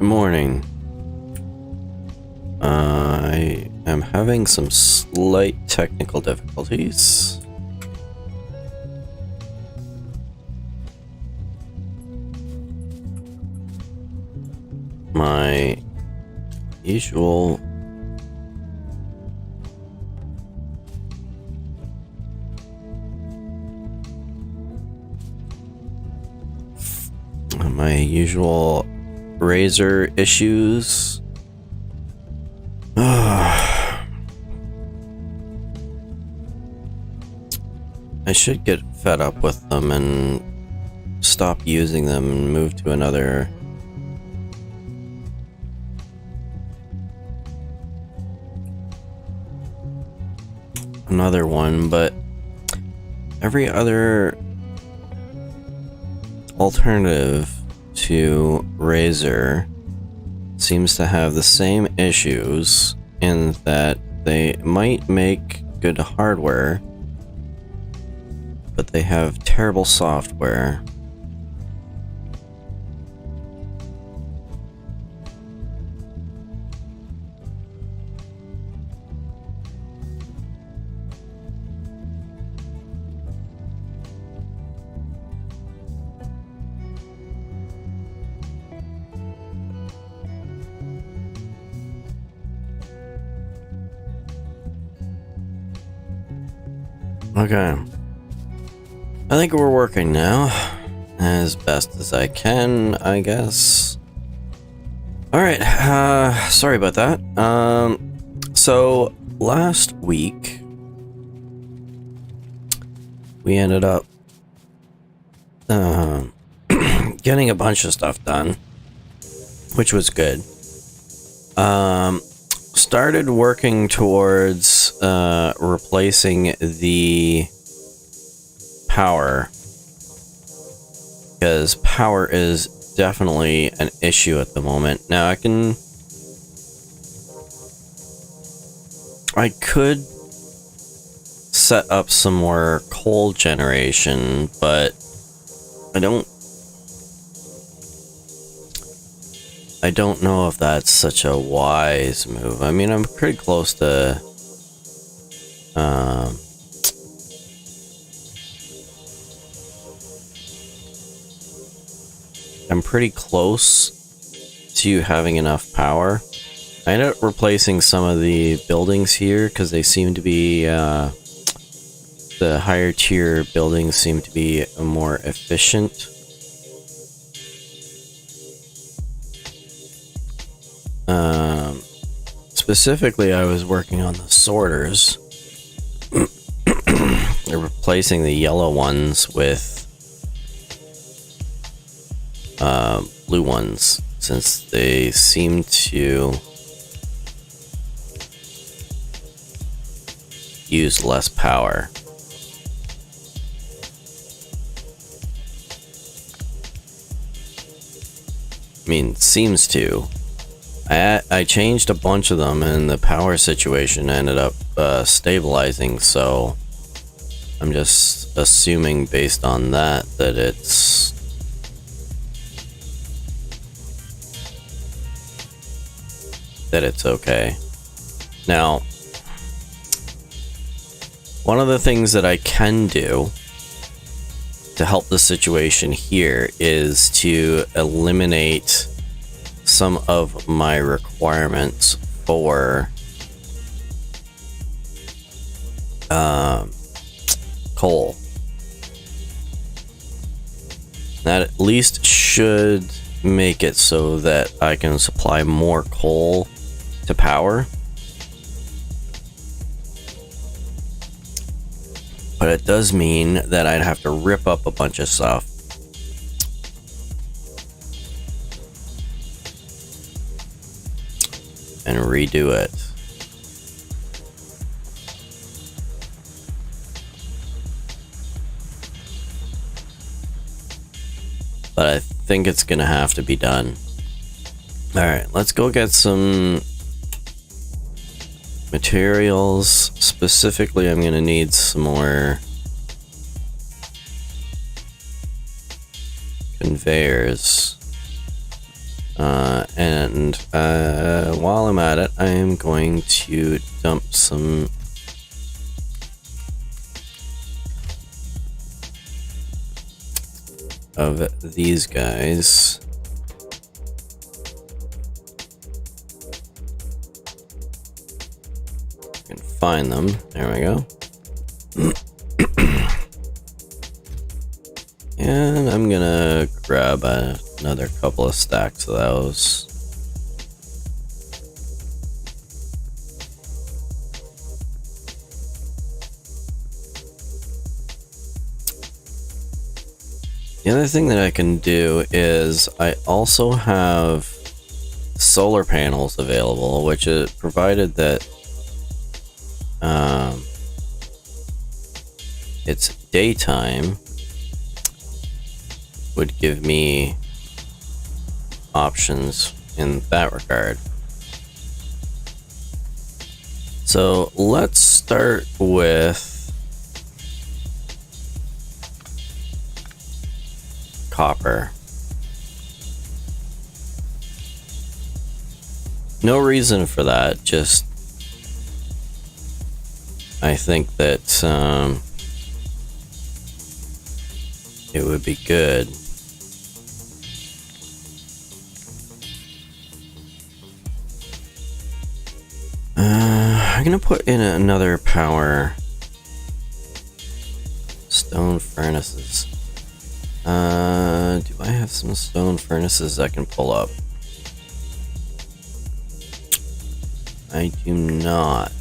Good morning. I am having some slight technical difficulties. My usual razor issues. I should get fed up with them and stop using them and move to another one, but every other alternative to Razer seems to have the same issues in that they might make good hardware, but they have terrible software. Okay. I think we're working now as best as I can, I guess. Alright, sorry about that. So last week we ended up getting a bunch of stuff done, which was good. Started working towards replacing the power, because power is definitely an issue at the moment. Now I could set up some more coal generation, but I don't know if that's such a wise move. I mean, I'm pretty close to having enough power. I ended up replacing some of the buildings here because they seem to be the higher tier buildings seem to be more efficient. Specifically, I was working on the sorters. They're replacing the yellow ones with blue ones, since they seem to use less power. I mean, seems to. I changed a bunch of them and the power situation ended up stabilizing, so I'm just assuming based on that it's okay. Now, one of the things that I can do to help the situation here is to eliminate some of my requirements for coal. That at least should make it so that I can supply more coal to power. But it does mean that I'd have to rip up a bunch of stuff. And redo it. But I think it's gonna have to be done. Alright, let's go get some materials. Specifically, I'm gonna need some more conveyors. And while I'm at it, I am going to dump some of these guys. I can find them. There we go. And I'm gonna grab another couple of stacks of those. The other thing that I can do is I also have solar panels available, which is provided that it's daytime, would give me options in that regard. So let's start with copper. No reason for that, just I think that it would be good. I'm gonna put in another power. Stone furnaces. Do I have some stone furnaces I can pull up? I do not.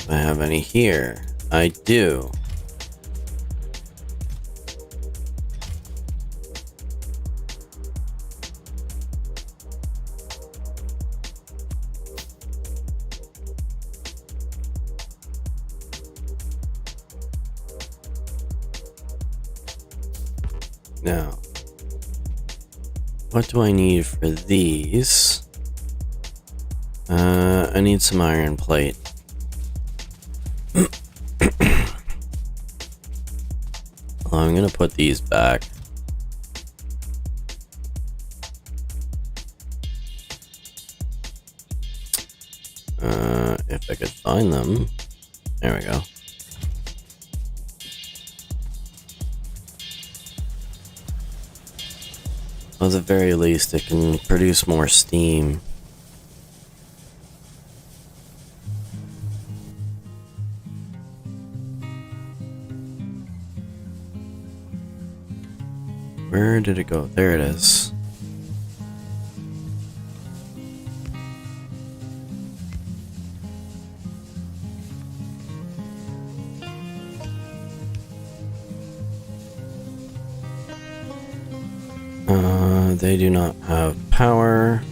Do I have any here? I do. Now, what do I need for these? I need some iron plate. Well, I'm gonna put these back. If I could find them. There we go. Well, at the very least, it can produce more steam. Where did it go? There it is. They do not have power.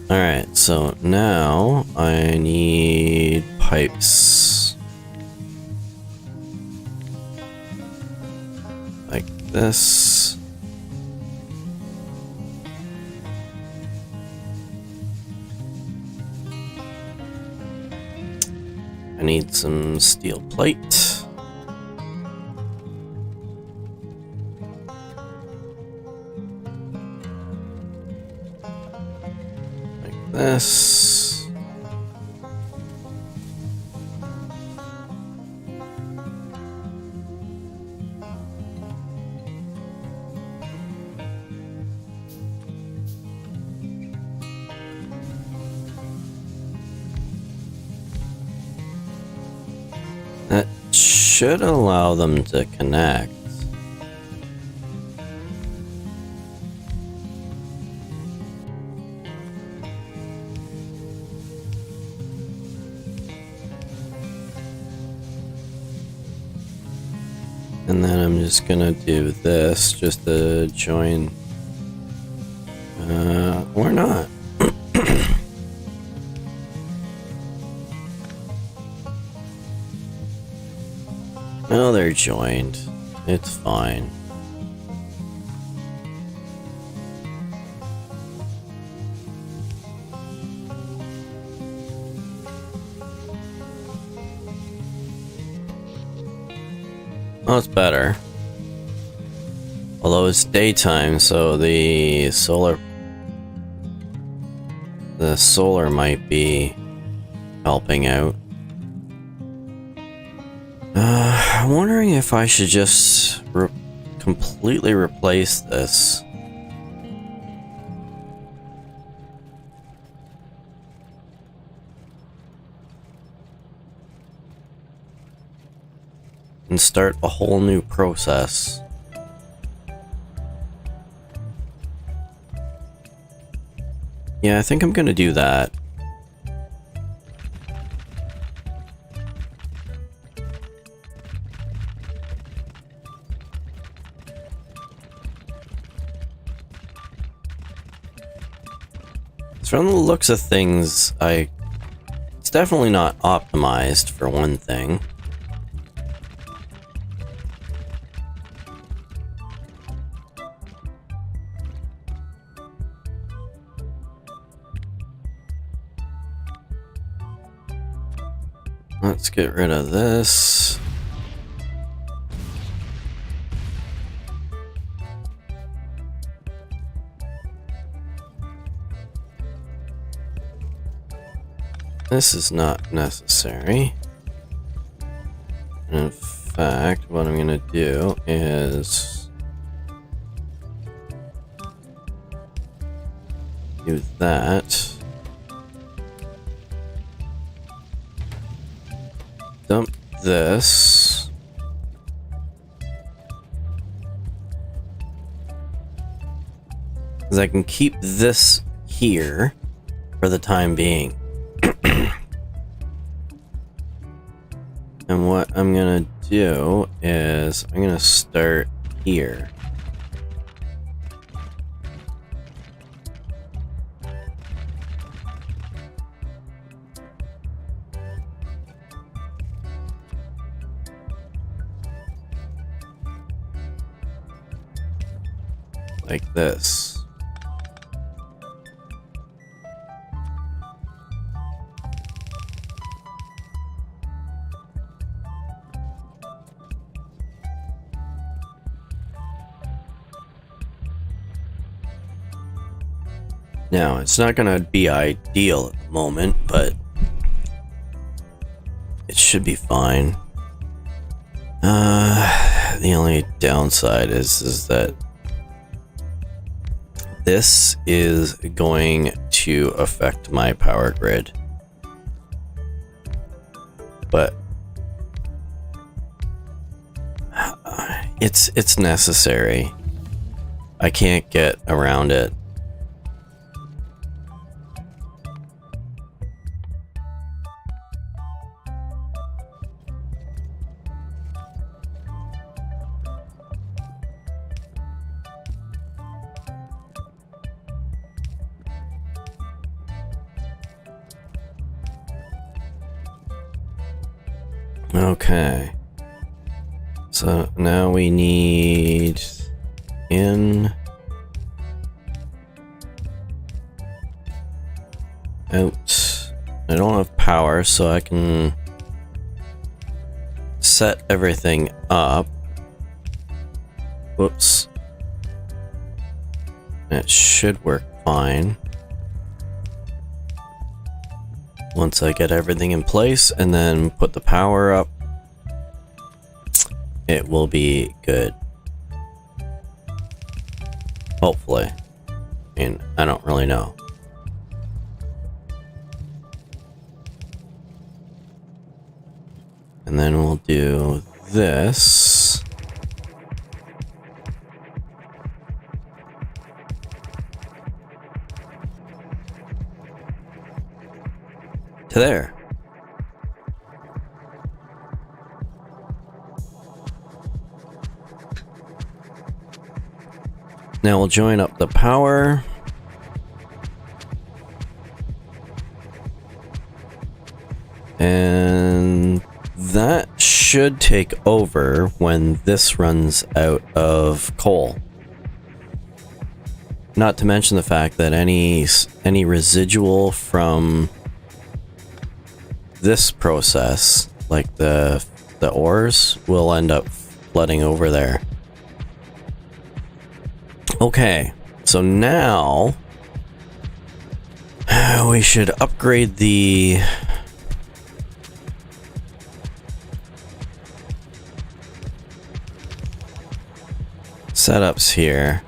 Alright, so now I need pipes. Like this. I need some steel plate. Like this. That should allow them to connect. And then I'm just gonna do this just to join Or not. No, they're joined. It's fine. Oh, it's better. Although it's daytime, so the solar might be helping out. I'm wondering if I should just completely replace this. And start a whole new process. Yeah, I think I'm gonna do that. From the looks of things, it's definitely not optimized for one thing. Let's get rid of this. This is not necessary. In fact, what I'm gonna do is do that. Dump this. Because I can keep this here for the time being. And what I'm gonna do is I'm gonna start here. Like this. Now, it's not gonna be ideal at the moment, but it should be fine. The only downside is that this is going to affect my power grid. But it's necessary. I can't get around it. Okay, so now we need in, out. I don't have power, so I can set everything up. Whoops. It should work fine. Once I get everything in place and then put the power up, it will be good. Hopefully. I mean, I don't really know. And then we'll do this. To there. Now we'll join up the power. should take over when this runs out of coal. Not to mention the fact that any residual from this process, like the ores, will end up flooding over there. Okay, so now we should upgrade the setups here.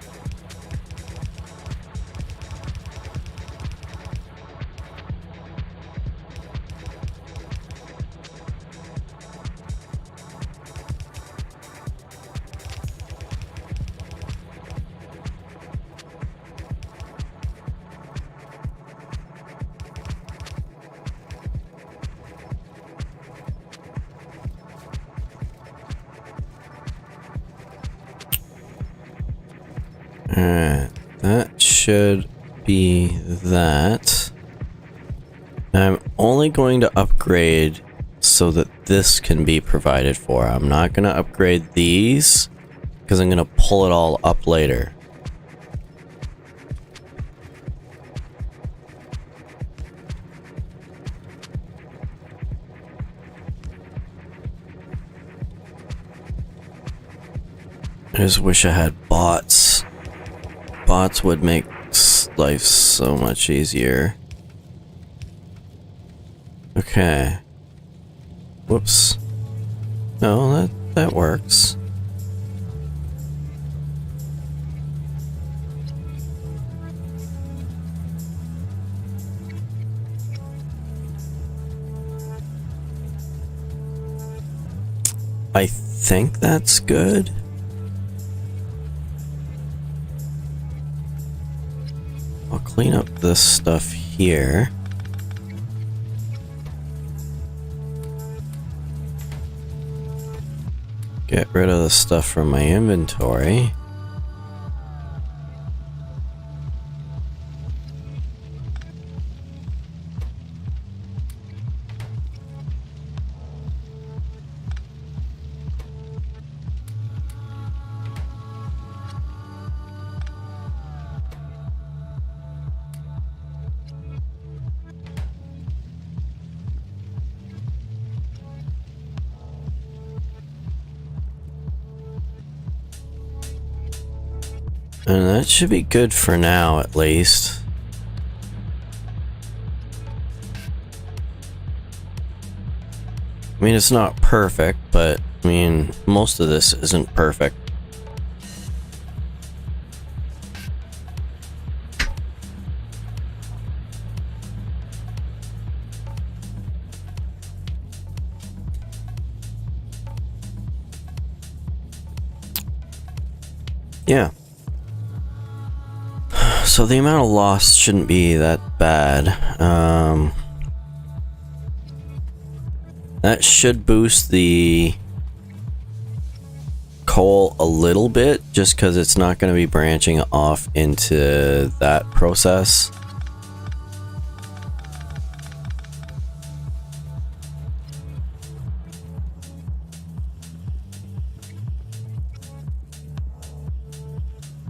Alright, that should be that. I'm only going to upgrade so that this can be provided for. I'm not going to upgrade these because I'm going to pull it all up later. I just wish I had bots. Bots would make life so much easier. Okay. Whoops. No, that works. I think that's good. I'll clean up this stuff here. Get rid of the stuff from my inventory. And that should be good for now, at least. I mean, it's not perfect, but, I mean, most of this isn't perfect. Yeah. So the amount of loss shouldn't be that bad. That should boost the coal a little bit, just because it's not going to be branching off into that process.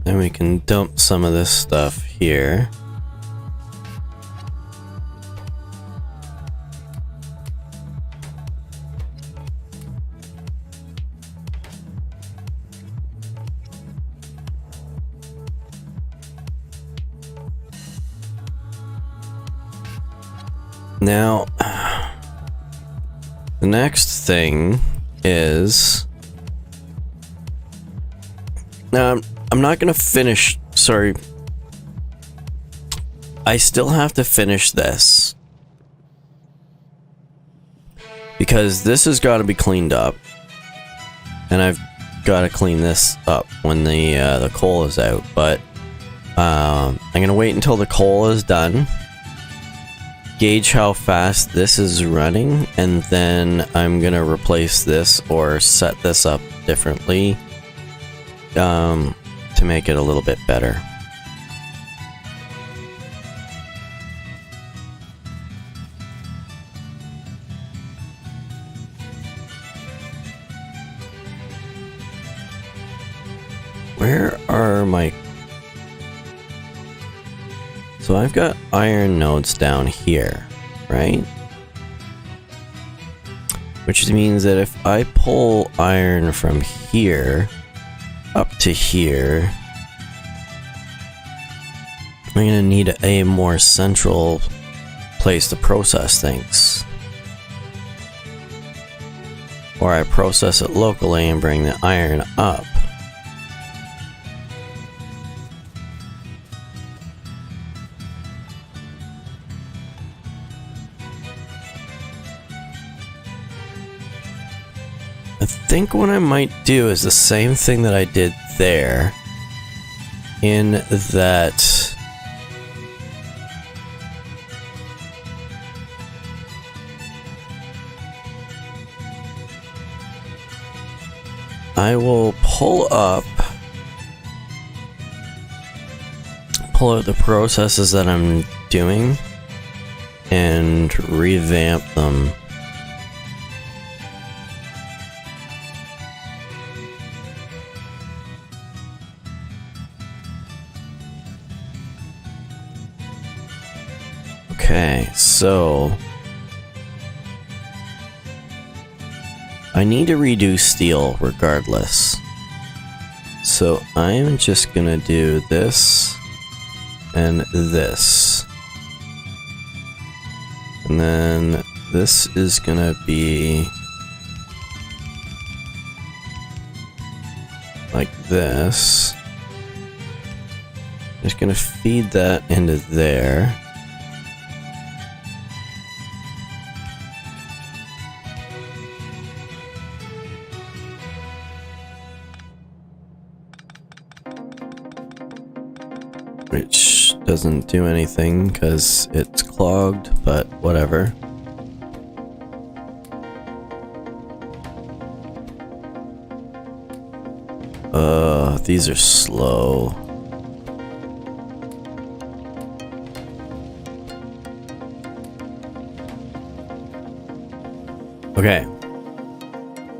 Then we can dump some of this stuff here. Now, the next thing is... Now, I'm not gonna finish, sorry. I still have to finish this. Because this has got to be cleaned up. And I've got to clean this up when the coal is out. But I'm gonna wait until the coal is done. Gauge how fast this is running. And then I'm gonna replace this or set this up differently. To make it a little bit better. where are my... So I've got iron nodes down here, right? Which means that if I pull iron from here up to here, I'm gonna need a more central place to process things. Or I process it locally and bring the iron up. I think what I might do is the same thing that I did there, in that I will pull out the processes that I'm doing and revamp them. Okay, so I need to redo steel regardless. So I'm just gonna do this and this. And then this is gonna be like this. Just gonna feed that into there. Which doesn't do anything because it's clogged, but whatever. These are slow. Okay.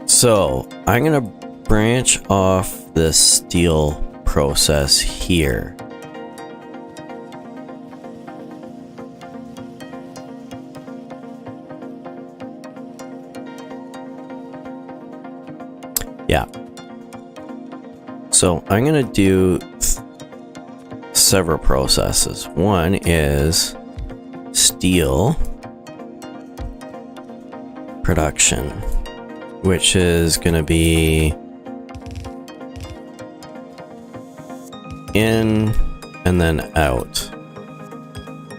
So, I'm gonna branch off this steel process here. Yeah. So I'm gonna do several processes. One is steel production, which is gonna be in and then out.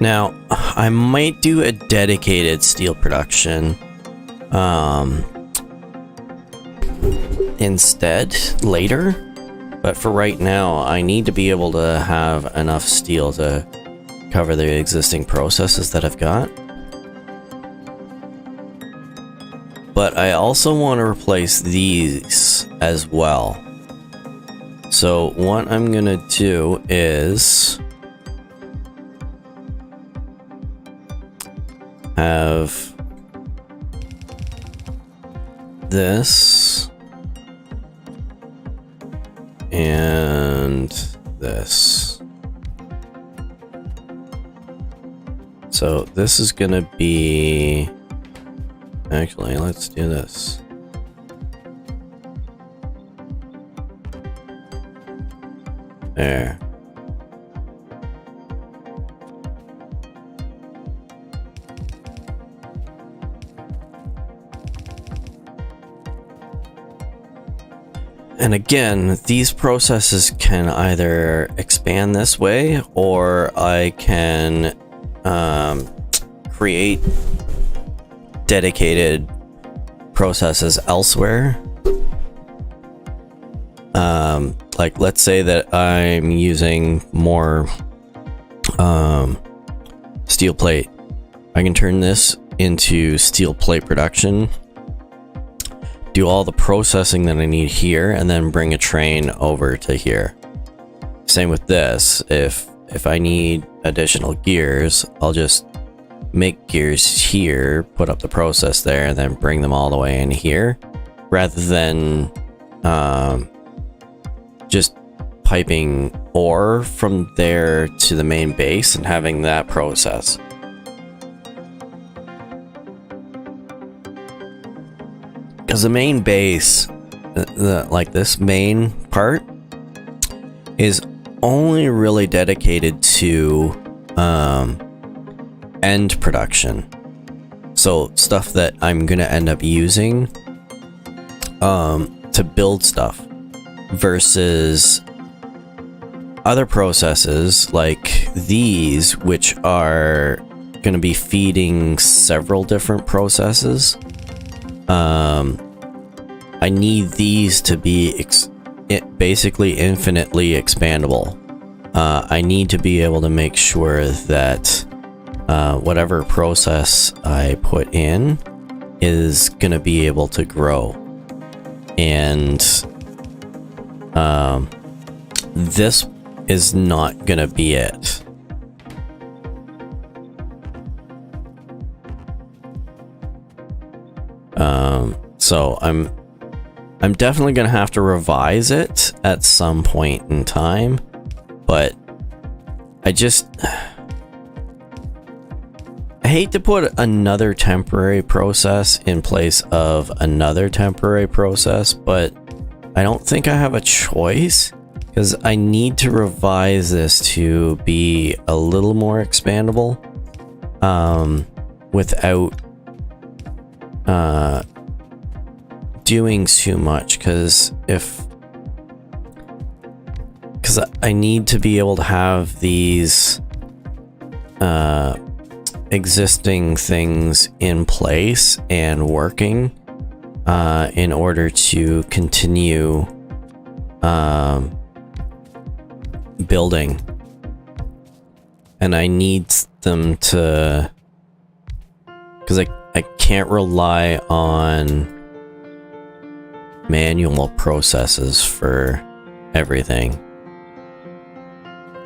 Now, I might do a dedicated steel production instead later, but for right now I need to be able to have enough steel to cover the existing processes that I've got. But I also want to replace these as well. So what I'm gonna do is have this and this. So this is gonna be... Actually, let's do this. There. And again, these processes can either expand this way, or I can create dedicated processes elsewhere. Like, let's say that I'm using more steel plate. I can turn this into steel plate production, do all the processing that I need here, and then bring a train over to here. Same with this. If I need additional gears, I'll just make gears here, put up the process there, and then bring them all the way in here, rather than just piping ore from there to the main base and having that process. Because the main base, like this main part, is only really dedicated to end production. So stuff that I'm gonna end up using to build stuff, versus other processes like these, which are going to be feeding several different processes. I need these to be basically infinitely expandable. I need to be able to make sure that whatever process I put in is going to be able to grow. And this is not gonna be it. So I'm definitely gonna have to revise it at some point in time, but I hate to put another temporary process in place of another temporary process, but I don't think I have a choice, because I need to revise this to be a little more expandable without doing too much, because I need to be able to have these existing things in place and working in order to continue building. And I need them to, because I can't rely on manual processes for everything.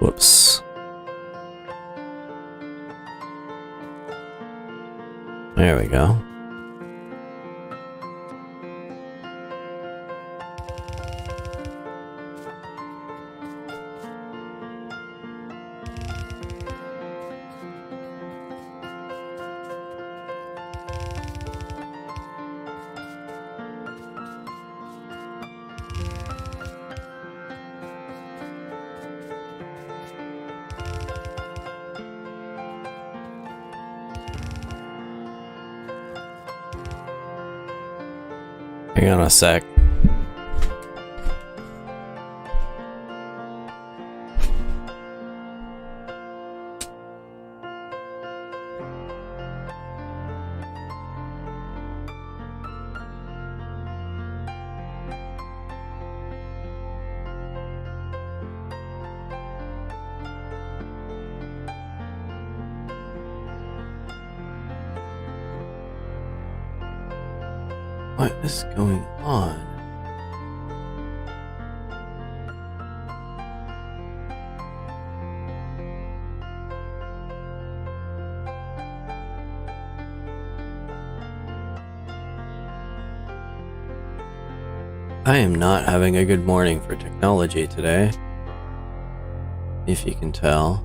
Whoops. There we go. Hang on a sec. What is going on? I am not having a good morning for technology today, if you can tell.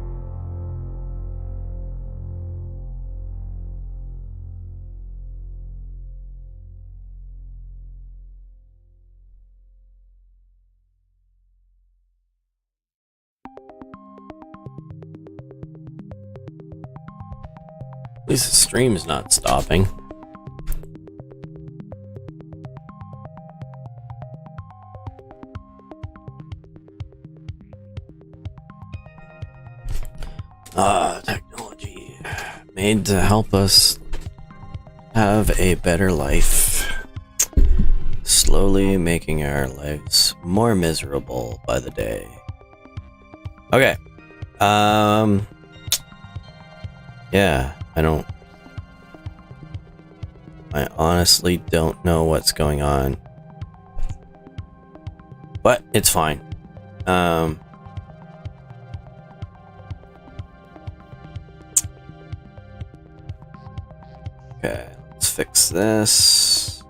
At least the stream's not stopping. Technology made to help us have a better life, slowly making our lives more miserable by the day. Okay. Yeah, I honestly don't know what's going on, but it's fine. Okay, let's fix this.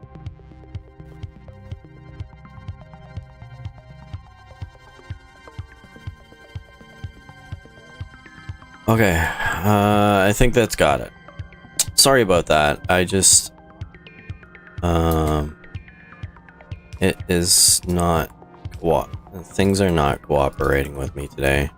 Okay, I think that's got it. Sorry about that. I just, it is not, things are not cooperating with me today.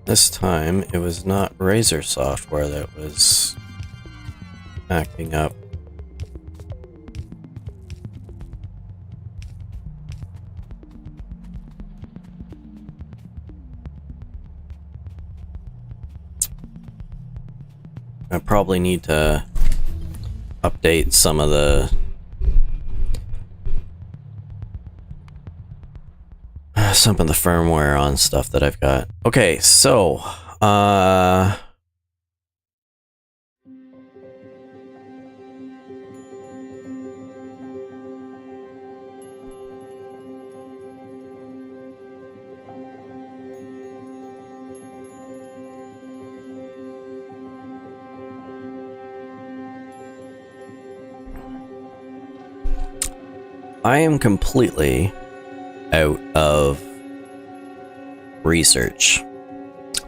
This time, it was not Razer software that was acting up. I probably need to update some of the firmware on stuff that I've got. Okay, so I am completely out of research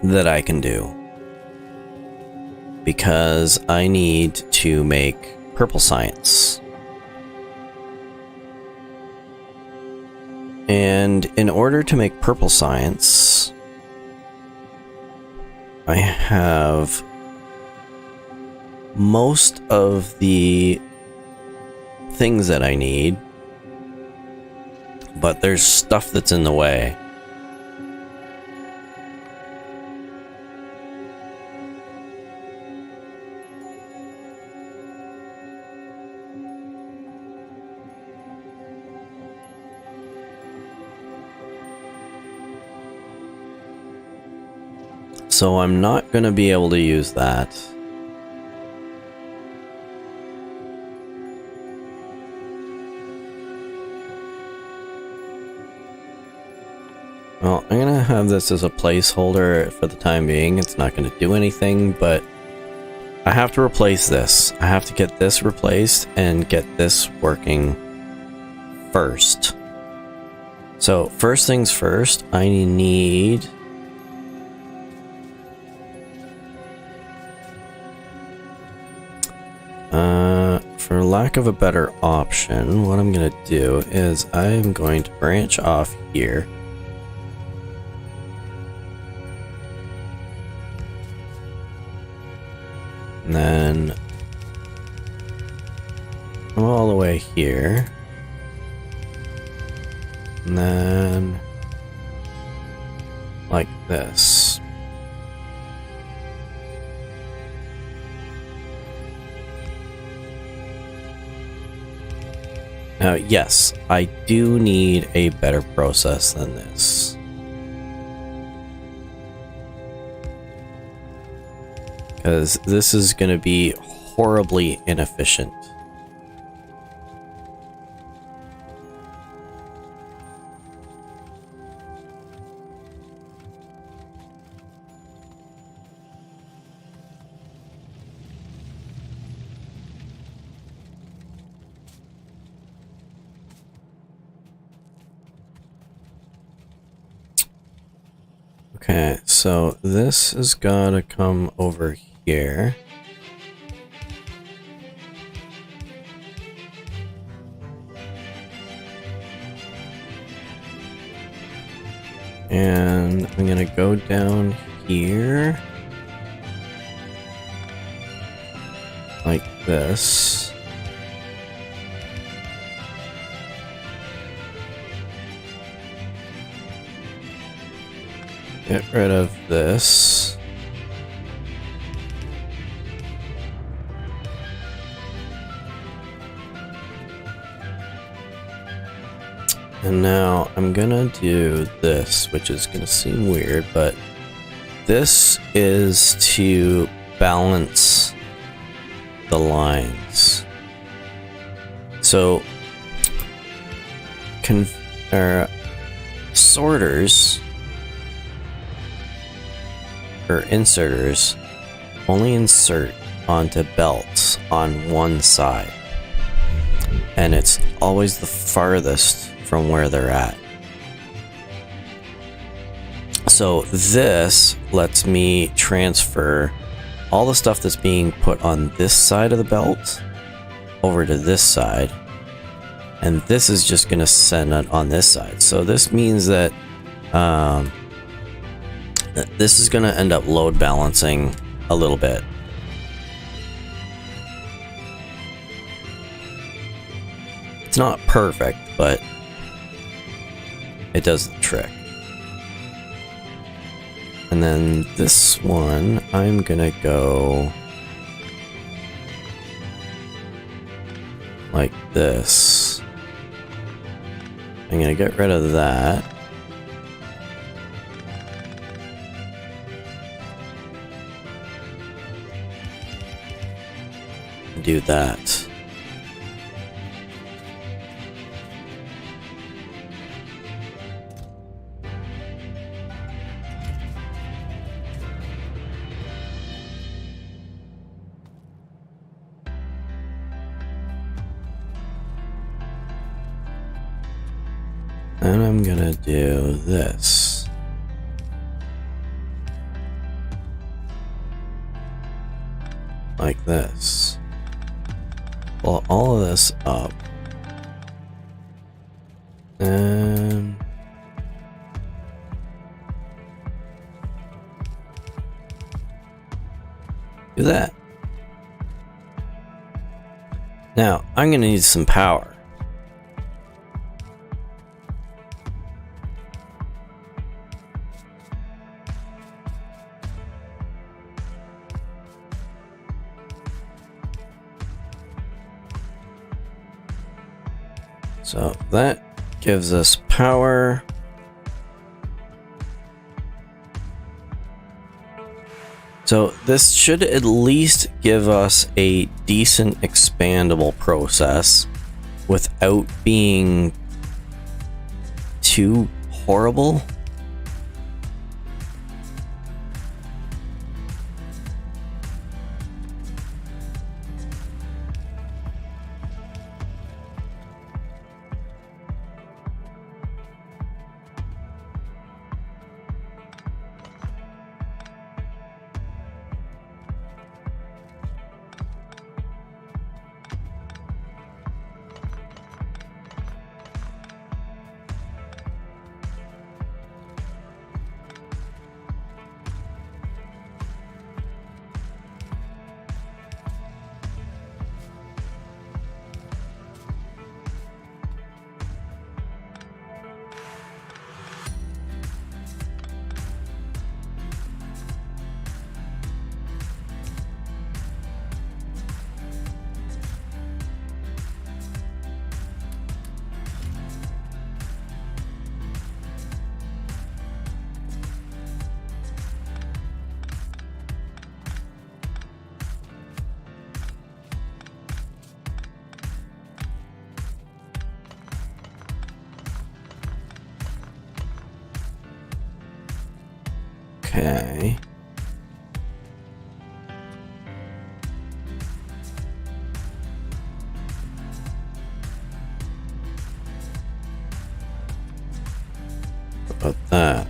that I can do because I need to make purple science. And in order to make purple science, I have most of the things that I need, but there's stuff that's in the way. So I'm not going to be able to use that. Well, I'm going to have this as a placeholder for the time being. It's not going to do anything, but I have to replace this. I have to get this replaced and get this working first. So first things first, I need... for lack of a better option, what I'm going to do is I'm going to branch off here. And then come all the way here. And then like this. Now, yes, I do need a better process than this. Because this is going to be horribly inefficient. Okay, so this has got to come over here. And I'm going to go down here. Like this. Get rid of this. And now I'm gonna do this, which is gonna seem weird, but this is to balance the lines. So, sorters or inserters only insert onto belts on one side, and it's always the farthest from where they're at. So this lets me transfer all the stuff that's being put on this side of the belt over to this side, and this is just going to send it on this side. So this means that this is going to end up load balancing a little bit. It's not perfect, but it does the trick. And then this one, I'm gonna go like this. I'm gonna get rid of that. Do that. And I'm gonna do this. Like this. Pull all of this up. And do that. Now, I'm gonna need some power. So that gives us power. So this should at least give us a decent expandable process without being too horrible. Okay. What about that?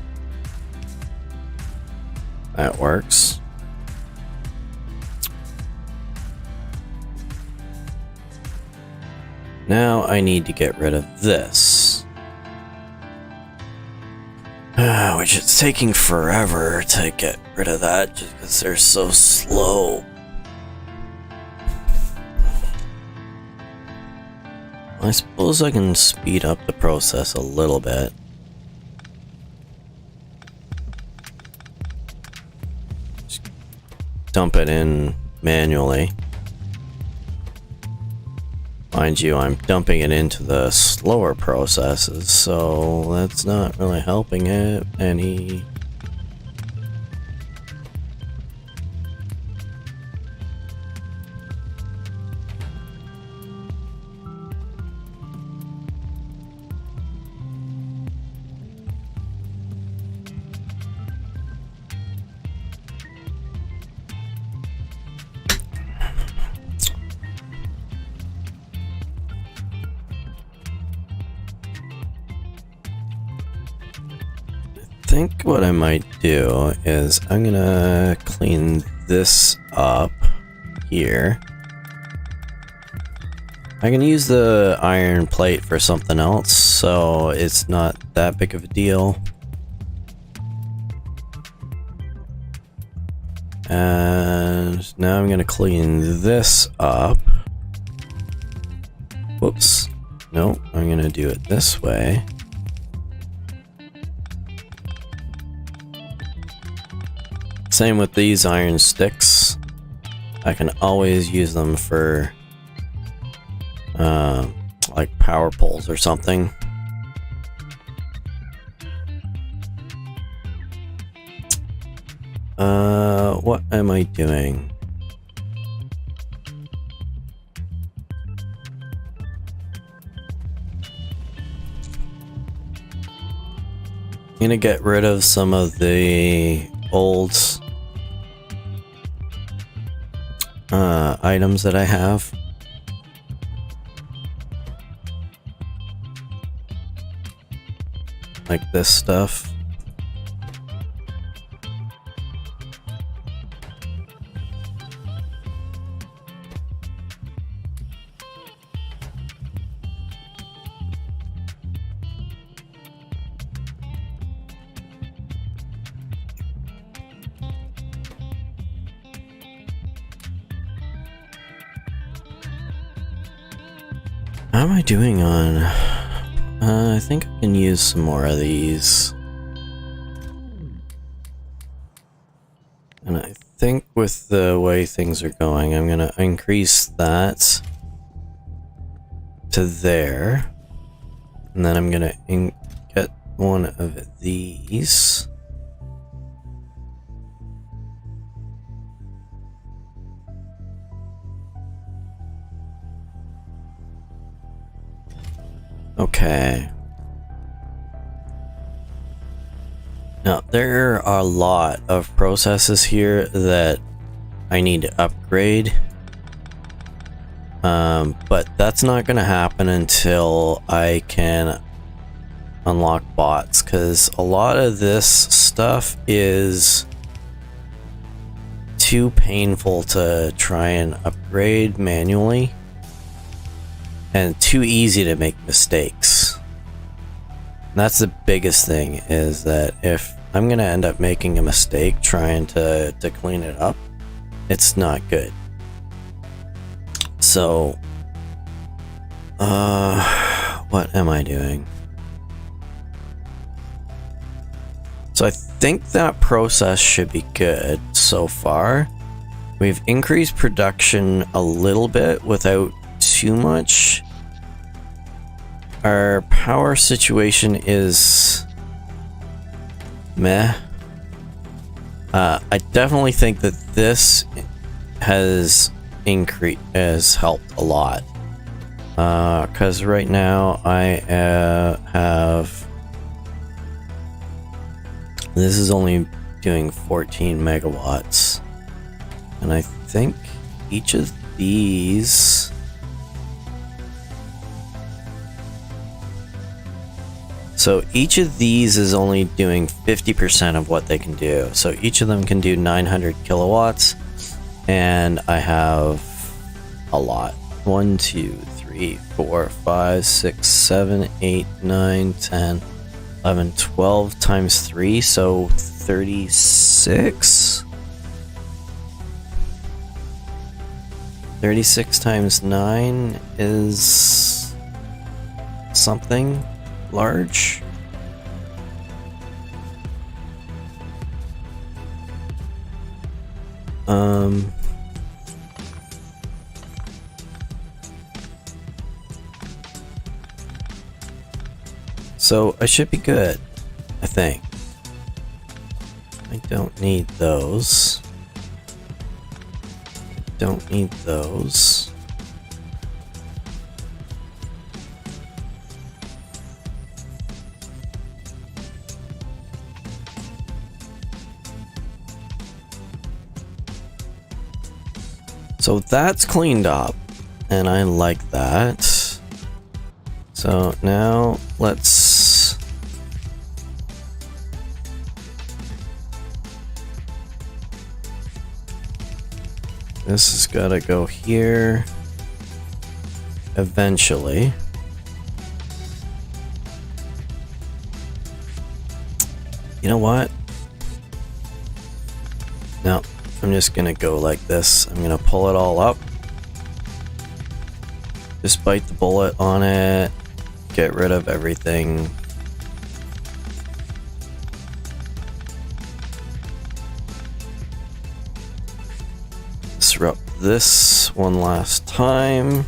That works. Now I need to get rid of this. Which is taking forever to get rid of that just because they're so slow. I suppose I can speed up the process a little bit. Just dump it in manually. Mind you, I'm dumping it into the slower processes, so that's not really helping it any. think what I might do is I'm gonna clean this up here. I can use the iron plate for something else, so it's not that big of a deal. And now I'm gonna clean this up. Whoops. No, I'm gonna do it this way. Same with these iron sticks. I can always use them for like power poles or something. What am I doing? I'm gonna get rid of some of the old items that I have. Like this stuff. How am I doing on... I think I can use some more of these. And I think with the way things are going, I'm gonna increase that to there. And then I'm gonna get one of these. Okay. Now, there are a lot of processes here that I need to upgrade. But that's not going to happen until I can unlock bots, because a lot of this stuff is too painful to try and upgrade manually. And too easy to make mistakes. That's the biggest thing, is that if I'm gonna end up making a mistake trying to clean it up, it's not good. So, what am I doing? So I think that process should be good so far. We've increased production a little bit without too much. Our power situation is meh. I definitely think that this has helped a lot. Because right now I have, this is only doing 14 megawatts, and I think each of these, so each of these is only doing 50% of what they can do. So each of them can do 900 kilowatts, and I have a lot. 1, 2, 3, 4, 5, 6, 7, 8, 9, 10, 11, 12 times 3, so 36. 36 times 9 is something large. So I should be good, I think. I don't need those. Don't need those. So that's cleaned up, and I like that. So now let's This has got to go here eventually. You know what? No, I'm just gonna go like this. I'm gonna pull it all up. Just bite the bullet on it. Get rid of everything. Disrupt this one last time.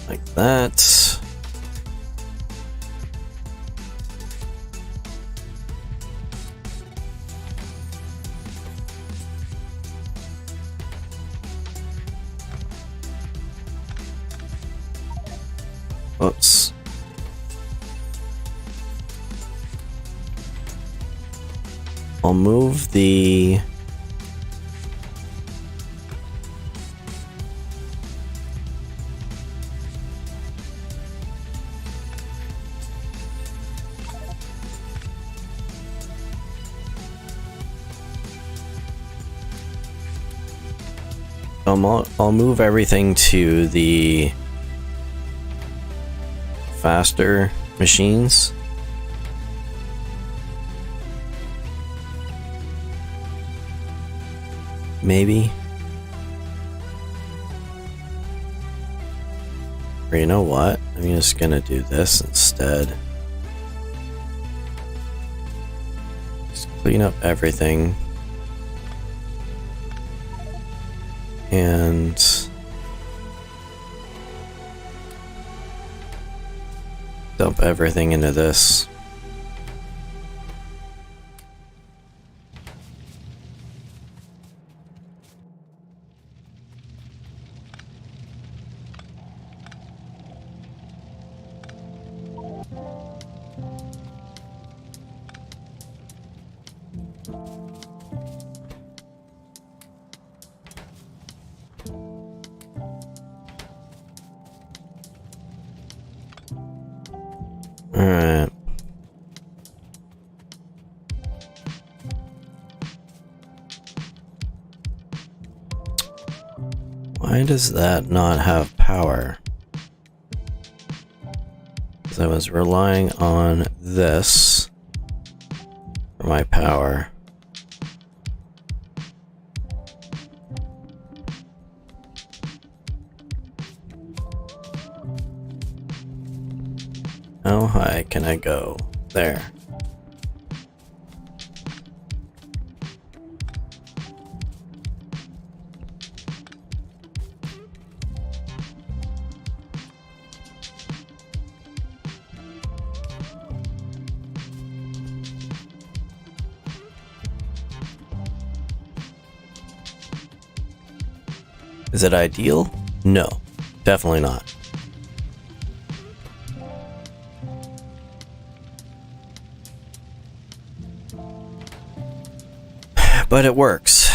Like that. Oops. I'll move the I'll move everything to the faster machines. Maybe. Or you know what? I'm just gonna do this instead. Just clean up everything. And dump everything into this. Alright. Why does that not have power? Because I was relying on this for my power. How high can I go? There. Is it ideal? No, definitely not. But it works.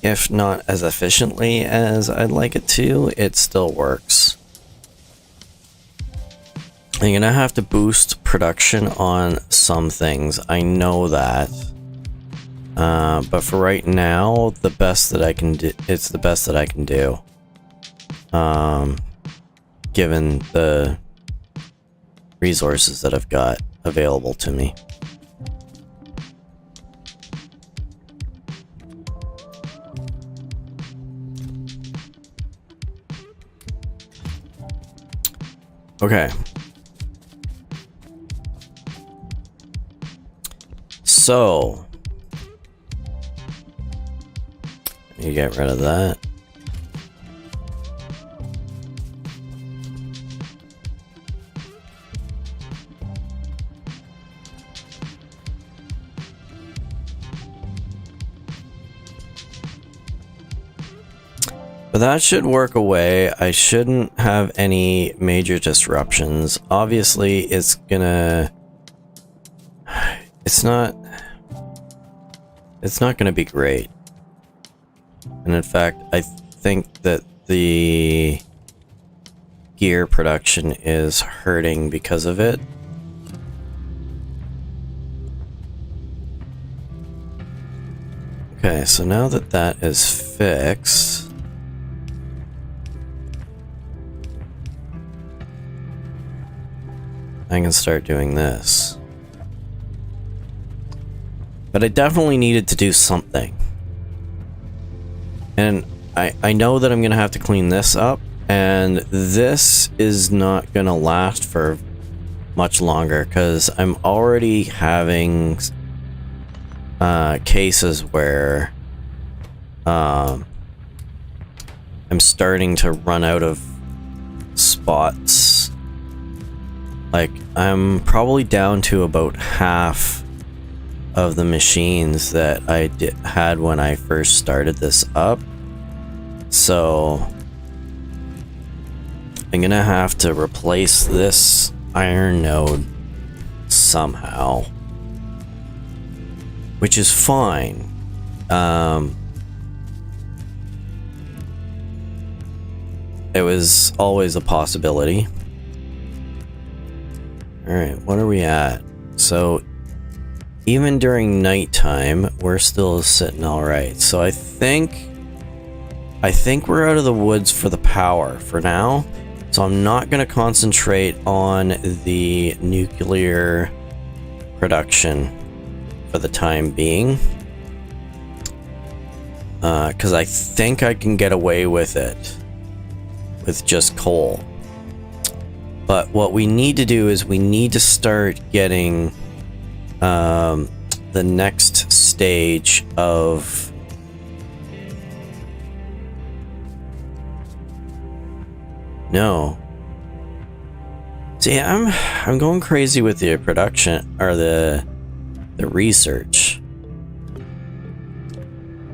If not as efficiently as I'd like it to, it still works. I'm gonna have to boost production on some things. I know that. But for right now, the best that I can do, it's the best that I can do. Given the resources that I've got available to me. Okay. So, you get rid of that. But that should work away. I shouldn't have any major disruptions. Obviously, it's gonna... It's not gonna be great. And in fact, I think that the gear production is hurting because of it. Okay, so now that that is fixed, I can start doing this. But I definitely needed to do something. And I know that I'm going to have to clean this up, and this is not going to last for much longer because I'm already having cases where I'm starting to run out of spots. Like, I'm probably down to about half of the machines that I had when I first started this up. So I'm gonna have to replace this iron node somehow, which is fine. It was always a possibility. Alright, what are we at? So even during nighttime, we're still sitting alright. So I think we're out of the woods for the power for now. So I'm not going to concentrate on the nuclear production for the time being. Because I think I can get away with it with just coal. But what we need to do is we need to start getting the next stage of no. See, I'm going crazy with the production or the research.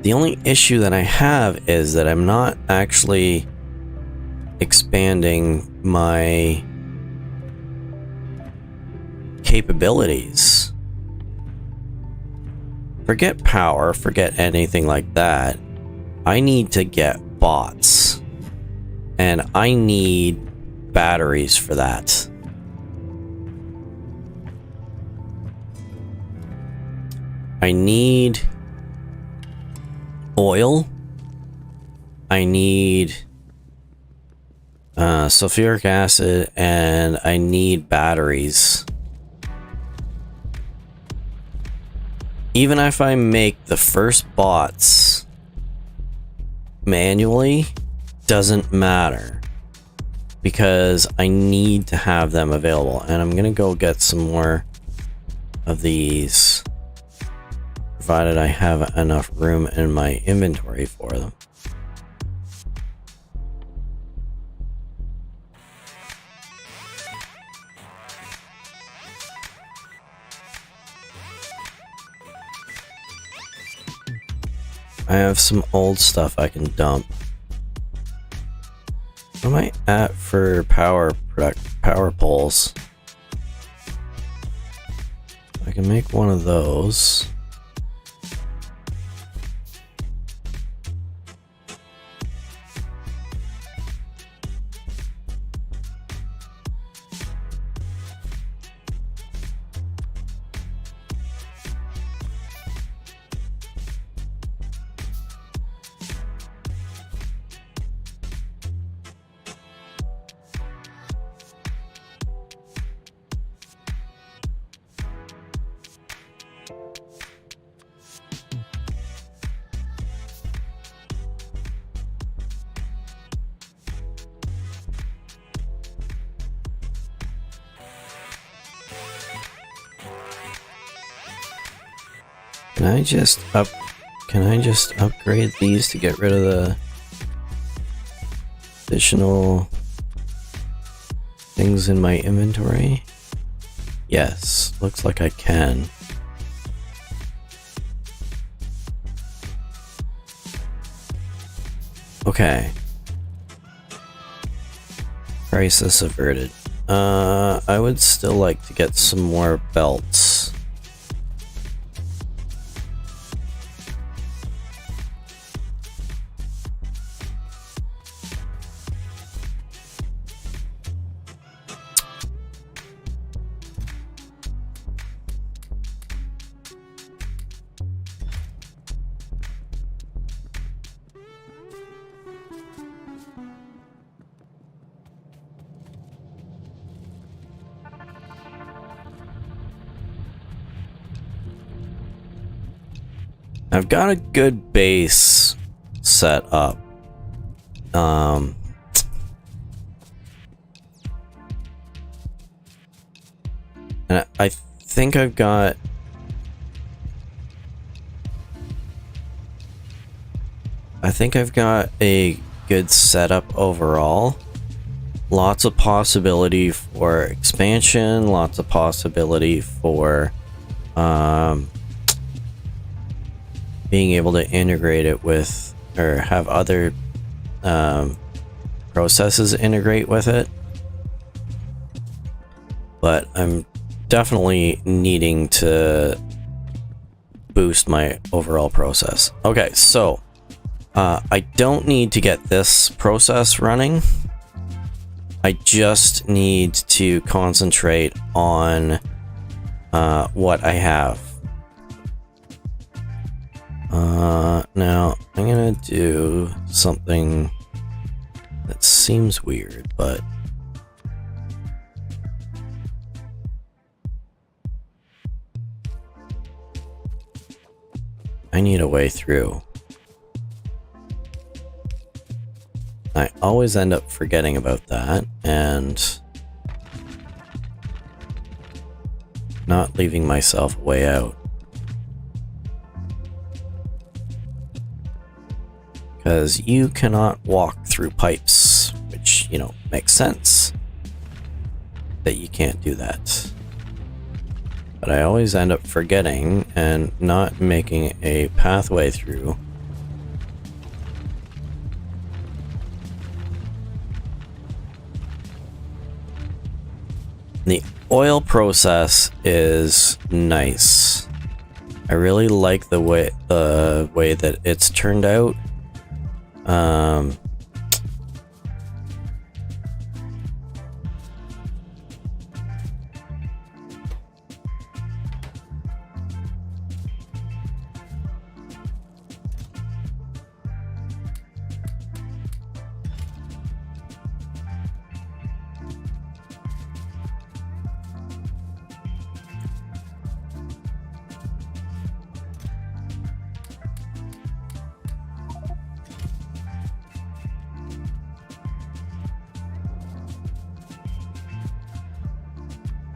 The only issue that I have is that I'm not actually expanding my capabilities. Forget power, forget anything like that. I need to get bots. And I need batteries for that. I need oil. I need sulfuric acid, and I need batteries. Even if I make the first bots manually, doesn't matter because I need to have them available. And I'm gonna go get some more of these, provided I have enough room in my inventory for them. I have some old stuff I can dump. What am I at for power poles? I can make one of those. Can I just upgrade these to get rid of the additional things in my inventory? Yes, looks like I can. Okay. Crisis averted. I would still like to get some more belts. I've got a good base set up. And I think I've got a good setup overall. Lots of possibility for expansion, lots of possibility for being able to integrate it with, or have other processes integrate with it. But I'm definitely needing to boost my overall process. Okay, so I don't need to get this process running. I just need to concentrate on what I have. Now, I'm gonna do something that seems weird, but I need a way through. I always end up forgetting about that and not leaving myself a way out. Because you cannot walk through pipes, which, you know, makes sense that you can't do that. But I always end up forgetting and not making a pathway through. The oil process is nice. I really like the way that it's turned out.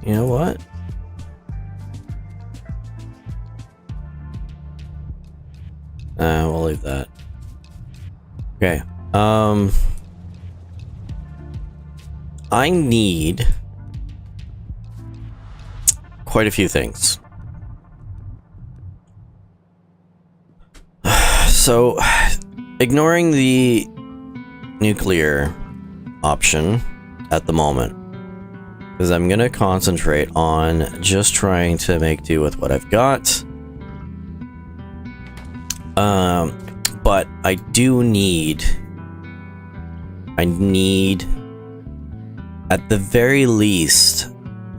You know what? We'll leave that. Okay. I need quite a few things. So, ignoring the nuclear option at the moment, because I'm gonna concentrate on just trying to make do with what I've got. But I do need, at the very least,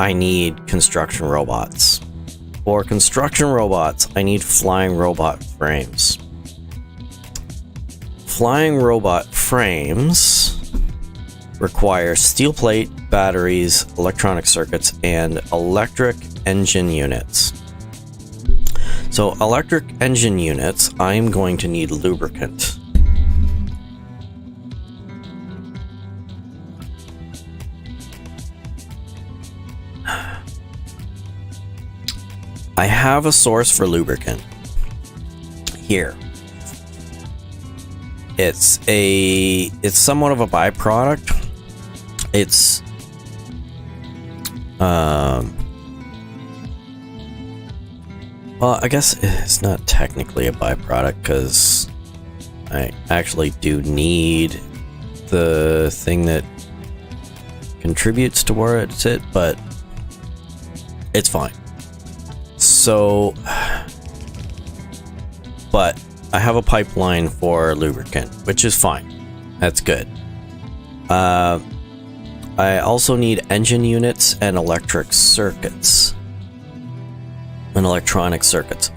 I need construction robots. For construction robots, I need flying robot frames. Flying robot frames require steel plate, batteries, electronic circuits, and electric engine units. So electric engine units, I'm going to need lubricant. I have a source for lubricant here. It's somewhat of a byproduct. It's well, I guess it's not technically a byproduct because I actually do need the thing that contributes towards it, but it's fine. So, but I have a pipeline for lubricant, which is fine. That's good. I also need engine units and electric circuits. And electronic circuits.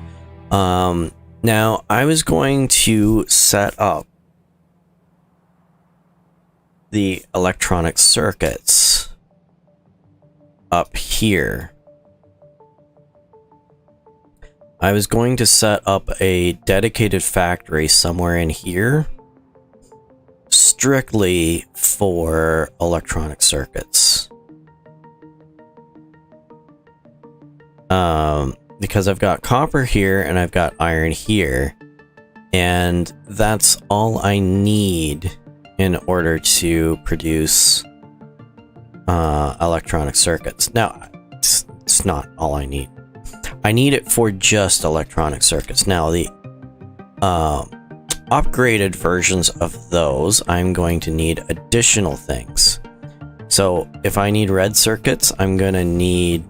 Now, I was going to set up the electronic circuits up here. I was going to set up a dedicated factory somewhere in here, strictly for electronic circuits. Because I've got copper here and I've got iron here, and that's all I need in order to produce electronic circuits. Now, it's not all I need. I need it for just electronic circuits. Now, the upgraded versions of those, I'm going to need additional things. So if I need red circuits, I'm going to need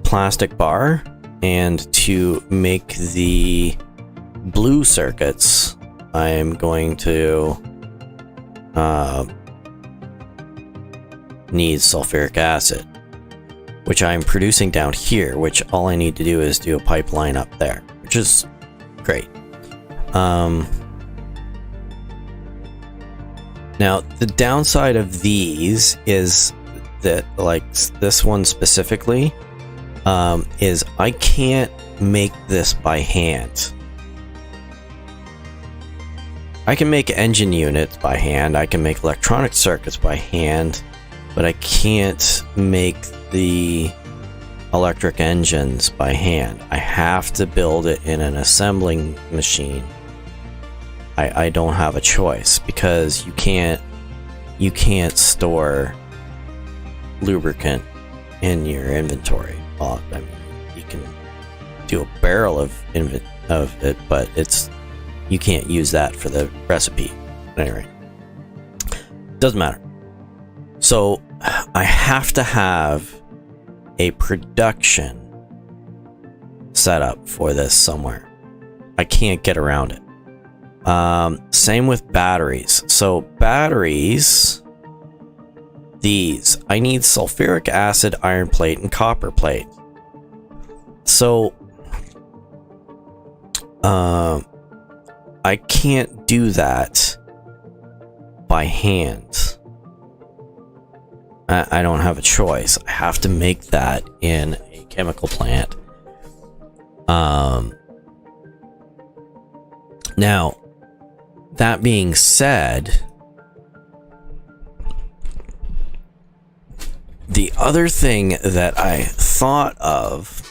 plastic bar, and to make the blue circuits, I'm going to need sulfuric acid, which I'm producing down here, which all I need to do is do a pipeline up there, which is great. Now, the downside of these is that, like this one specifically, is I can't make this by hand. I can make engine units by hand, I can make electronic circuits by hand, but I can't make the electric engines by hand. I have to build it in an assembling machine. I don't have a choice, because you can't store lubricant in your inventory. Well, I mean, you can do a barrel of it, but you can't use that for the recipe. Anyway, doesn't matter. So I have to have a production set up for this somewhere. I can't get around it. Same with batteries. So batteries, these, I need sulfuric acid, iron plate, and copper plate. So I can't do that by hand. I don't have a choice. I have to make that in a chemical plant. Now, that being said, the other thing that I thought of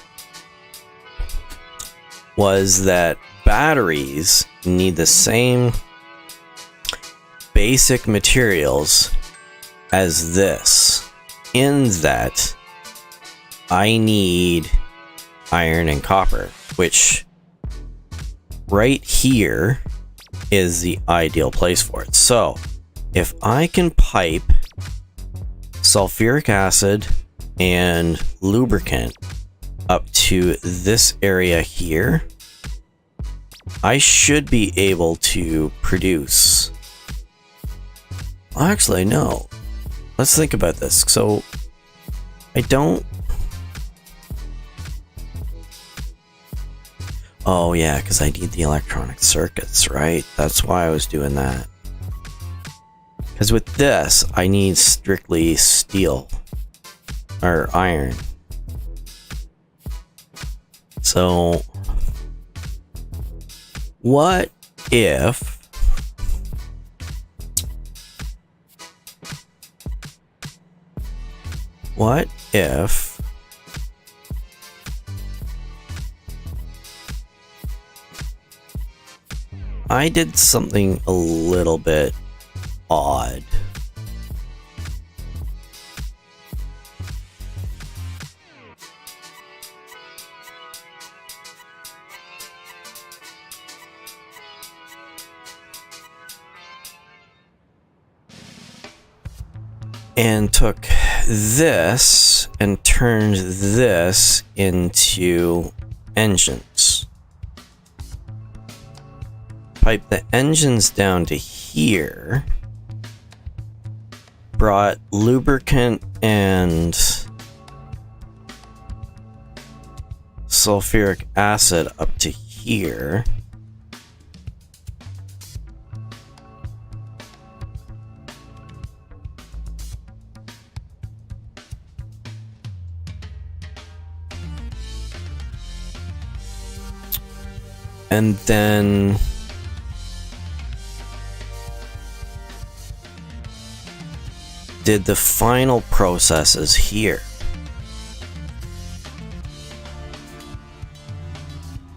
was that batteries need the same basic materials as this, in that I need iron and copper, which right here is the ideal place for it. So if I can pipe sulfuric acid and lubricant up to this area here, I should be able to produce... Actually, no. Let's think about this. So I don't... Oh yeah, because I need the electronic circuits, right? That's why I was doing that. Because with this, I need strictly steel. Or iron. So... what if... What if I did something a little bit odd? And took this and turned this into engines. Pipe the engines down to here. Brought lubricant and sulfuric acid up to here. And then did the final processes here.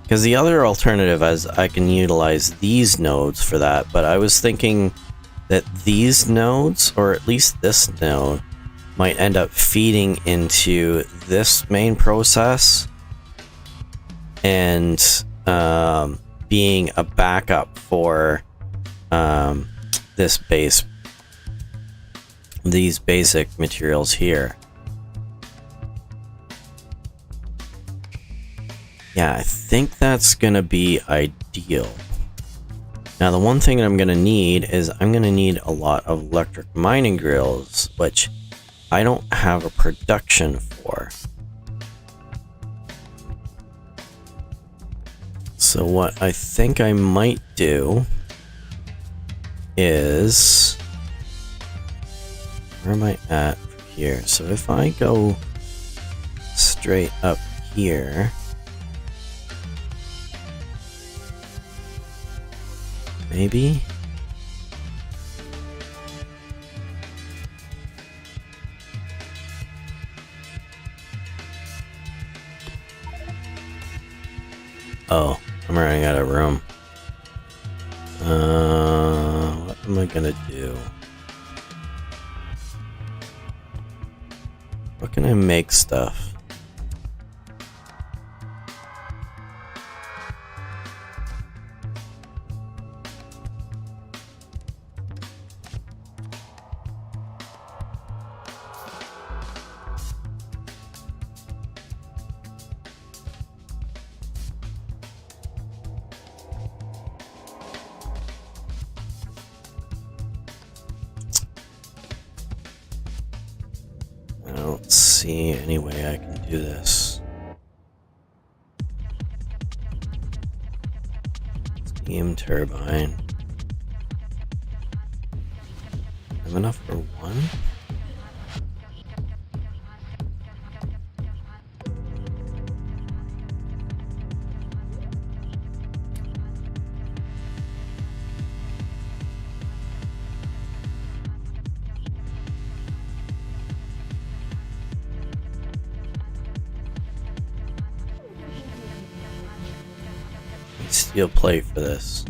Because the other alternative is I can utilize these nodes for that, but I was thinking that these nodes, or at least this node, might end up feeding into this main process and being a backup for these basic materials here. Yeah, I think that's gonna be ideal. Now, the one thing that I'm gonna need is I'm gonna need a lot of electric mining grills, which I don't have a production for. So what I think I might do is, where am I at here? So if I go straight up here, maybe? Oh, I'm running out of room. What am I gonna do? What can I make stuff? I don't see any way I can do this. Steam turbine. Have enough for one? Steel plate for this.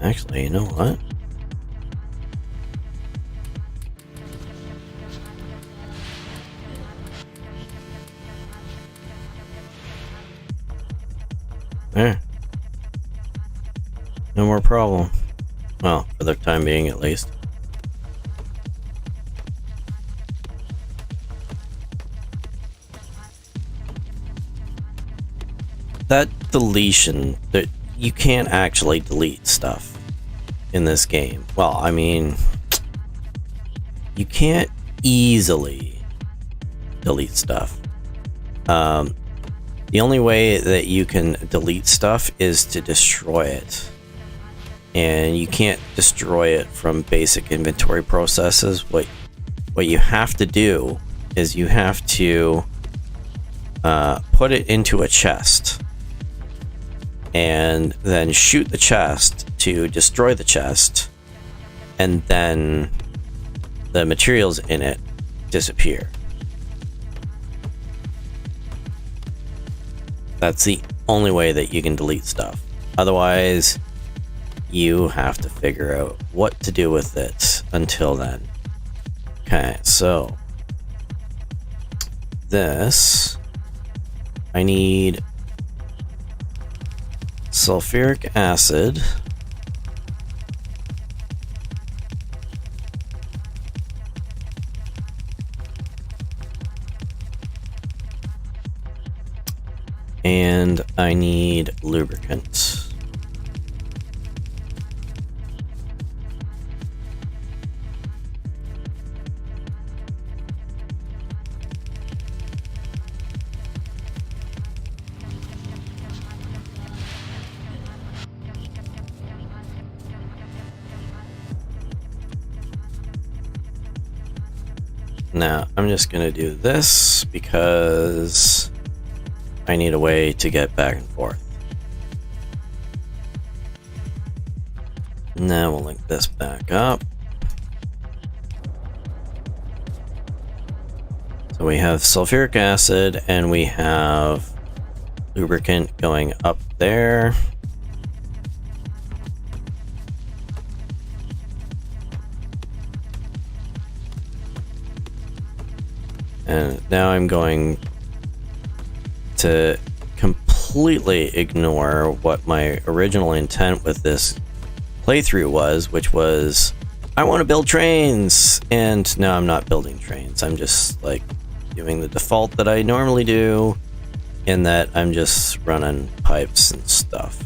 Actually, you know what? There. No more problem. Well, for the time being at least. That deletion, that you can't actually delete stuff in this game. Well, I mean, you can't easily delete stuff. The only way that you can delete stuff is to destroy it. And you can't destroy it from basic inventory processes. What you have to do is you have to put it into a chest and then shoot the chest to destroy the chest, and then the materials in it disappear. That's the only way that you can delete stuff. Otherwise, you have to figure out what to do with it until then. Okay, so this, I need sulfuric acid, and I need lubricant. Now, I'm just gonna do this because I need a way to get back and forth. Now we'll link this back up. So we have sulfuric acid and we have lubricant going up there. And now I'm going to completely ignore what my original intent with this playthrough was, which was I want to build trains, and now I'm not building trains. I'm just like doing the default that I normally do, in that I'm just running pipes and stuff.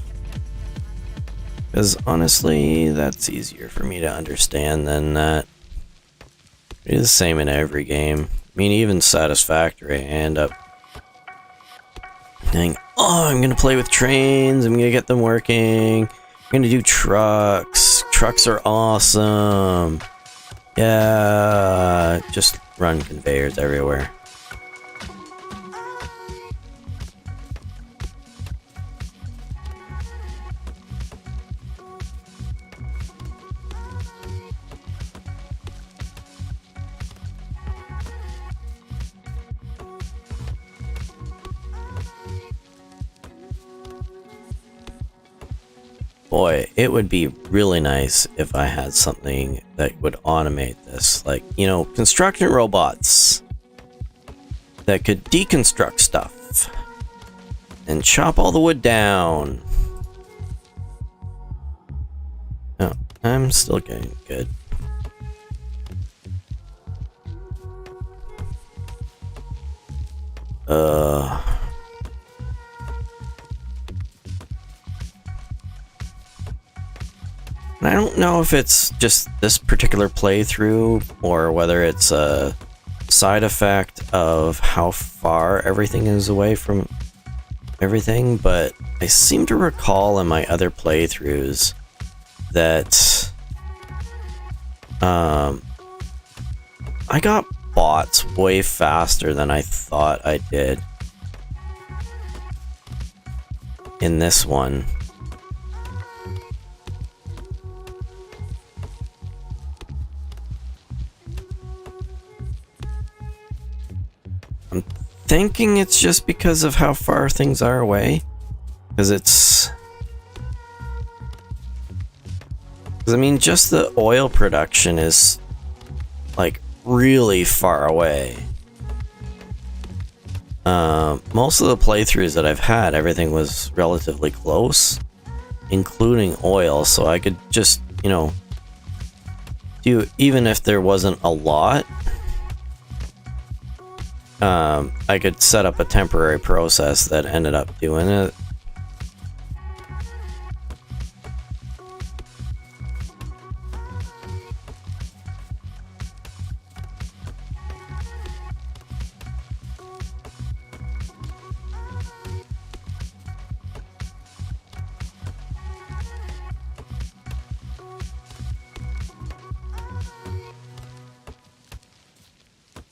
Because honestly, that's easier for me to understand than that. It is the same in every game. I mean, even Satisfactory, I end up saying, oh, I'm gonna play with trains, I'm gonna get them working, I'm gonna do trucks. Trucks are awesome. Yeah, just run conveyors everywhere. Boy, it would be really nice if I had something that would automate this. Like, you know, construction robots that could deconstruct stuff and chop all the wood down. Oh, I'm still getting good. I don't know if it's just this particular playthrough or whether it's a side effect of how far everything is away from everything, but I seem to recall in my other playthroughs that I got bots way faster than I thought I did in this one. I'm thinking it's just because of how far things are away. Because it's... I mean, just the oil production is, like, really far away. Most of the playthroughs that I've had, everything was relatively close, including oil, so I could just, you know, do, even if there wasn't a lot, I could set up a temporary process that ended up doing it.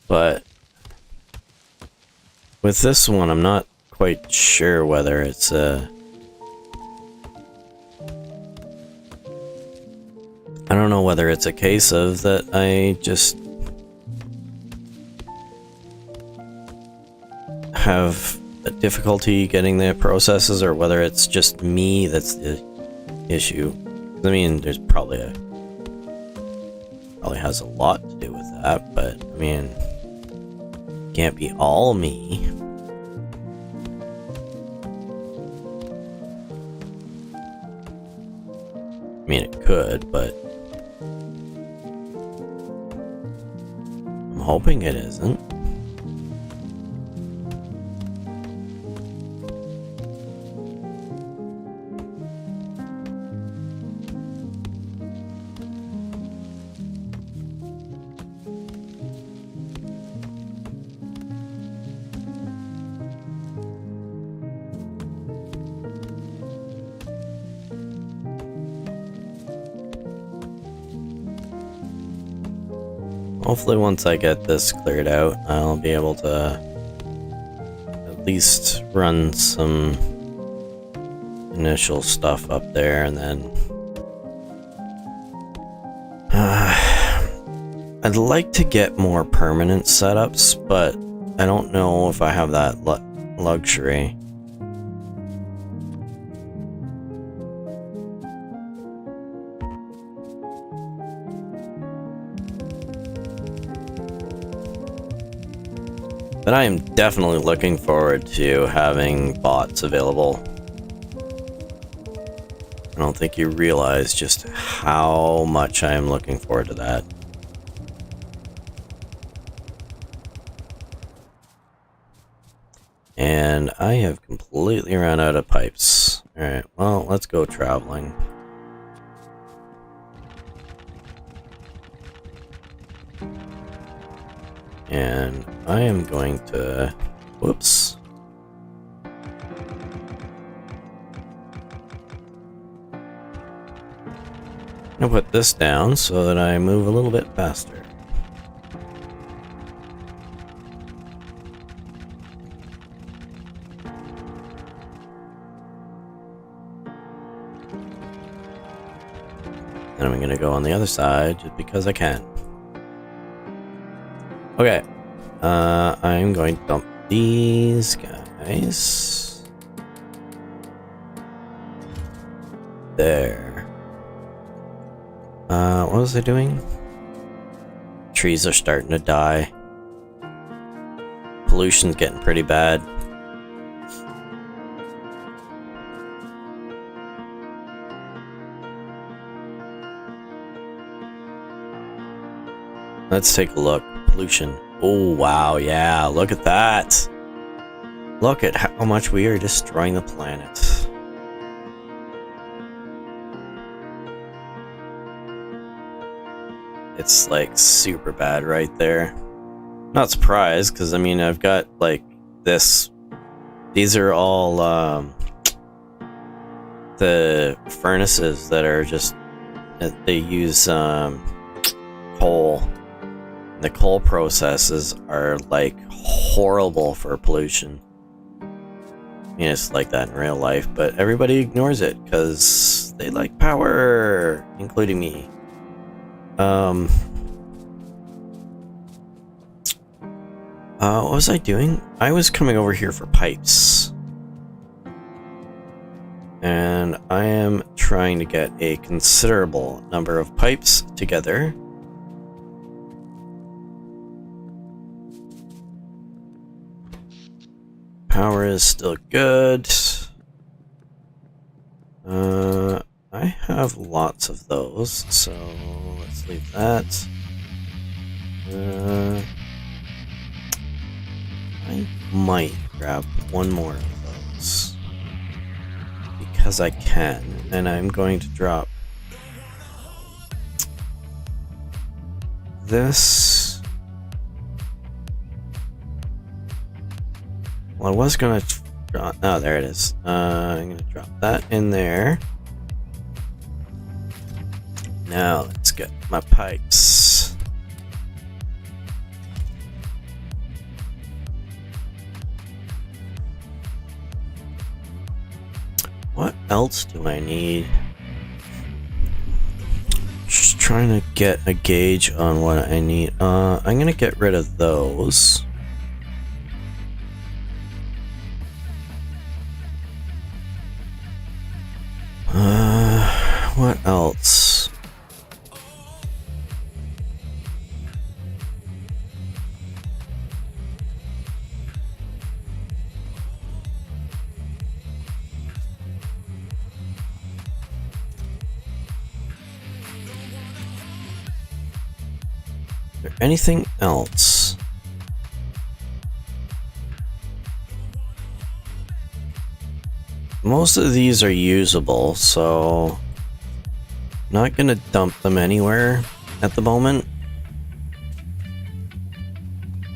But with this one, I'm not quite sure whether it's I don't know whether it's a case of that I just have a difficulty getting the processes, or whether it's just me that's the issue. I mean, there's probably has a lot to do with that, but I mean, can't be all me. I mean, it could, but I'm hoping it isn't. Hopefully once I get this cleared out, I'll be able to at least run some initial stuff up there, and then I'd like to get more permanent setups, but I don't know if I have that luxury. But I am definitely looking forward to having bots available. I don't think you realize just how much I am looking forward to that. And I have completely run out of pipes. Alright, well, let's go traveling. And I am going to... Whoops. I'm going to put this down so that I move a little bit faster. And I'm going to go on the other side just because I can. Okay. I'm going to dump these guys. There. What was I doing? Trees are starting to die. Pollution's getting pretty bad. Let's take a look. Pollution. Oh, wow, yeah, look at that. Look at how much we are destroying the planet. It's like super bad right there. Not surprised, because I mean, I've got like this. These are all the furnaces that are just, they use coal. The coal processes are like horrible for pollution. I mean, it's like that in real life, but everybody ignores it because they like power, including me. What was I doing? I was coming over here for pipes. And I am trying to get a considerable number of pipes together. Power is still good. I have lots of those, so let's leave that. I might grab one more of those because I can, and I'm going to drop this. Well, I was gonna drop. Oh, there it is. I'm gonna drop that in there. Now let's get my pipes. What else do I need? Just trying to get a gauge on what I need. I'm gonna get rid of those. What else? Is there anything else? Most of these are usable, so not gonna dump them anywhere at the moment.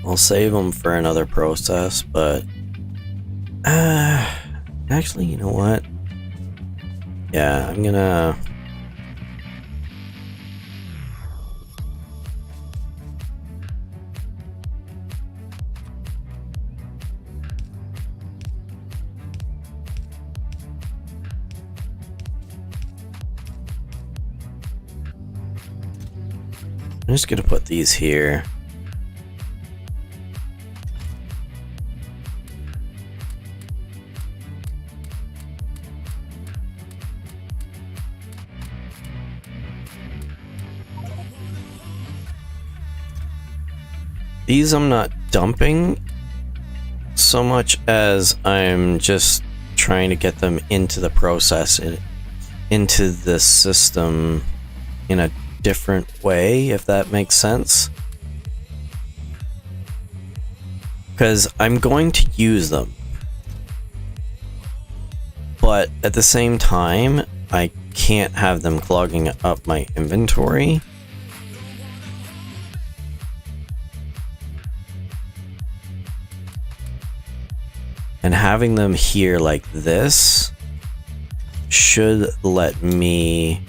I'll save them for another process, but actually, you know what? Yeah, I'm gonna I'm just gonna put these here. These I'm not dumping so much as I'm just trying to get them into the process and into the system in a different way, if that makes sense. Because I'm going to use them, but at the same time, I can't have them clogging up my inventory. And having them here like this should let me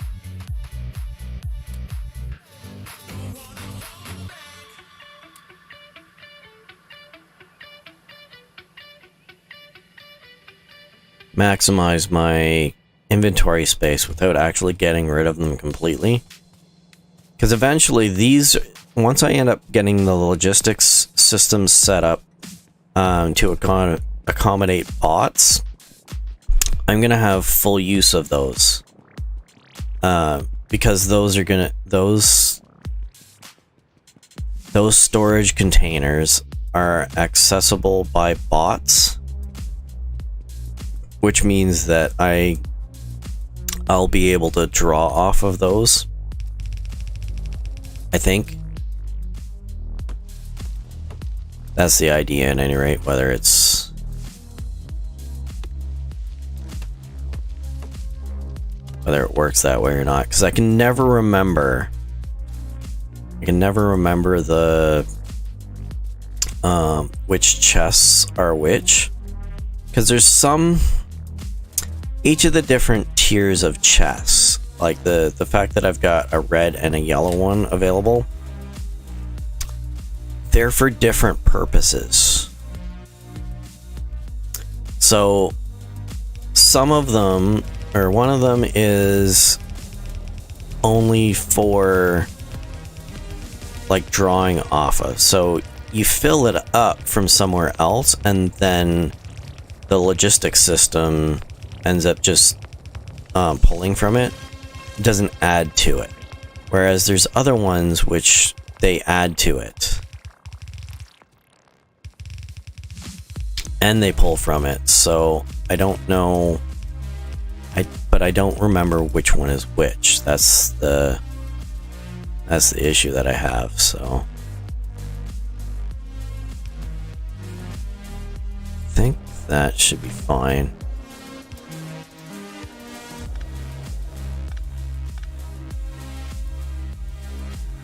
maximize my inventory space without actually getting rid of them completely. Because eventually these, once I end up getting the logistics systems set up to accommodate bots, I'm gonna have full use of those, because those storage containers are accessible by bots, which means that I'll be able to draw off of those, I think. That's the idea at any rate, whether it works that way or not, because I can never remember the which chests are which, because there's each of the different tiers of chests, like the fact that I've got a red and a yellow one available, they're for different purposes. So some of them, or one of them, is only for like drawing off of. So you fill it up from somewhere else, and then the logistics system ends up just pulling from it. It doesn't add to it. Whereas there's other ones which they add to it, and they pull from it. So I don't know, but I don't remember which one is which. That's the issue that I have. So I think that should be fine.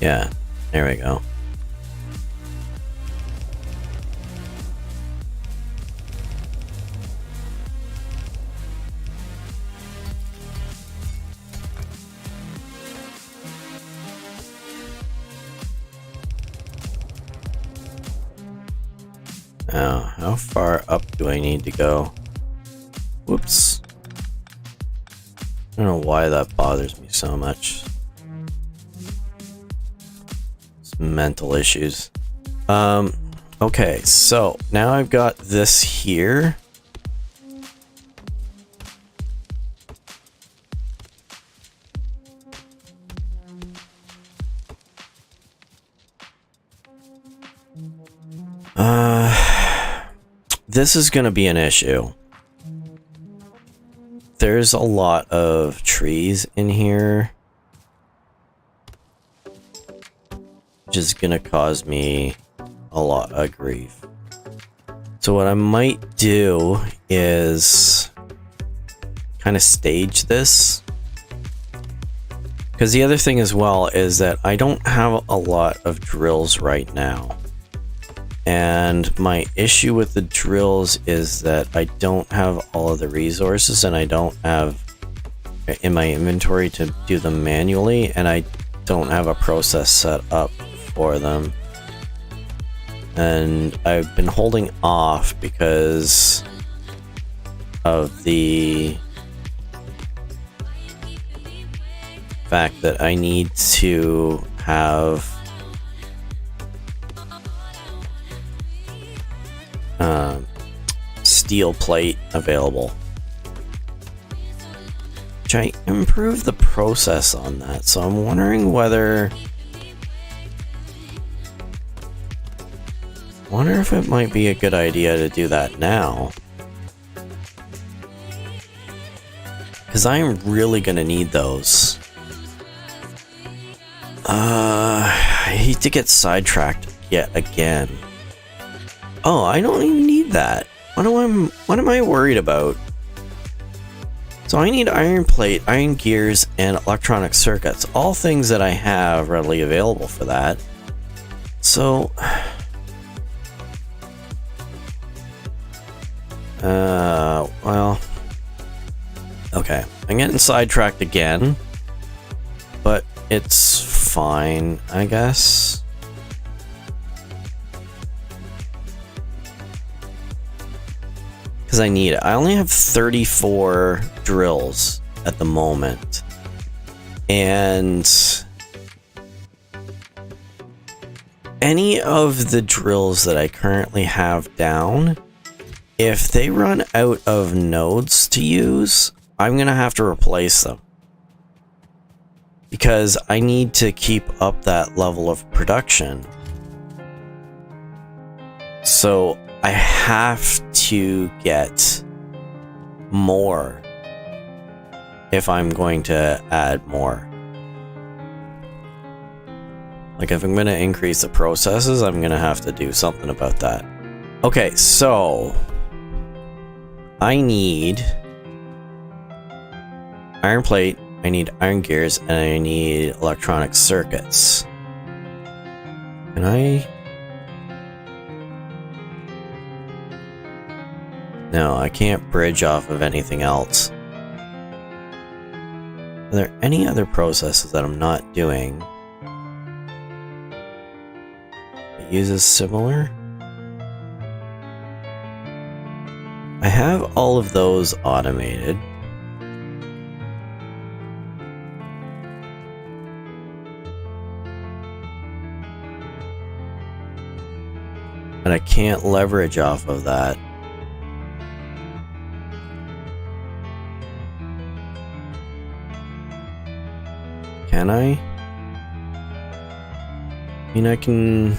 Yeah, there we go. Now, how far up do I need to go? Whoops. I don't know why that bothers me so much. It's mental issues. Okay, so now I've got this here. This is gonna be an issue. There's a lot of trees in here, which is gonna cause me a lot of grief. So what I might do is kind of stage this, because the other thing as well is that I don't have a lot of drills right now. And my issue with the drills is that I don't have all of the resources, and I don't have in my inventory to do them manually, and I don't have a process set up for them. And I've been holding off because of the fact that I need to have steel plate available. Which I improved the process on that, so I'm wondering whether... wonder if it might be a good idea to do that now. Because I am really going to need those. I hate to get sidetracked yet again. Oh, I don't even need that. What am I worried about? So I need iron plate, iron gears, and electronic circuits. All things that I have readily available for that. So... well... okay, I'm getting sidetracked again. But it's fine, I guess. Because I need it. I only have 34 drills at the moment. And any of the drills that I currently have down, if they run out of nodes to use, I'm going to have to replace them. Because I need to keep up that level of production. So I have to get more if I'm going to add more. Like if I'm going to increase the processes, I'm going to have to do something about that. Okay, so I need iron plate, I need iron gears, and I need electronic circuits. Can I... no, I can't bridge off of anything else. Are there any other processes that I'm not doing? It uses similar? I have all of those automated. But I can't leverage off of that. Can I? I mean, I can...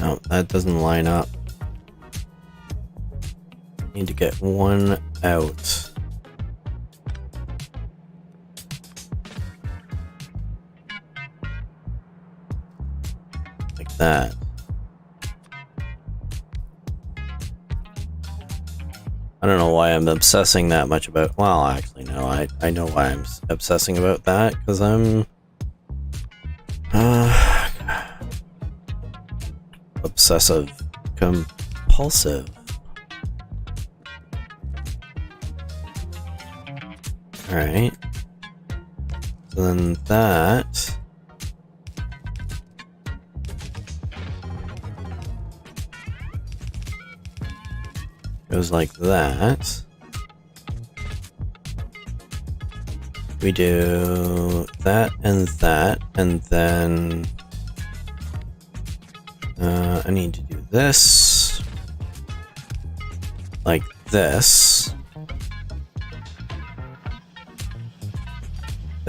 no, that doesn't line up. Need to get one out. Like that. I don't know why I'm obsessing that much about... well, actually, no, I know why I'm obsessing about that, because I'm... obsessive compulsive. Alright. So then that... goes like that. We do that, and then... I need to do this. Like this.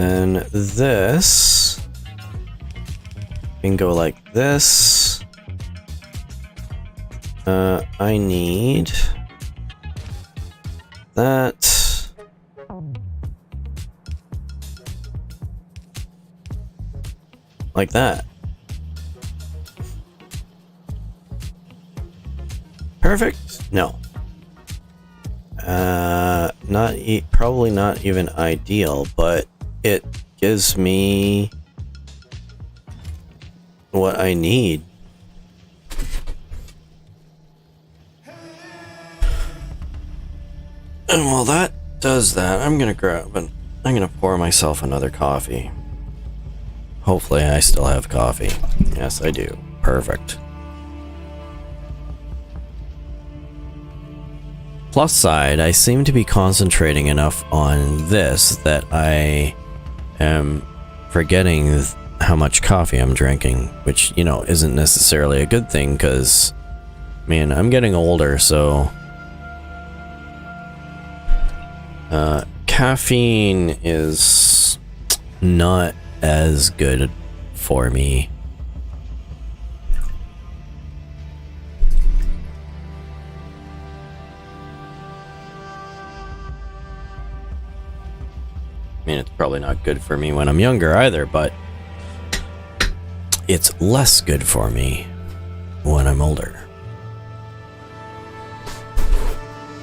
Then this can go like this. I need that. Like that. Perfect? No. Probably not even ideal, but it gives me what I need. And while that does that, I'm gonna grab and I'm gonna pour myself another coffee. Hopefully I still have coffee. Yes, I do. Perfect. Plus side, I seem to be concentrating enough on this that I am forgetting how much coffee I'm drinking, which, you know, isn't necessarily a good thing because, man, I'm getting older, so caffeine is not as good for me. I mean, it's probably not good for me when I'm younger either, but it's less good for me when I'm older.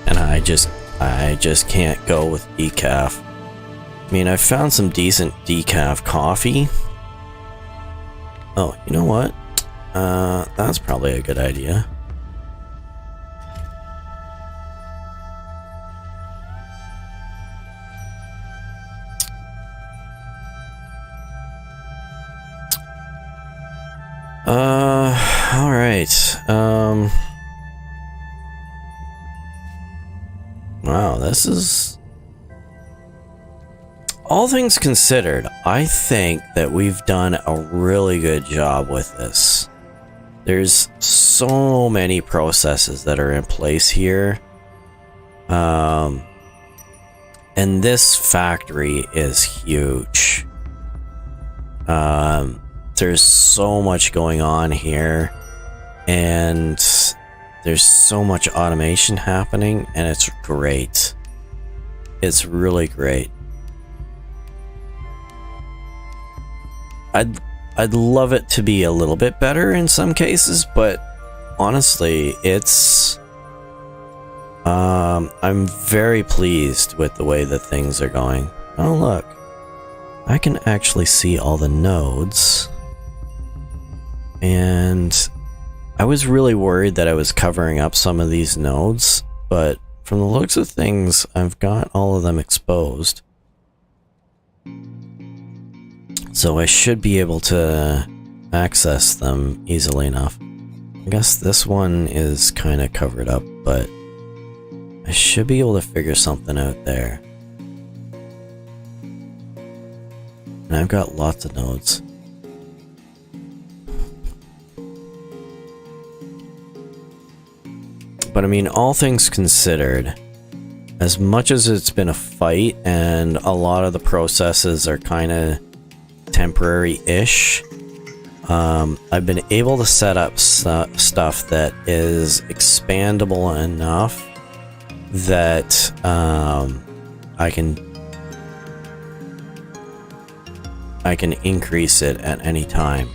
And I just can't go with decaf. I mean, I found some decent decaf coffee. Oh, you know what? That's probably a good idea. All right. Wow, this is... All things considered, I think that we've done a really good job with this. There's so many processes that are in place here. And this factory is huge. There's so much going on here, and there's so much automation happening, and it's great. It's really great. I'd love it to be a little bit better in some cases, but honestly, it's I'm very pleased with the way that things are going. Oh look, I can actually see all the nodes. And I was really worried that I was covering up some of these nodes, but from the looks of things, I've got all of them exposed. So I should be able to access them easily enough. I guess this one is kind of covered up, but I should be able to figure something out there. And I've got lots of nodes. But I mean, all things considered, as much as it's been a fight and a lot of the processes are kind of temporary-ish, I've been able to set up stuff that is expandable enough that I can increase it at any time.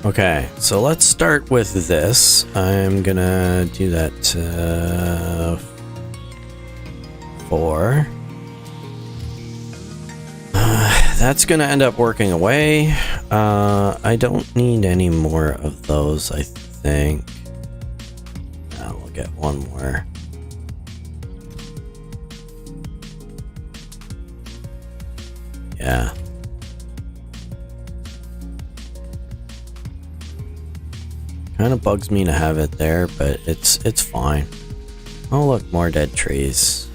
Okay, so let's start with this. I'm gonna do that to 4. That's gonna end up working away. I don't need any more of those, I think. We'll get one more. Yeah. Kind of bugs me to have it there, but it's fine. Oh look, more dead trees.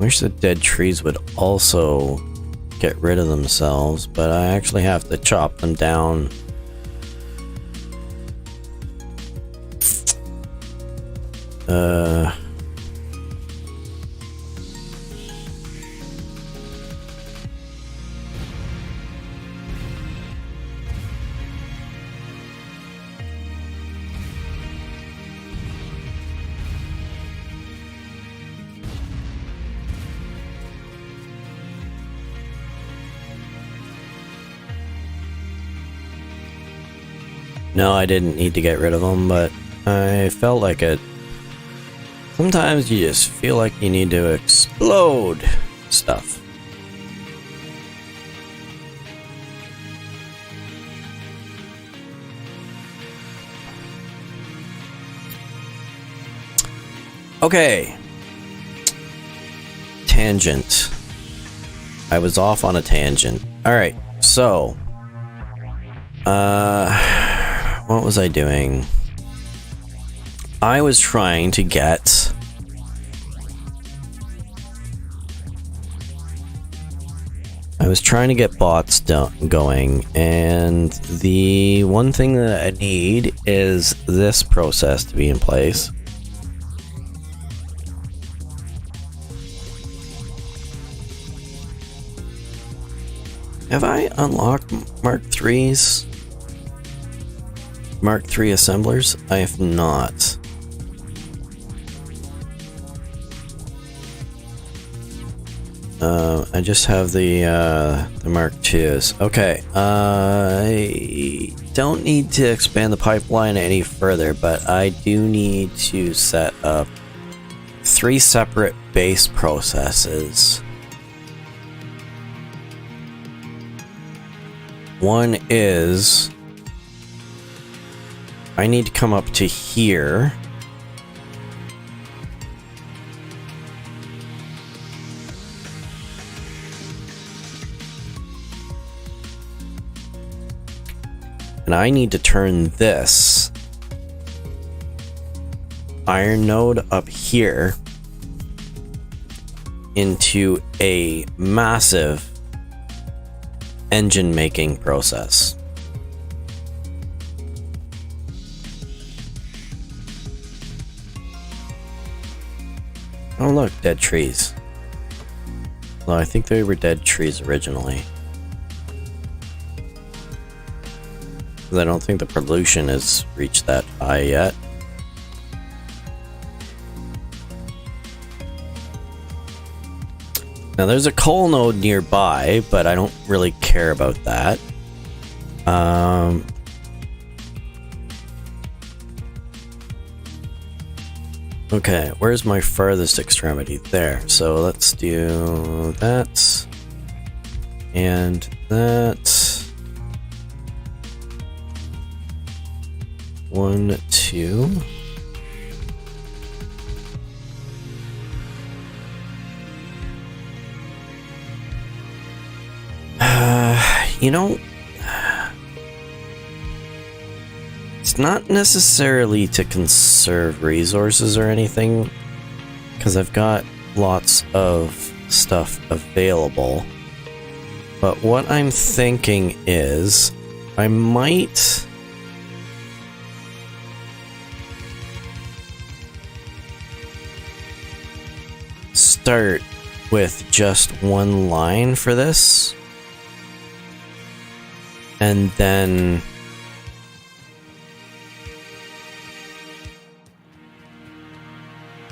Wish the dead trees would also get rid of themselves, but I actually have to chop them down. No, I didn't need to get rid of them, but I felt like it. Sometimes you just feel like you need to explode stuff. Okay. Tangent. I was off on a tangent. Alright, so... what was I doing? I was trying to get... bots going, and the one thing that I need is this process to be in place. Have I unlocked Mark III's? Mark III assemblers? I have not. I just have the Mark IIs. Okay, I don't need to expand the pipeline any further, but I do need to set up 3 separate base processes. One is... I need to come up to here. And I need to turn this iron node up here into a massive engine making process. Oh look, dead trees. Well, I think they were dead trees originally. I don't think the pollution has reached that high yet. Now there's a coal node nearby, but I don't really care about that. Okay, where's my farthest extremity? There. So let's do that. And that. 1, 2. You know, it's not necessarily to conserve resources or anything, because I've got lots of stuff available. But what I'm thinking is, I might... start with just one line for this, and then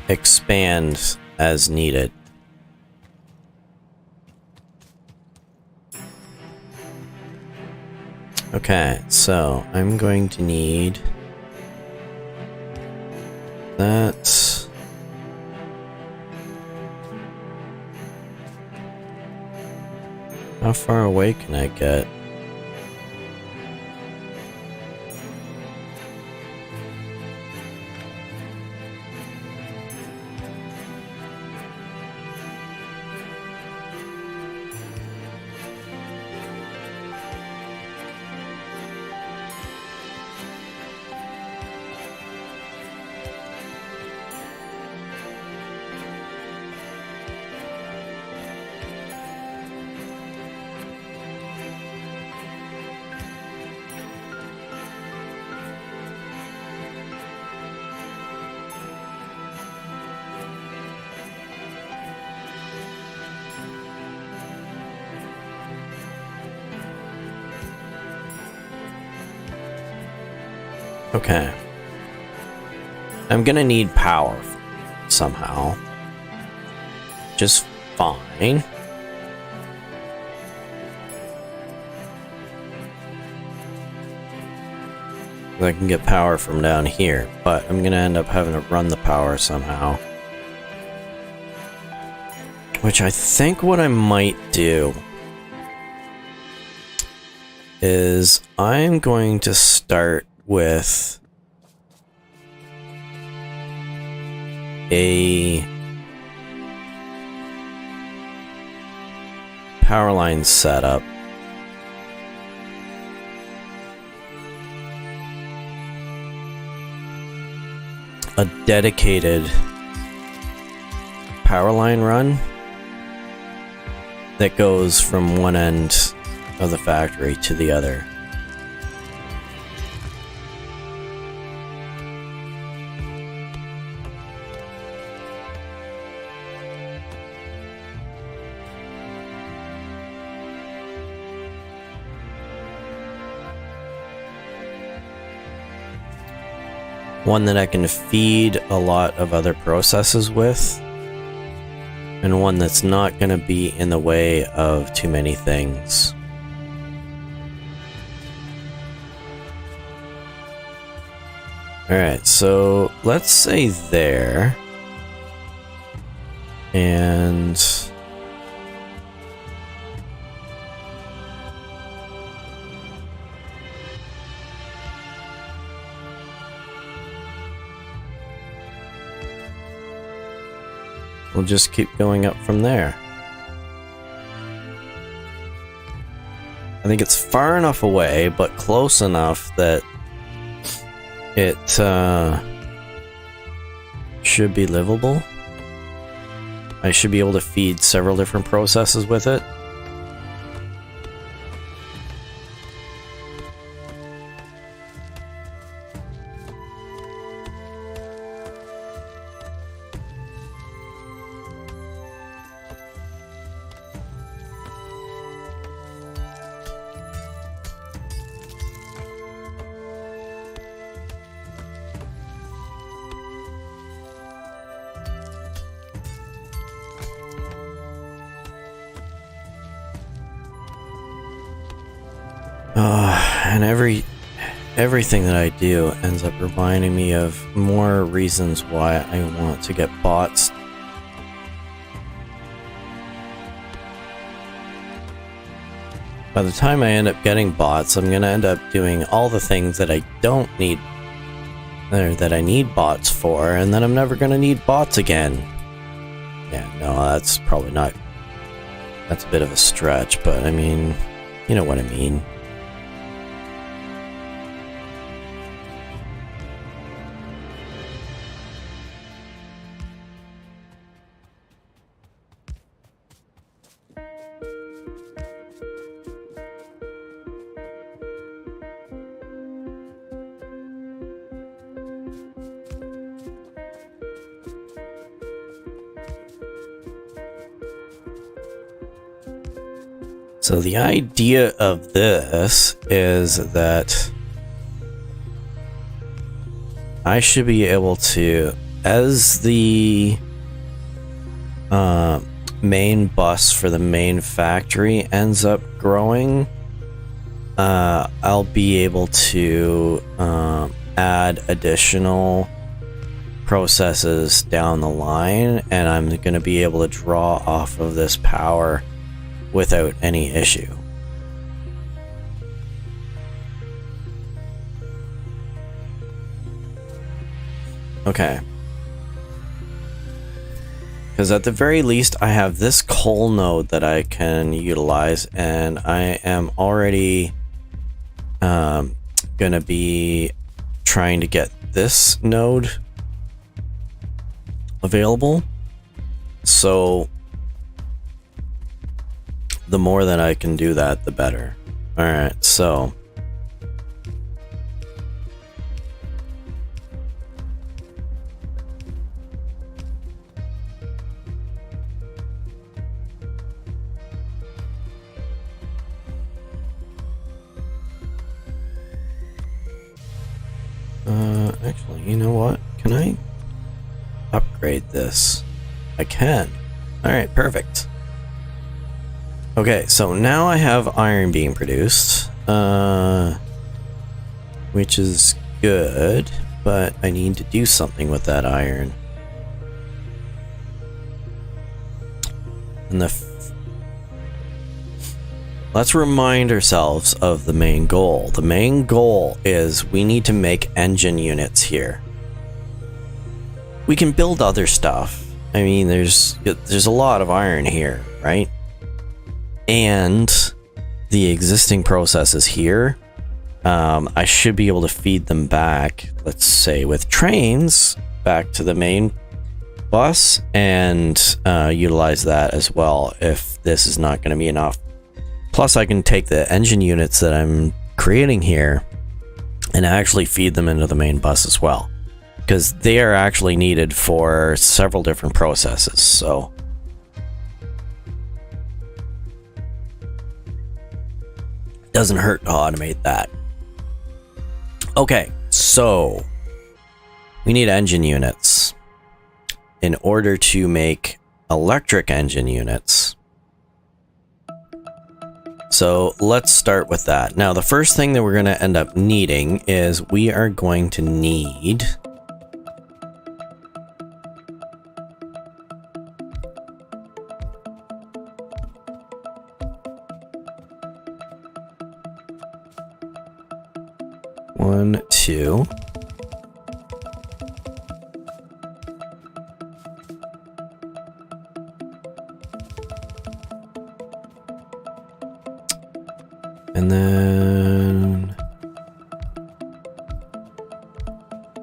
expand as needed. Okay, so I'm going to need that. How far away can I get? Okay. I'm gonna need power somehow. Just fine. I can get power from down here, but I'm gonna end up having to run the power somehow. Which I think what I might do is I'm going to start with a power line setup. A dedicated power line run that goes from one end of the factory to the other. One that I can feed a lot of other processes with, and one that's not going to be in the way of too many things. Alright, so let's say there, and we'll just keep going up from there. I think it's far enough away, but close enough that it should be livable. I should be able to feed several different processes with it. And everything that I do ends up reminding me of more reasons why I want to get bots. By the time I end up getting bots, I'm going to end up doing all the things that I don't need, or that I need bots for, and then I'm never going to need bots again. Yeah, no, that's probably not... That's a bit of a stretch, but I mean, you know what I mean. So the idea of this is that I should be able to, as the main bus for the main factory ends up growing, I'll be able to add additional processes down the line, and I'm going to be able to draw off of this power without any issue. Okay. Because at the very least, I have this coal node that I can utilize, and I am already going to be trying to get this node available. So the more that I can do that, the better. Alright, so you know what? Can I upgrade this? I can. Alright, perfect. Okay, so now I have iron being produced, which is good, but I need to do something with that iron. And let's remind ourselves of the main goal. The main goal is we need to make engine units here. We can build other stuff. I mean, there's a lot of iron here, right? And the existing processes here, I should be able to feed them back, let's say with trains, back to the main bus and utilize that as well if this is not going to be enough. Plus I can take the engine units that I'm creating here and actually feed them into the main bus as well, because they are actually needed for several different processes. So it doesn't hurt to automate that. Okay, so we need engine units. In order to make electric engine units. So let's start with that. Now, the first thing that we're going to end up needing is we are going to need one, two. And then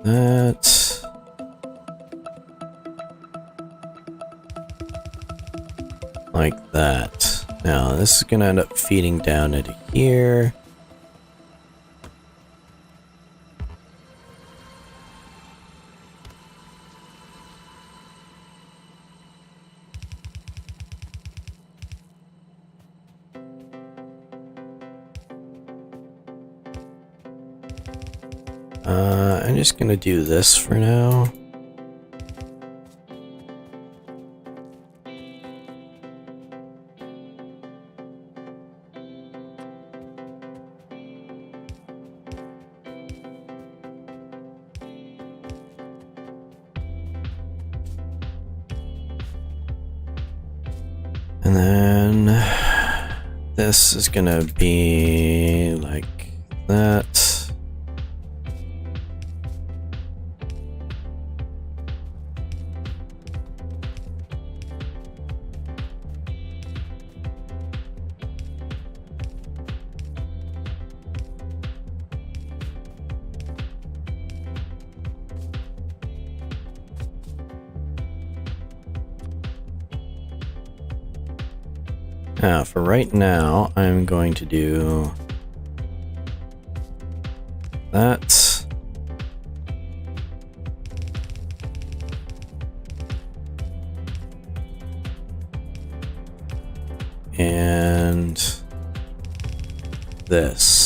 that. Like that. Now this is going to end up feeding down into here. I'm just gonna do this for now. And then this is gonna be like that. Now, for right now, I'm going to do that. And this.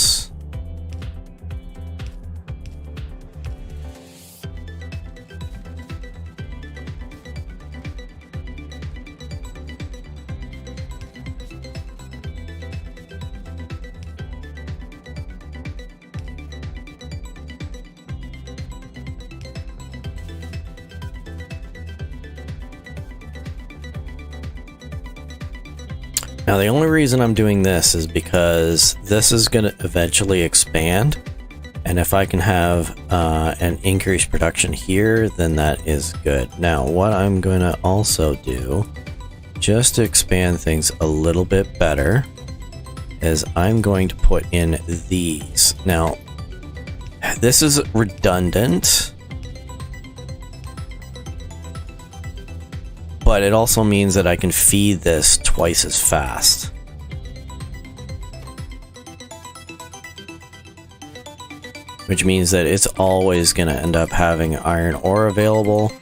Now, the only reason I'm doing this is because this is going to eventually expand, and if I can have an increased production here, then that is good. Now, what I'm going to also do, just to expand things a little bit better, is I'm going to put in these. Now, this is redundant, but it also means that I can feed this twice as fast. Which means that it's always going to end up having iron ore available,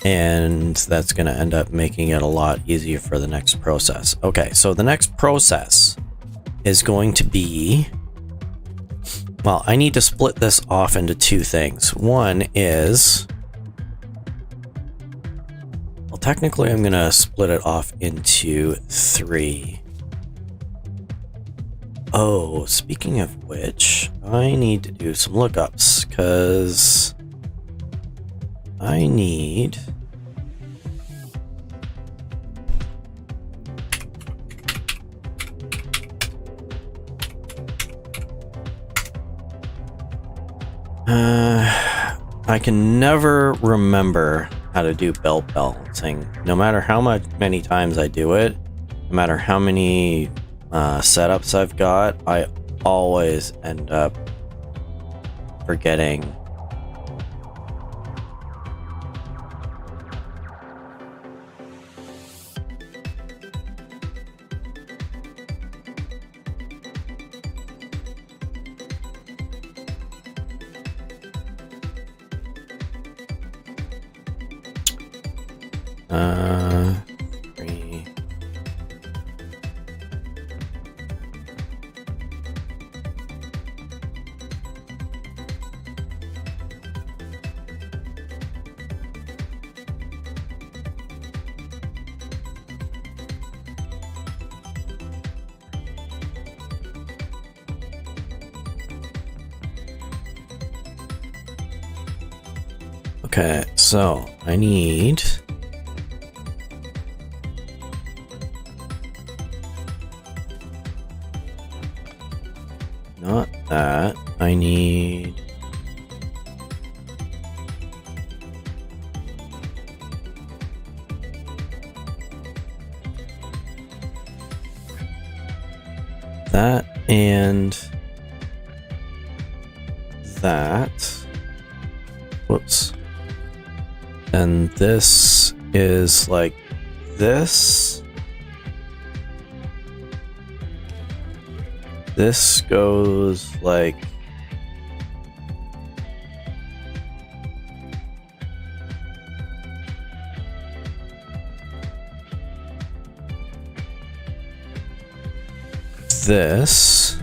and that's going to end up making it a lot easier for the next process. Okay, so the next process is going to be well, I need to split this off into two things. One is, well, technically I'm gonna split it off into three. Oh, speaking of which, I need to do some lookups, because I need... I can never remember how to do belt balancing. No matter how many times I do it, no matter how many setups I've got, I always end up forgetting. Three. Okay, so I need... not that. I need... that and that. Whoops. And this is like this. This goes like this.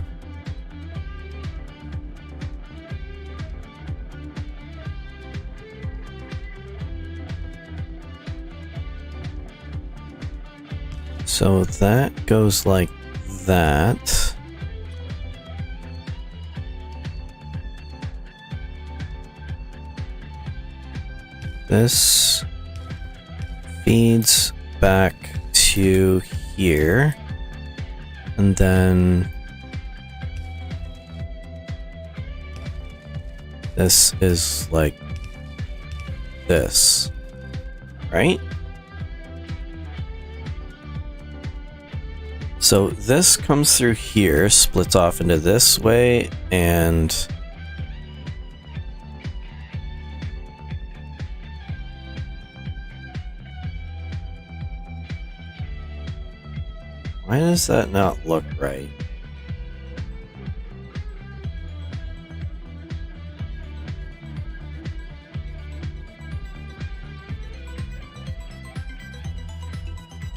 So that goes like that. This feeds back to here, and then this is like this, right? So this comes through here, splits off into this way, and why does that not look right?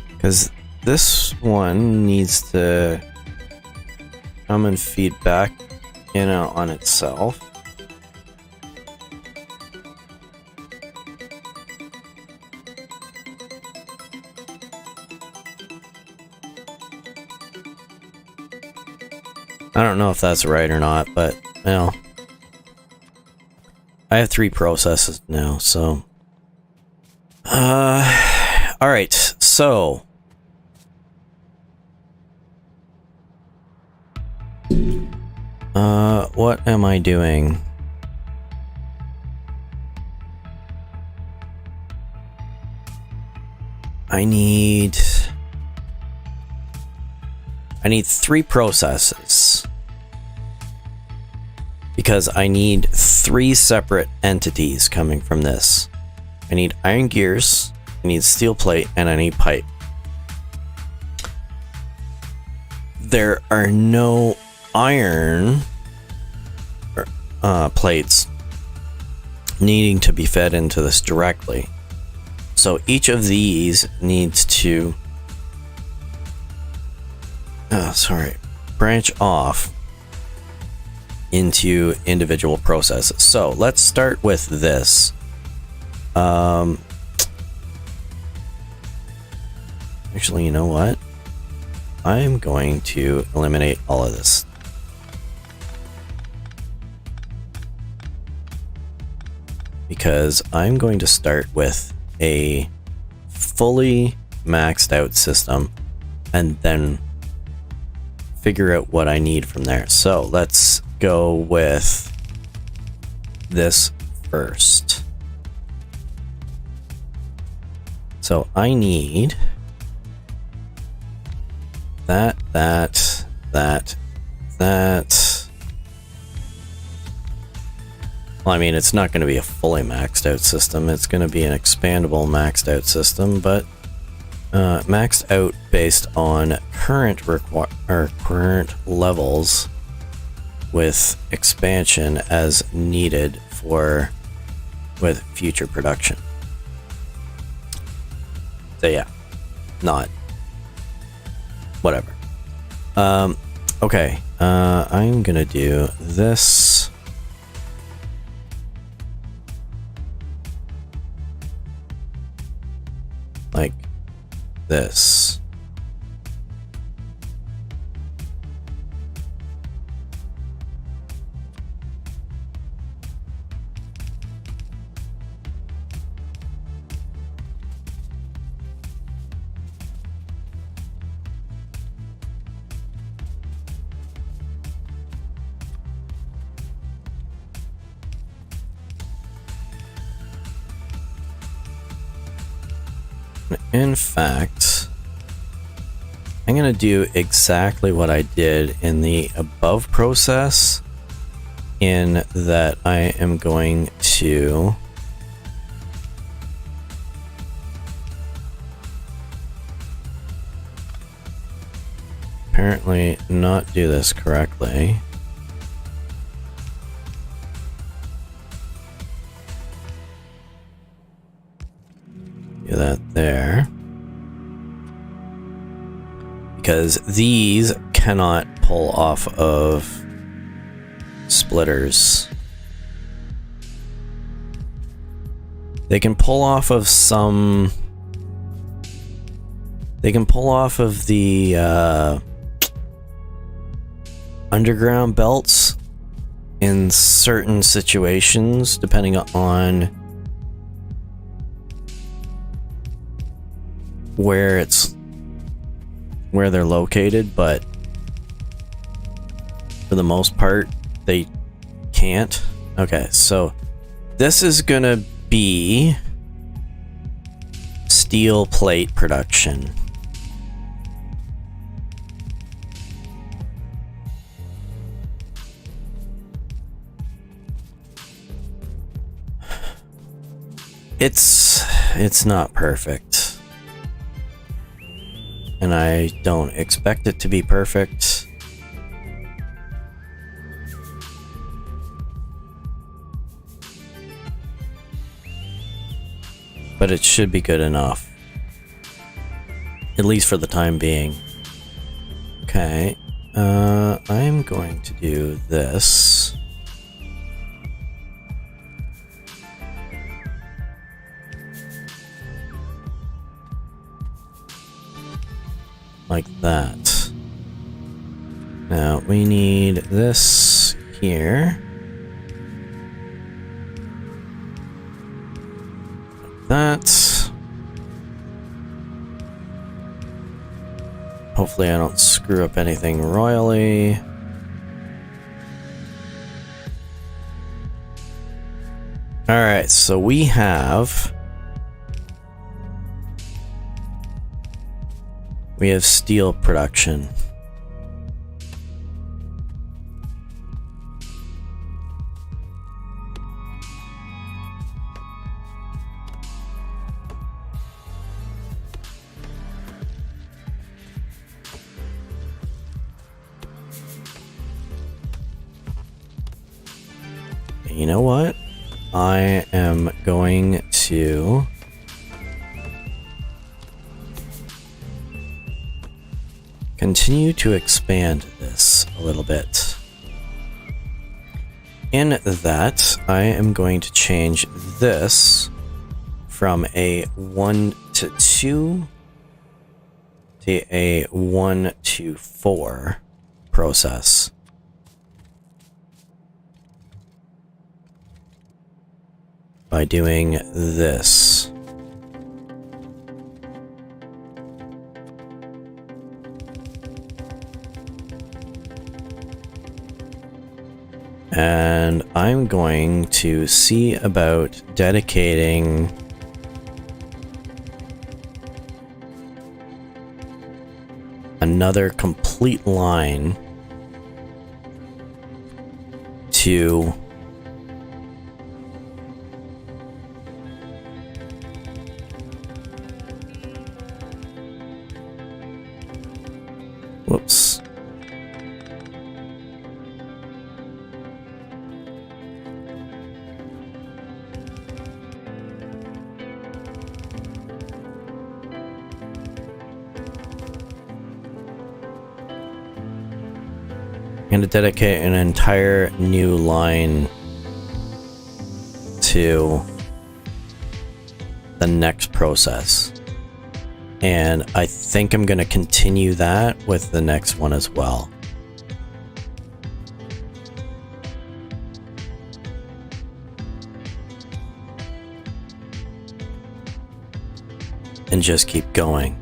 Because this one needs to come and feed back in on itself. I don't know if that's right or not, but, well, I have 3 processes now, so. Alright, so. What am I doing? I need 3 processes. Because I need 3 separate entities coming from this. I need iron gears, I need steel plate, and I need pipe. There are no iron plates needing to be fed into this directly. So each of these needs to branch off into individual processes. So let's start with this. Actually, you know what? I'm going to eliminate all of this. Because I'm going to start with a fully maxed out system and then figure out what I need from there. So let's go with this first. So I need that. Well, I mean, it's not going to be a fully maxed out system. It's going to be an expandable maxed out system, but maxed out based on current levels with expansion as needed with future production. So yeah, not whatever. Okay, I'm gonna do this. Like this. In fact, I'm going to do exactly what I did in the above process, in that I am going to apparently not do this correctly. Do that there. Because these cannot pull off of splitters. They can pull off of some... They can pull off of the underground belts in certain situations, depending on where they're located, but for the most part they can't. Okay, so this is gonna be steel plate production. It's not perfect. And I don't expect it to be perfect. But it should be good enough. At least for the time being. Okay. I'm going to do this. Like that. Now we need this here. Like that. Hopefully I don't screw up anything royally. Alright, so we have steel production. You know what? I am going to continue to expand this a little bit. in that, I am going to change this from a 1 to 2 to a 1 to 4 process. By doing this. And I'm going to see about dedicating another complete line to whoops. I'm going to dedicate an entire new line to the next process. And I think I'm going to continue that with the next one as well. And just keep going.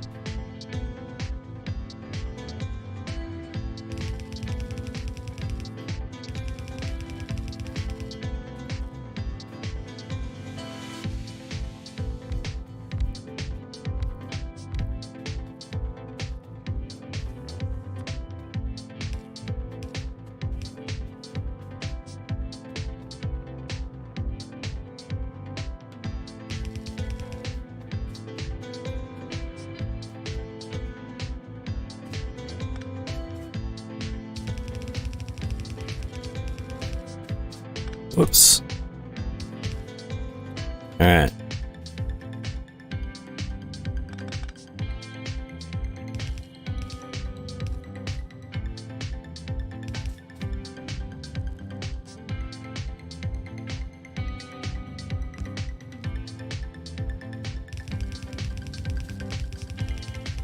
Whoops. All right.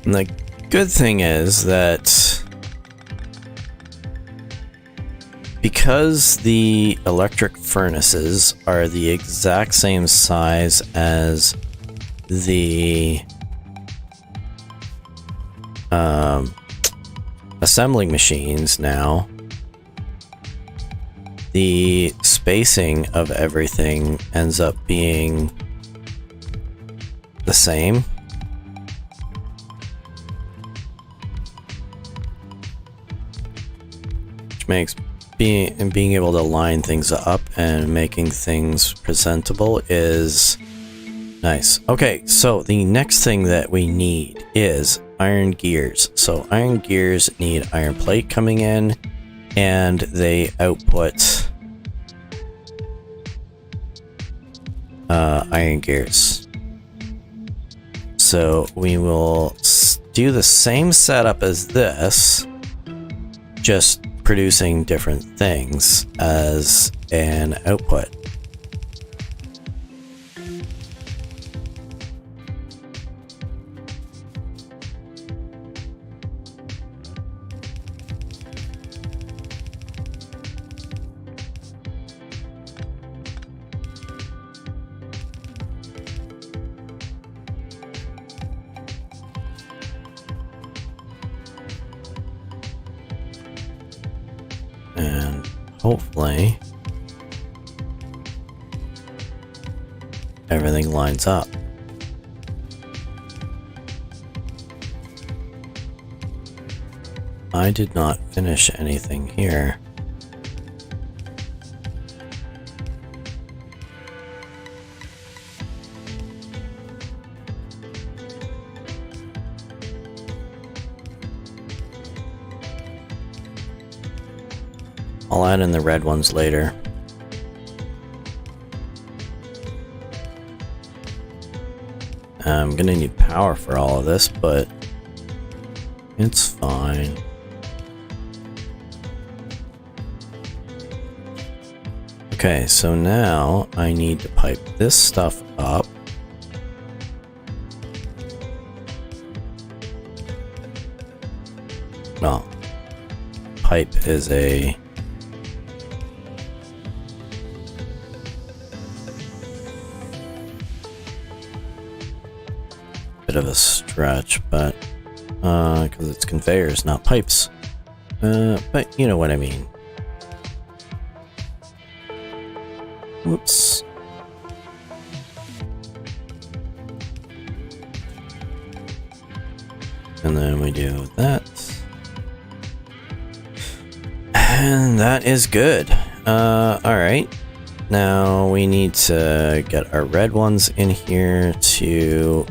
And the good thing is that because the electric furnaces are the exact same size as the assembling machines now, the spacing of everything ends up being the same. Which makes being able to line things up and making things presentable is nice. Okay, so the next thing that we need is iron gears. So iron gears need iron plate coming in, and they output iron gears. So we will do the same setup as this, just producing different things as an output. And hopefully everything lines up. I did not finish anything here. I'll add in the red ones later. I'm gonna need power for all of this, but it's fine. Okay, so now I need to pipe this stuff up. Well, pipe is a bit of a stretch, but because it's conveyors, not pipes. But you know what I mean. Whoops. And then we do that. And that is good. Alright. Now we need to get our red ones in here to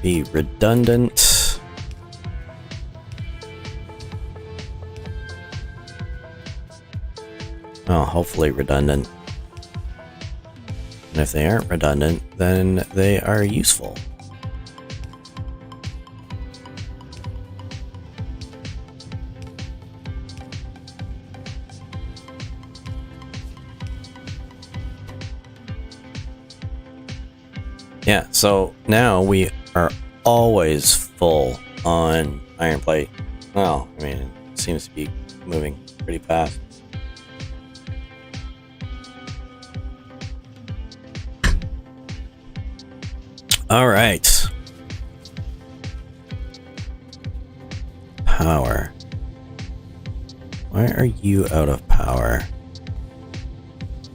be redundant. Oh, hopefully redundant. And if they aren't redundant, then they are useful. Yeah, so now we are always full on iron plate. Well, I mean, it seems to be moving pretty fast. All right. Power. Why are you out of power?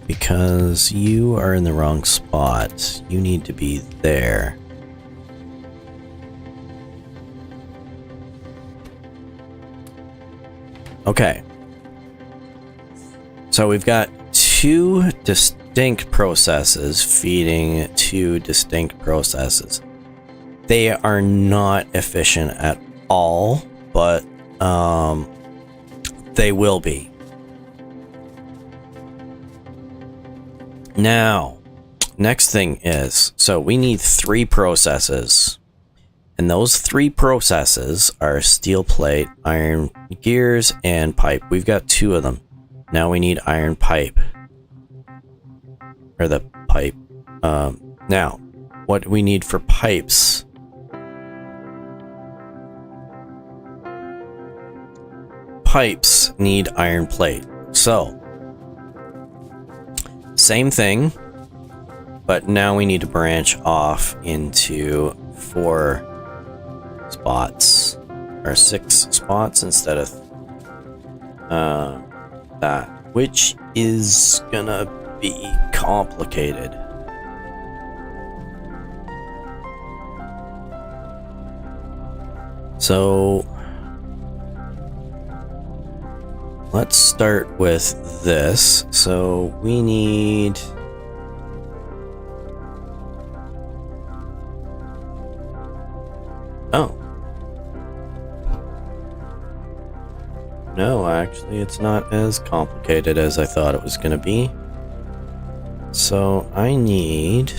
Because you are in the wrong spot. You need to be there. Okay. So we've got two distinct processes feeding two distinct processes. They are not efficient at all, but they will be. Now, next thing is, so we need 3 processes. And those 3 processes are steel plate, iron gears, and pipe. We've got 2 of them. Now we need iron pipe. Or the pipe. Now, what do we need for pipes? Pipes need iron plate. So, same thing, but now we need to branch off into 4 spots, or 6 spots instead of that, which is gonna be complicated. So let's start with this. So we need no, actually it's not as complicated as I thought it was gonna be. So I need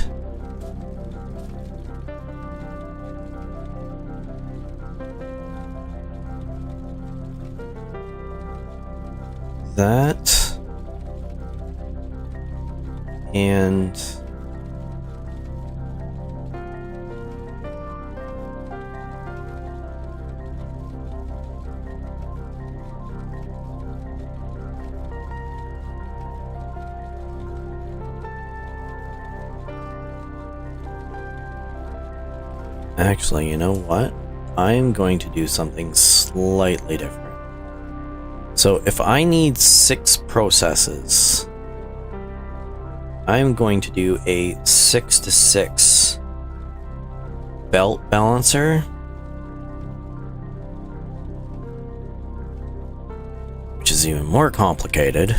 that and actually, you know what? I'm going to do something slightly different. So if I need 6 processes, I'm going to do a 6 to 6 belt balancer, which is even more complicated,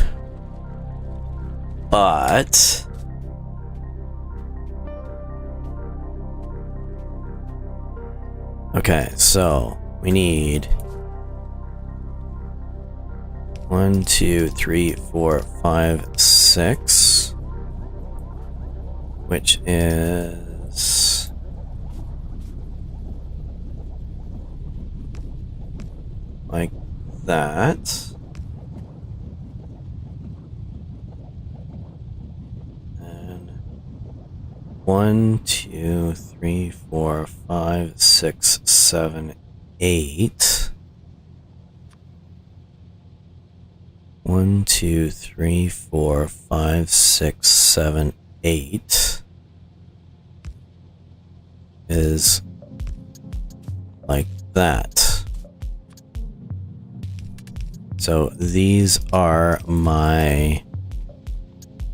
but okay, so we need 1, 2, 3, 4, 5, 6, which is like that. 1, 2, 3, 4, 5, 6, 7, 8. 1, 2, 3, 4, 5, 6, 7, 8 is like that. So these are my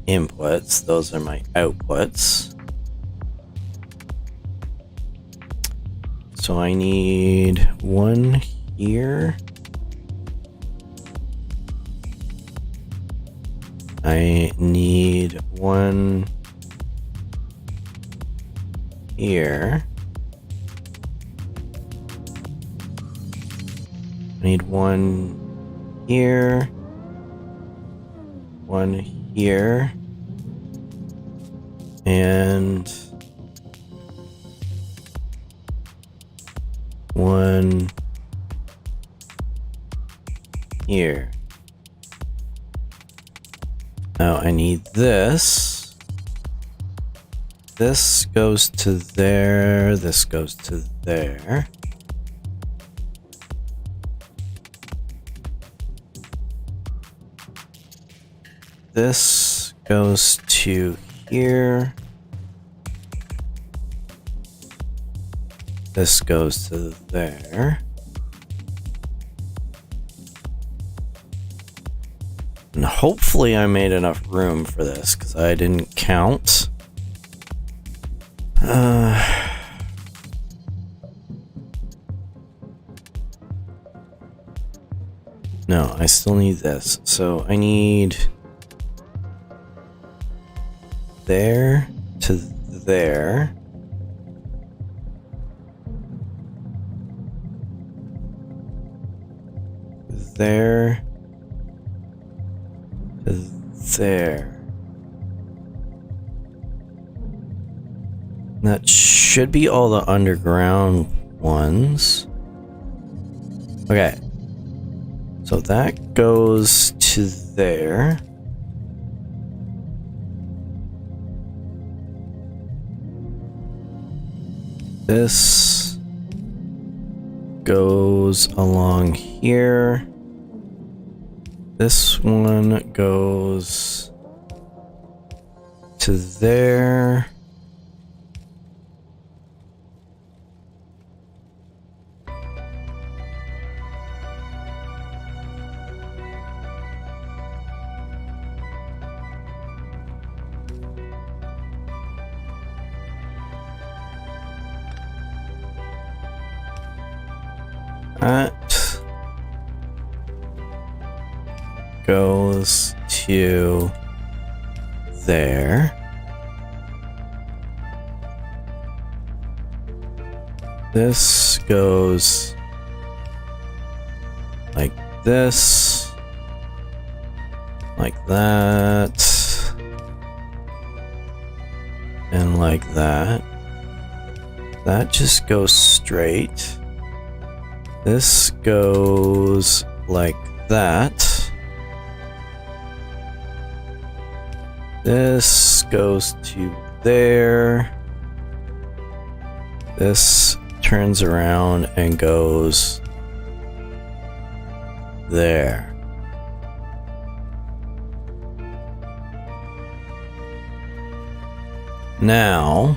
inputs, those are my outputs. So I need one here. I need one here. I need one here. One here. And one here. Now I need this. This goes to there. This goes to there. This goes to here. This goes to there. And hopefully I made enough room for this, because I didn't count. No, I still need this. So I need there to there. There to there. That should be all the underground ones. Okay. So that goes to there. This goes along here. This one goes to there. That goes to there. This goes like this, like that, and like that. That just goes straight. This goes like that. This goes to there. This turns around and goes there. Now,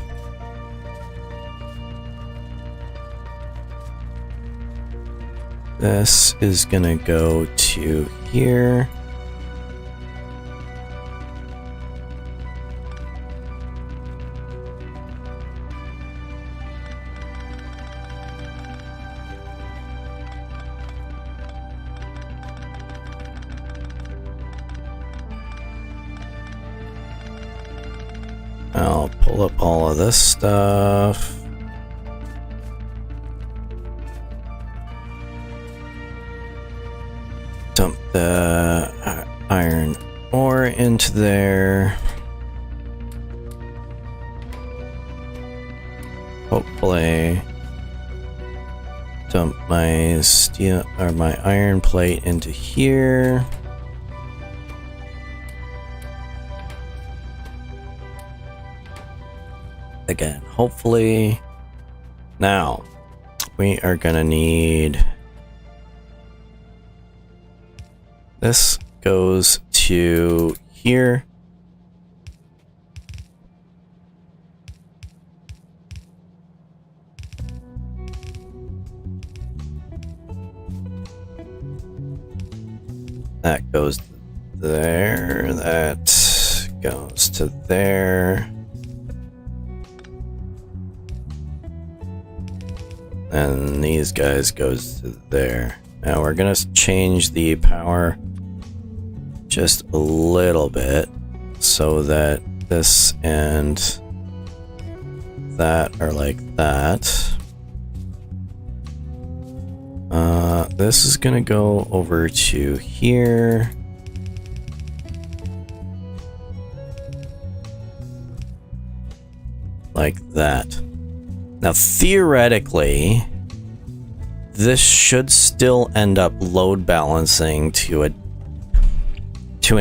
this is gonna go to here. I'll pull up all of this stuff. Dump the iron ore into there. Hopefully dump my steel or my iron plate into here. again, hopefully. Now, we are gonna need... This goes to here. That goes there. That goes to there. And these guys goes to there. Now we're gonna change the power just a little bit so that this and that are like that. This is gonna go over to here. Like that. Now theoretically, this should still end up load balancing to an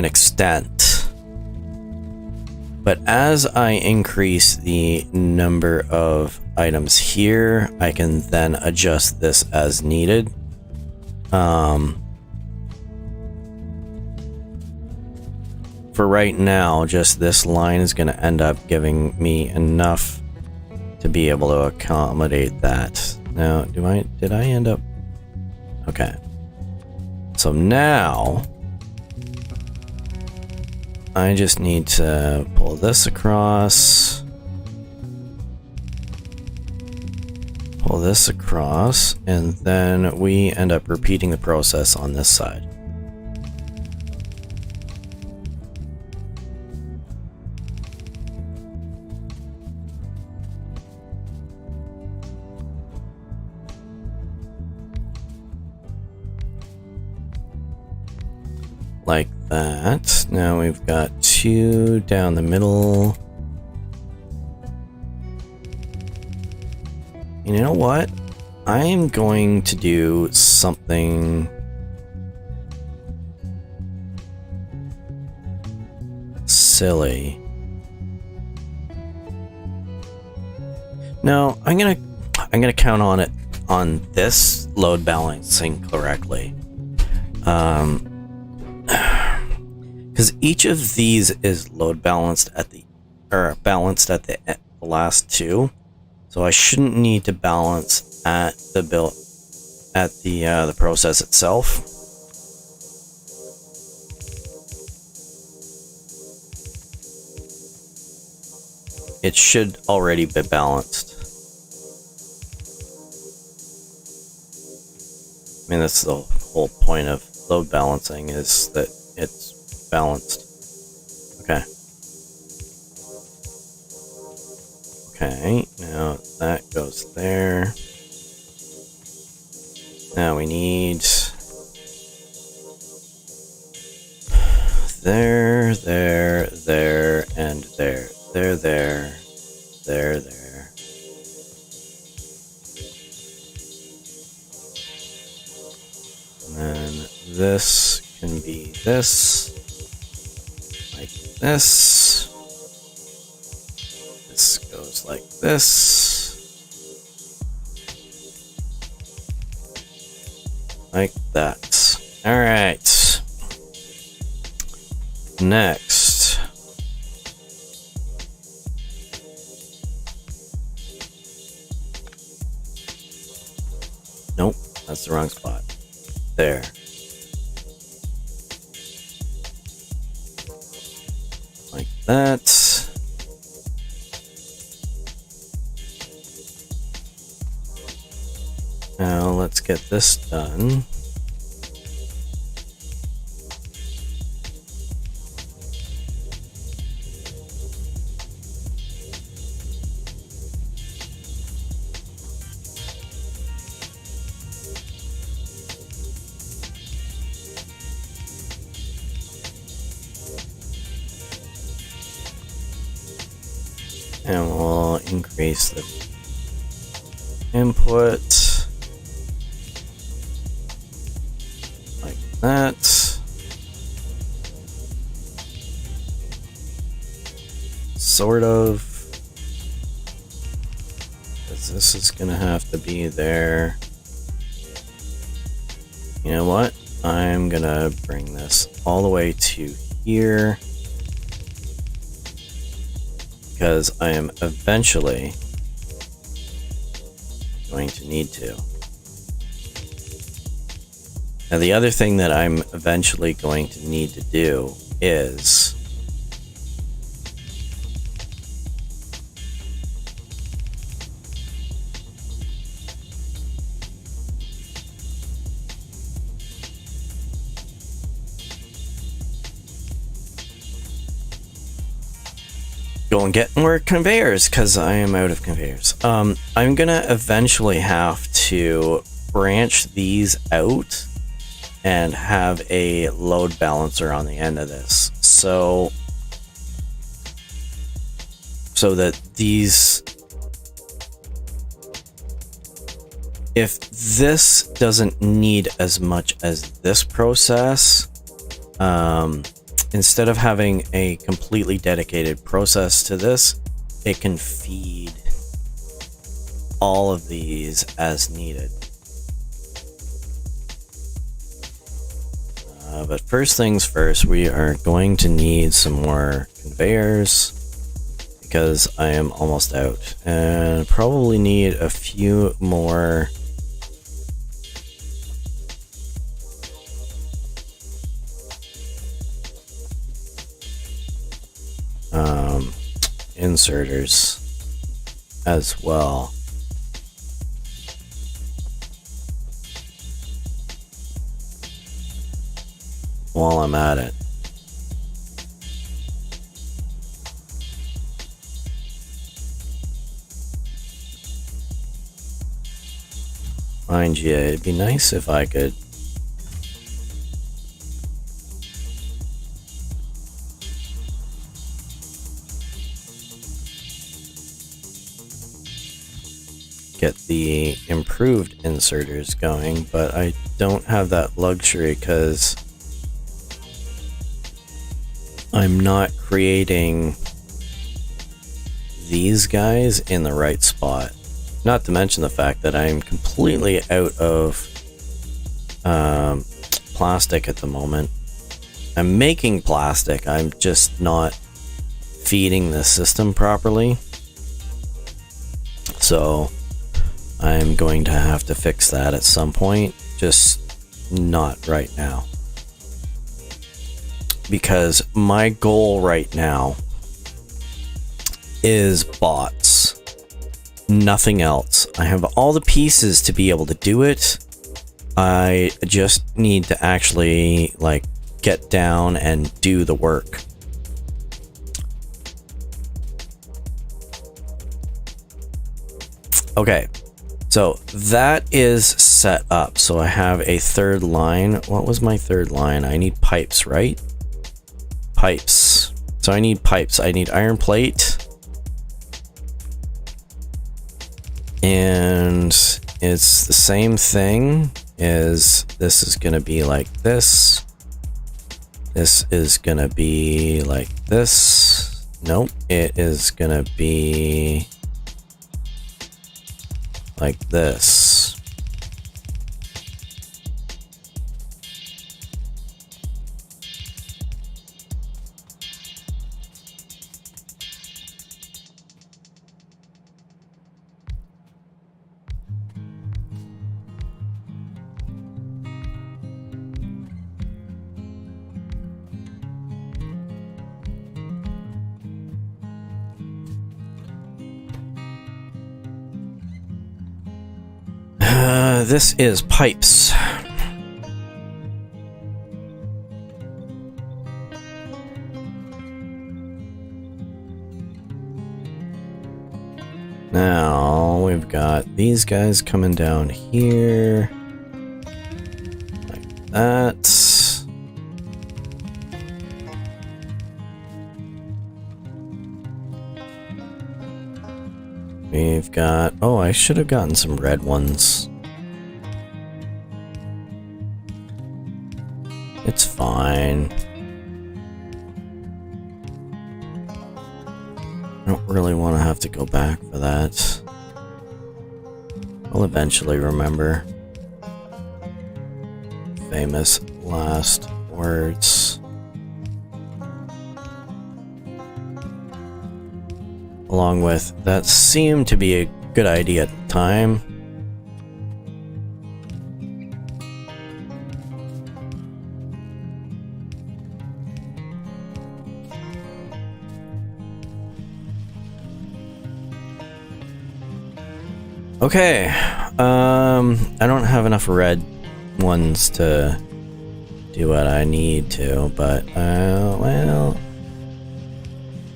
extent. But as I increase the number of items here, I can then adjust this as needed. For right now, just this line is going to end up giving me enough to be able to accommodate that. Now, did I end up? Okay. So now I just need to pull this across. Pull this across, and then we end up repeating the process on this side. Like that. Now we've got 2 down the middle. You know what? I am going to do something silly. No, I'm gonna count on it on this load balancing correctly. Because each of these is load balanced at the last 2. So I shouldn't need to balance at the process itself. It should already be balanced. I mean, that's the whole point of load balancing, is that it's balanced. Okay. Okay, now that goes there. Now we need there, and there, there. And then this can be this, like this. This goes like this. Like that. Alright. Next. Nope, that's the wrong spot. There. Like that. Now let's get this done. And we'll increase the input like that. Sort of. this is gonna have to be there. You know what? I'm gonna bring this all the way to here, because I am eventually going to need to. Now, the other thing that I'm eventually going to need to do is go and get more conveyors, because I am out of conveyors. I'm gonna eventually have to branch these out and have a load balancer on the end of this, so that these, if this doesn't need as much as this process, instead of having a completely dedicated process to this, it can feed all of these as needed. But first things first, we are going to need some more conveyors, because I am almost out, and probably need a few more inserters as well. While I'm at it, mind you, it'd be nice if I could get the improved inserters going, but I don't have that luxury because I'm not creating these guys in the right spot. Not to mention the fact that I'm completely out of plastic at the moment. I'm making plastic, I'm just not feeding the system properly. So I'm going to have to fix that at some point, just not right now. Because my goal right now is bots, nothing else. I have all the pieces to be able to do it. I just need to actually like get down and do the work. Okay, so that is set up. So I have a third line. What was my third line? I need pipes, right? Pipes. So I need pipes. I need iron plate. And it's the same thing as this is going to be like this. This is going to be like this. Nope. It is going to be like this. This is pipes. Now we've got these guys coming down here like that. We've got, oh, I should have gotten some red ones. It's fine. I don't really want to have to go back for that. I'll eventually remember. Famous last words. Along with, that seemed to be a good idea at the time. Okay, I don't have enough red ones to do what I need to, but, well,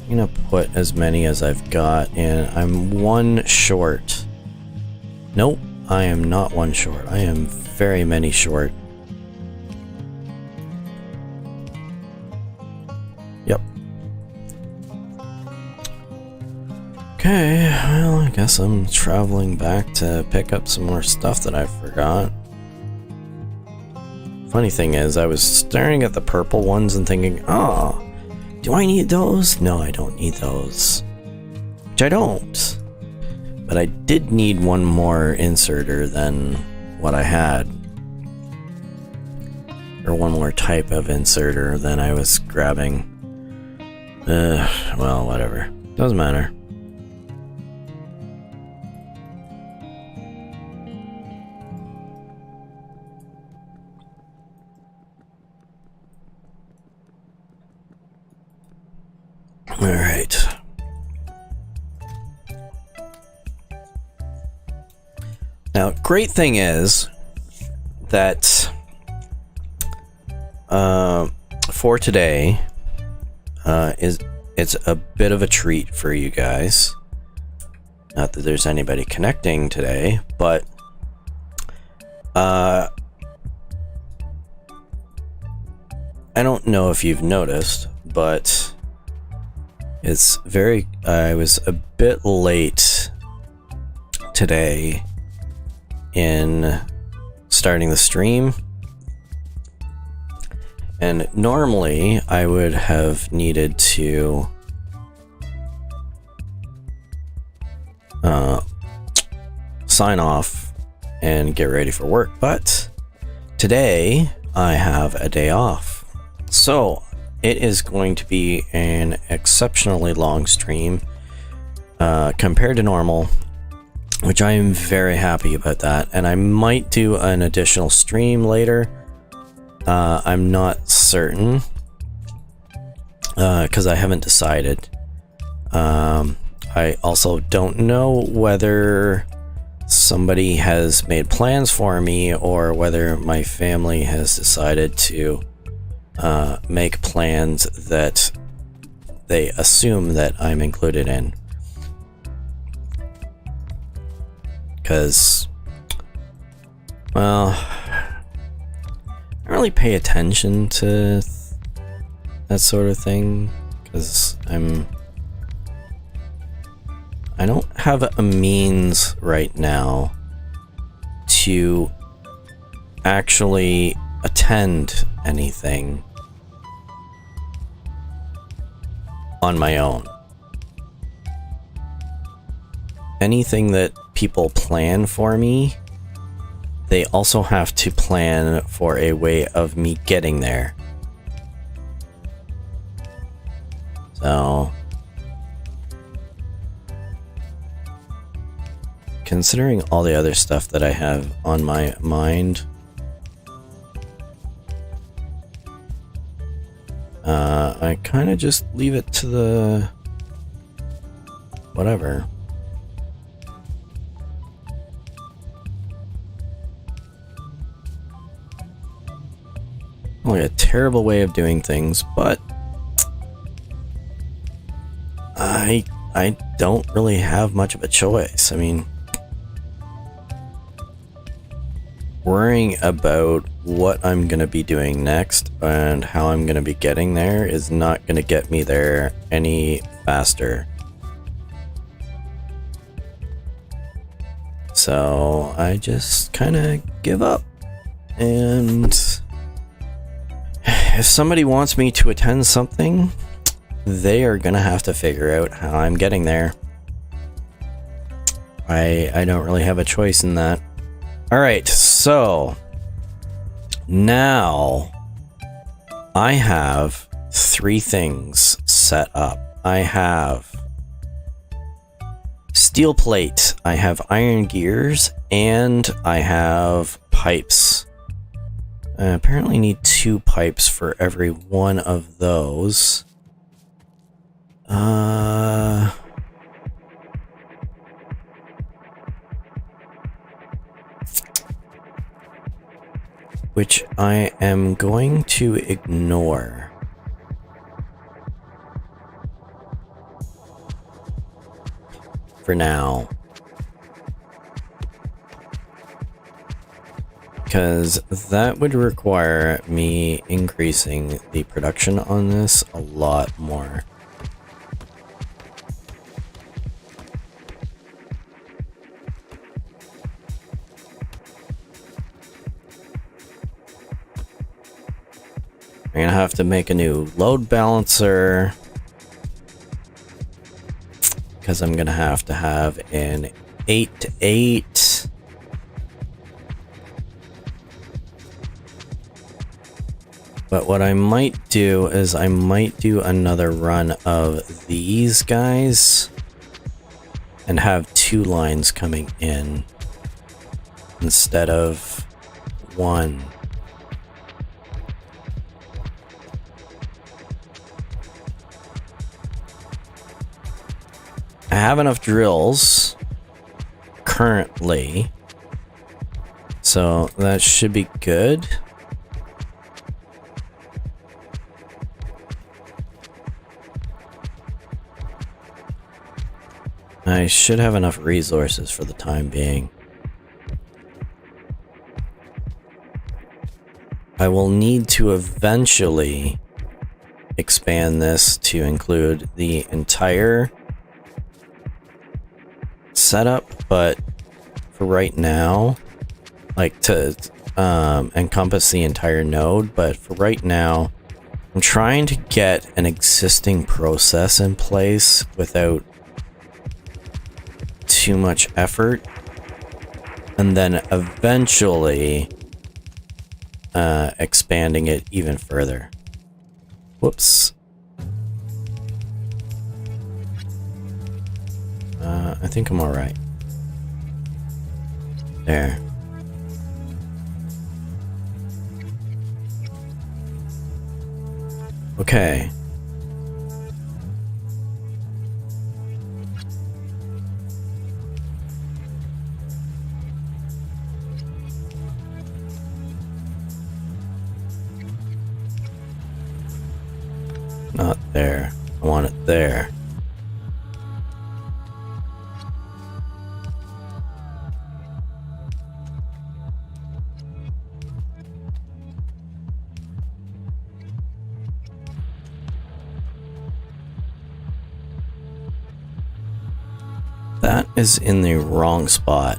I'm gonna put as many as I've got in. I'm one short. Nope, I am not one short. I am very many short. Yep. Okay, well, I guess I'm traveling back to pick up some more stuff that I forgot. Funny thing is, I was staring at the purple ones and thinking, oh, do I need those? No, I don't need those. Which I don't. But I did need one more inserter than what I had. Or one more type of inserter than I was grabbing. Well, whatever. Doesn't matter. Alright. Now, great thing is that for today it's a bit of a treat for you guys. Not that there's anybody connecting today, but I don't know if you've noticed, but I was a bit late today in starting the stream, and normally I would have needed to sign off and get ready for work, but today I have a day off, so it is going to be an exceptionally long stream compared to normal, which I am very happy about that. And I might do an additional stream later. I'm not certain because I haven't decided. I also don't know whether somebody has made plans for me or whether my family has decided to make plans that they assume that I'm included in. Because, well, I don't really pay attention to that sort of thing, because I don't have a means right now to actually attend anything on my own. Anything that people plan for me, they also have to plan for a way of me getting there. So, considering all the other stuff that I have on my mind, I kind of just leave it to the whatever. Only a terrible way of doing things, but I don't really have much of a choice. I mean, worrying about what I'm going to be doing next and how I'm going to be getting there is not going to get me there any faster. So I just kind of give up. And if somebody wants me to attend something, they are going to have to figure out how I'm getting there. I don't really have a choice in that. All right, so now I have 3 things set up. I have steel plate, I have iron gears, and I have pipes. I apparently need 2 pipes for every one of those. Which I am going to ignore. For now. Because that would require me increasing the production on this a lot more. I'm gonna have to make a new load balancer. Because I'm gonna have to have an 8-to-8. But what I might do is I might do another run of these guys and have 2 lines coming in instead of 1. I have enough drills currently, so that should be good. I should have enough resources for the time being. I will need to eventually expand this to include the entire setup, but for right now, like to encompass the entire node, but for right now, I'm trying to get an existing process in place without too much effort, and then eventually expanding it even further. Whoops. I think I'm alright. There. Okay. Not there. I want it there. That is in the wrong spot.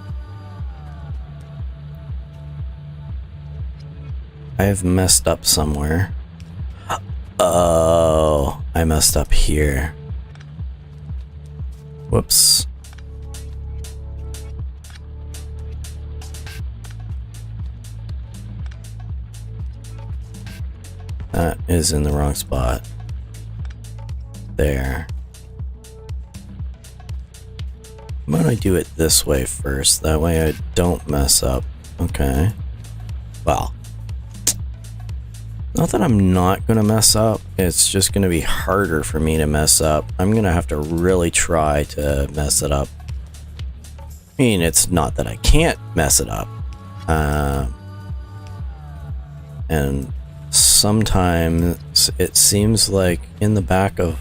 I have messed up somewhere. Oh, I messed up here. Whoops. That is in the wrong spot. There. Why don't I do it this way first? That way I don't mess up. Okay. Well. Not that I'm not going to mess up. It's just going to be harder for me to mess up. I'm going to have to really try to mess it up. I mean, it's not that I can't mess it up. And sometimes it seems like in the back of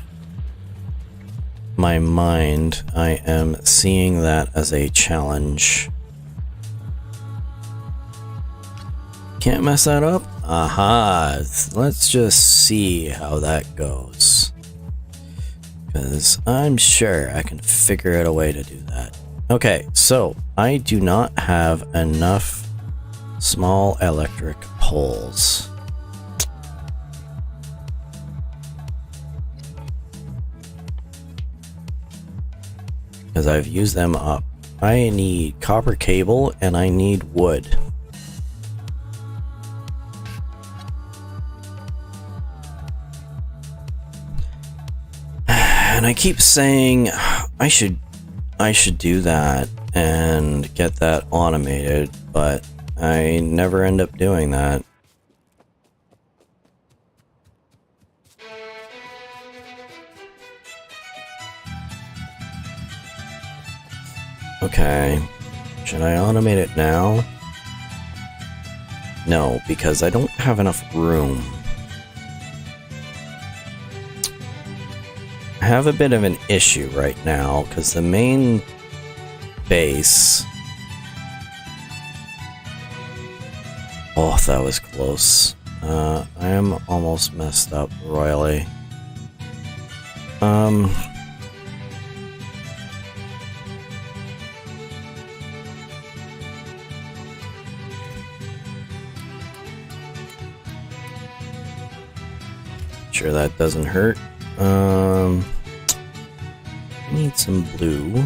my mind, I am seeing that as a challenge. Can't mess that up? Aha, let's just see how that goes. Because I'm sure I can figure out a way to do that. Okay, so I do not have enough small electric poles. Because I've used them up I need copper cable and I need wood. And I keep saying I should do that and get that automated, but I never end up doing that. Okay, should I automate it now? No, because I don't have enough room. I have a bit of an issue right now, because the main base... Oh, that was close. I am almost messed up royally. Sure that doesn't hurt. I need some blue.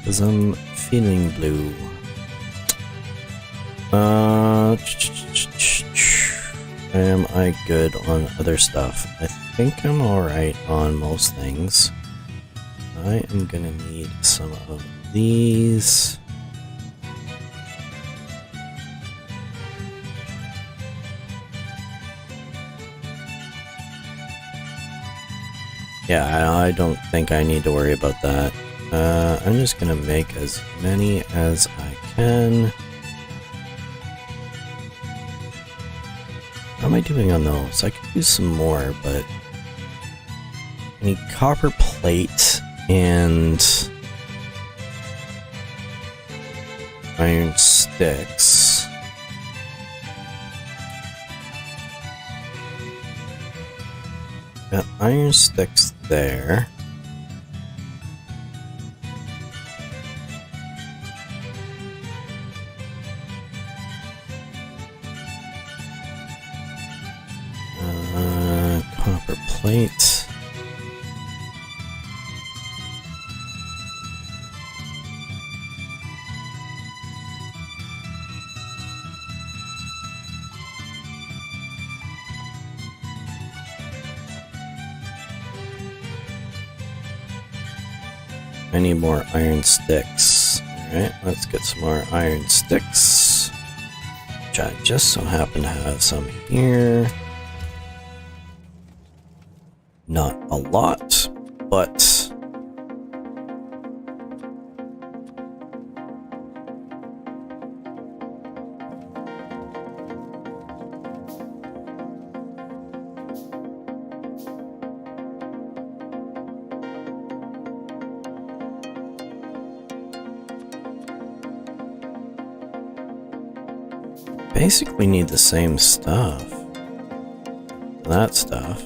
Cause I'm feeling blue. Am I good on other stuff? I think I'm alright on most things. I am gonna need some of these. Yeah, I don't think I need to worry about that. I'm just gonna make as many as I can. How am I doing on those? I could use some more, but I need copper plate and iron sticks. Got iron sticks there. Copper plate. I need more iron sticks. Alright, let's get some more iron sticks. Which I just so happen to have some here. Not a lot, but... basically need the same stuff. That stuff.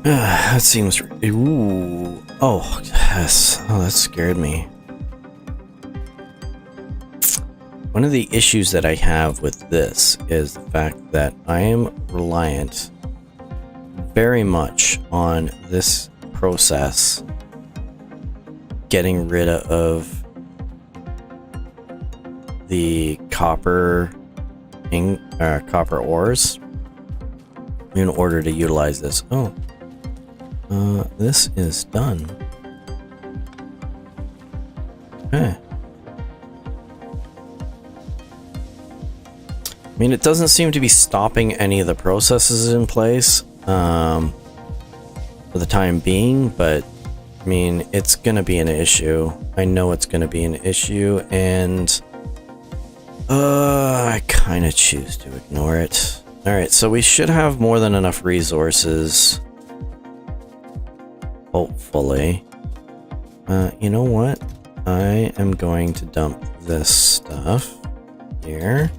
That seems... Ooh. Oh, yes. Oh, that scared me. One of the issues that I have with this is the fact that I am reliant very much on this process getting rid of the copper ores in order to utilize this. Oh. This is done. Okay. I mean, it doesn't seem to be stopping any of the processes in place for the time being, but I mean, it's gonna be an issue. I know it's gonna be an issue, and I kind of choose to ignore it. Alright, so we should have more than enough resources. Hopefully. You know what? I am going to dump this stuff here.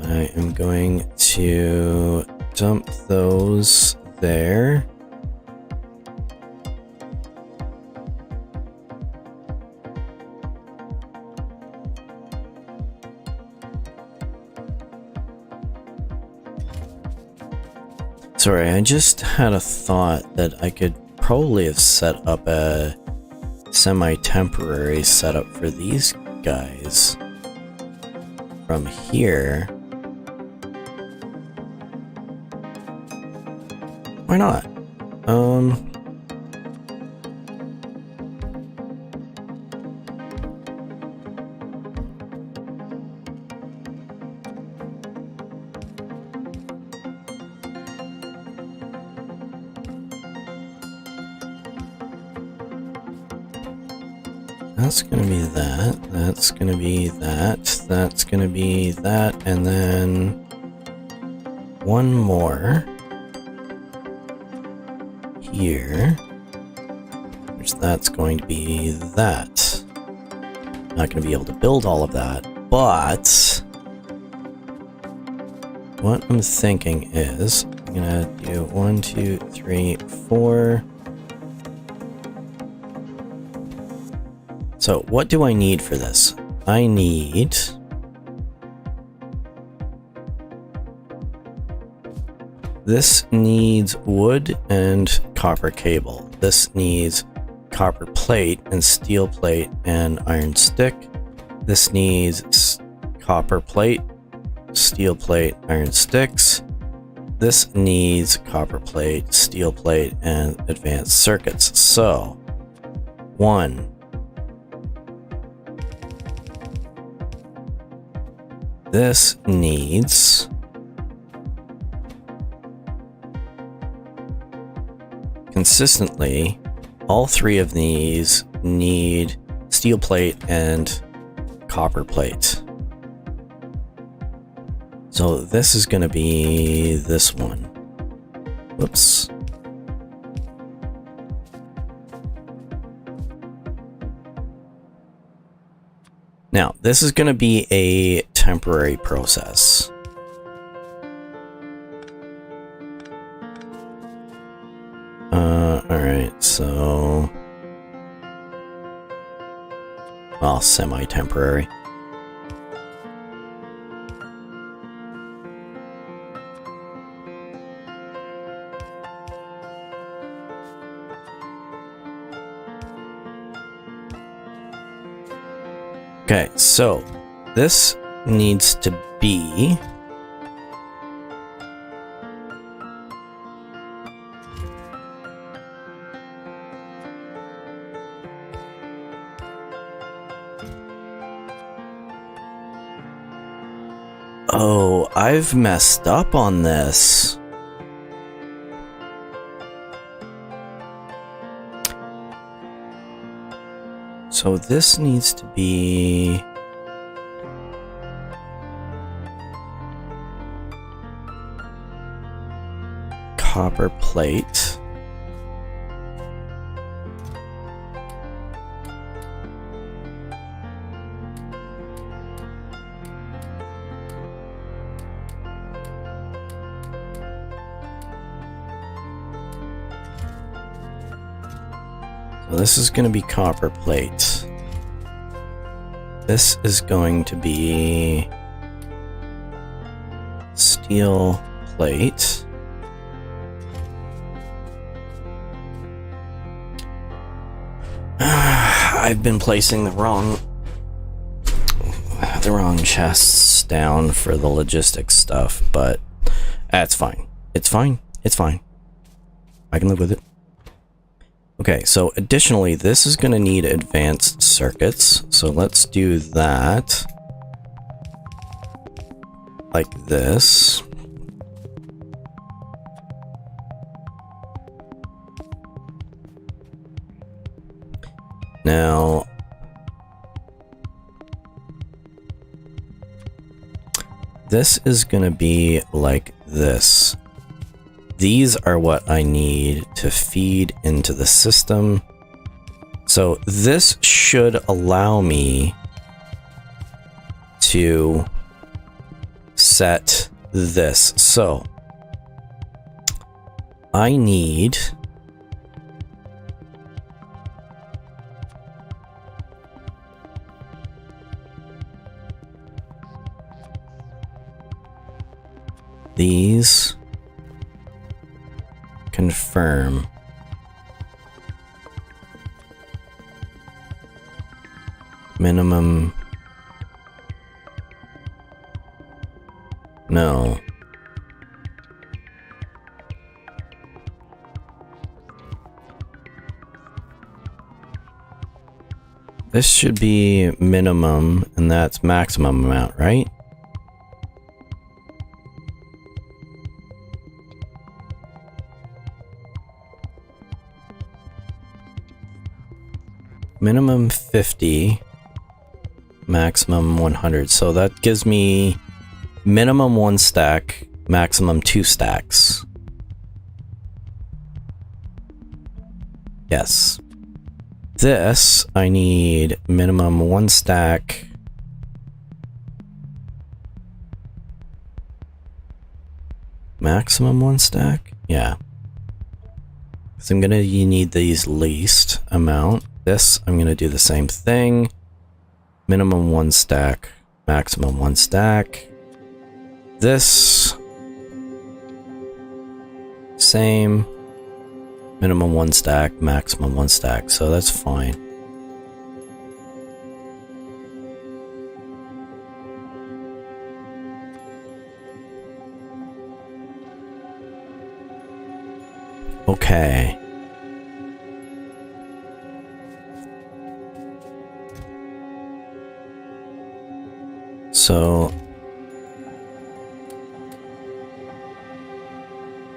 I am going to dump those there. Sorry, I just had a thought that I could probably have set up a semi-temporary setup for these guys from here. Why not? That's gonna be that, that's gonna be that, that's gonna be that, and then one more here, which that's going to be that. Not gonna be able to build all of that, but what I'm thinking is I'm gonna do 1, 2, 3, 4. So what do I need for this? I need this needs wood and copper cable. This needs copper plate and steel plate and iron stick. This needs copper plate, steel plate, iron sticks. This needs copper plate, steel plate, and advanced circuits. So 1. This needs consistently, all 3 of these need steel plate and copper plate. So this is going to be this one. Whoops. Now, this is going to be a temporary process. Alright, so... well, semi-temporary. Okay, so this needs to be oh, I've messed up on this. So this needs to be copper plate. So this is going to be copper plate. This is going to be steel plate. I've been placing the wrong chests down for the logistics stuff, but that's fine. It's fine. It's fine. I can live with it. Okay, so additionally, this is going to need advanced circuits. So let's do that. Like this. Now, this is going to be like this. These are what I need to feed into the system. So this should allow me to set this. So I need these confirm minimum. No. This should be minimum, and that's maximum amount, right? Minimum 50, maximum 100. So that gives me minimum 1 stack, maximum 2 stacks. Yes. This, I need minimum 1 stack. Maximum 1 stack? Yeah. So I'm gonna need these least amount. This, I'm gonna do the same thing. Minimum 1 stack, maximum 1 stack. This, same. Minimum 1 stack, maximum 1 stack, so that's fine. Okay. So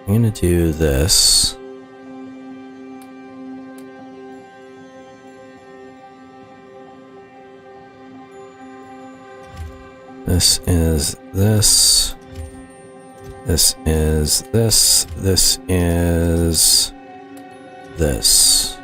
I'm gonna do this. This is this. This is this. This is this.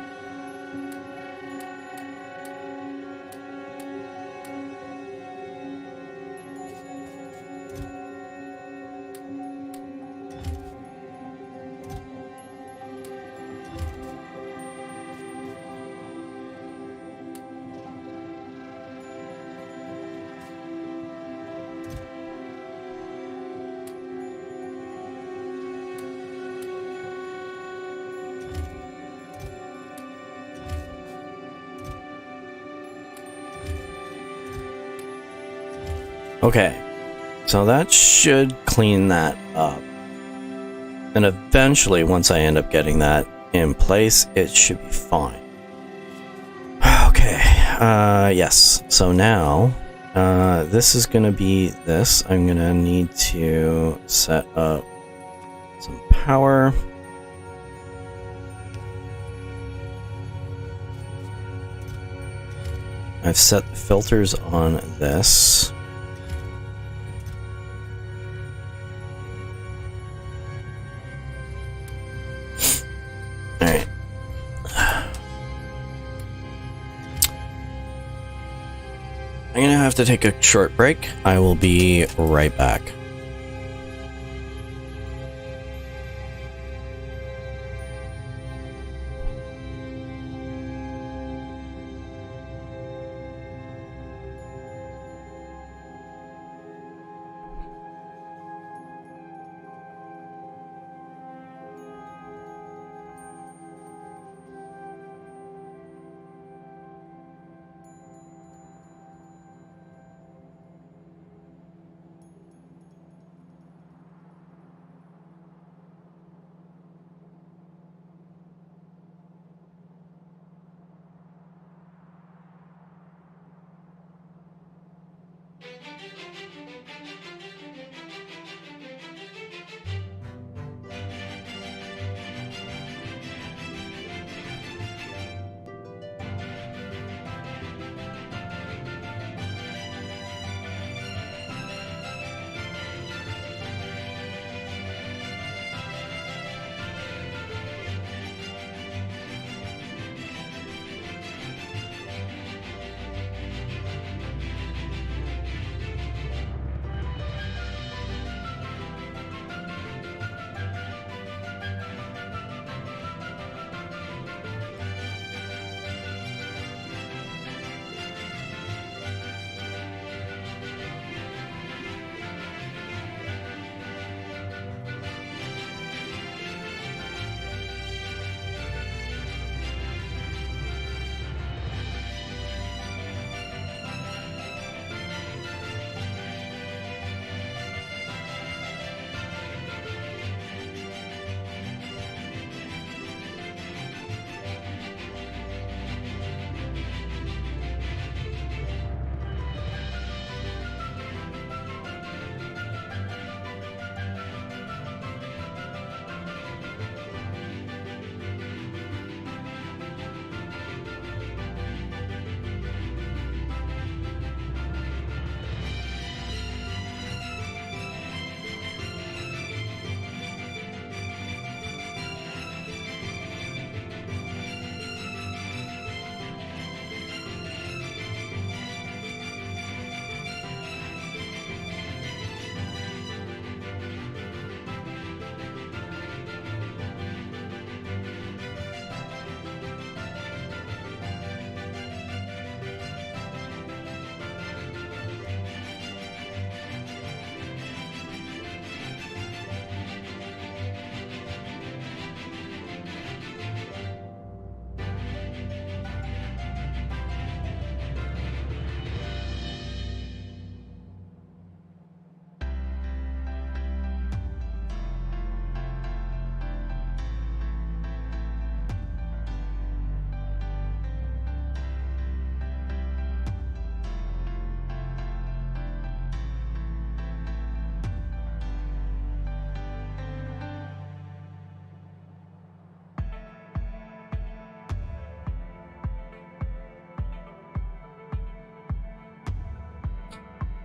Okay, so that should clean that up. And eventually, once I end up getting that in place, it should be fine. Okay, yes. So now, this is gonna be this. I'm gonna need to set up some power. I've set the filters on this. Alright. I'm gonna have to take a short break. I will be right back.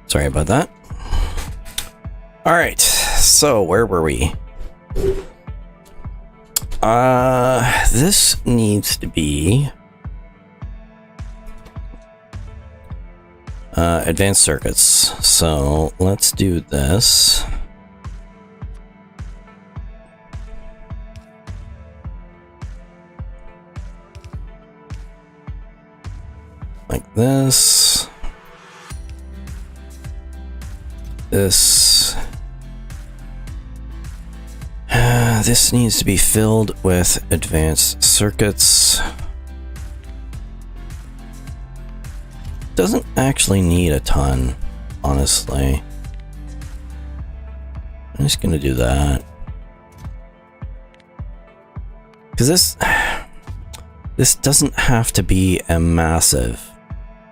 Sorry about that. All right, so where were we? This needs to be advanced circuits. So let's do this. Like this. This needs to be filled with advanced circuits. Doesn't actually need a ton, honestly. I'm just gonna do that. Because this doesn't have to be a massive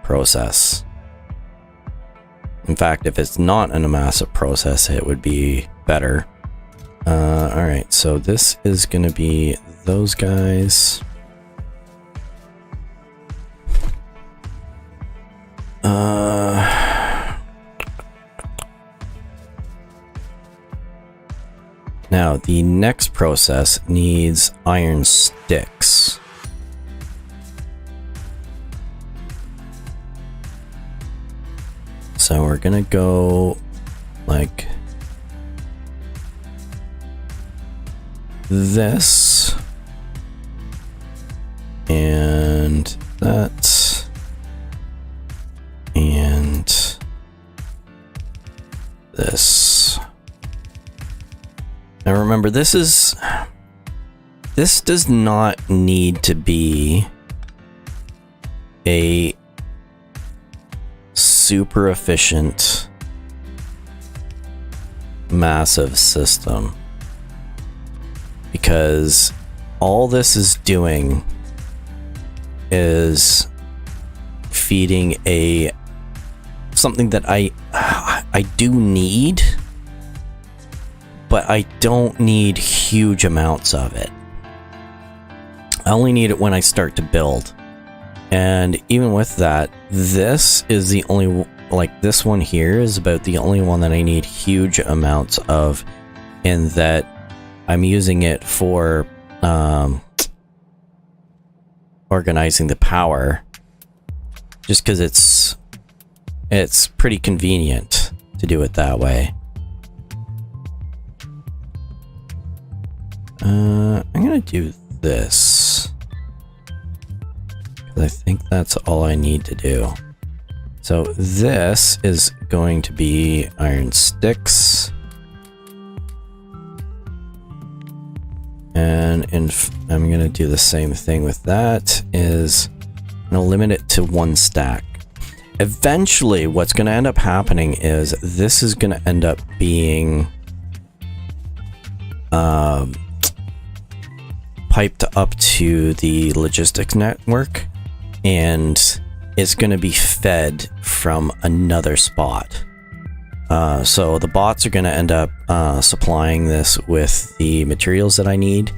process. In fact, if it's not a massive process, it would be better. Alright, so this is going to be those guys. Now, the next process needs iron sticks. So we're gonna go like this and that and this. Now remember, this does not need to be a super efficient massive system, because all this is doing is feeding a something that I do need, but I don't need huge amounts of it. I only need it when I start to build. And even with that, this is the only, like this one here is about the only one that I need huge amounts of, in that I'm using it for organizing the power, just because it's pretty convenient to do it that way. I'm gonna do this. I think that's all I need to do. So this is going to be iron sticks. And I'm going to do the same thing with that. I'm going to limit it to 1 stack. Eventually, what's going to end up happening is this is going to end up being piped up to the logistics network, and it's going to be fed from another spot. So the bots are going to end up supplying this with the materials that I need,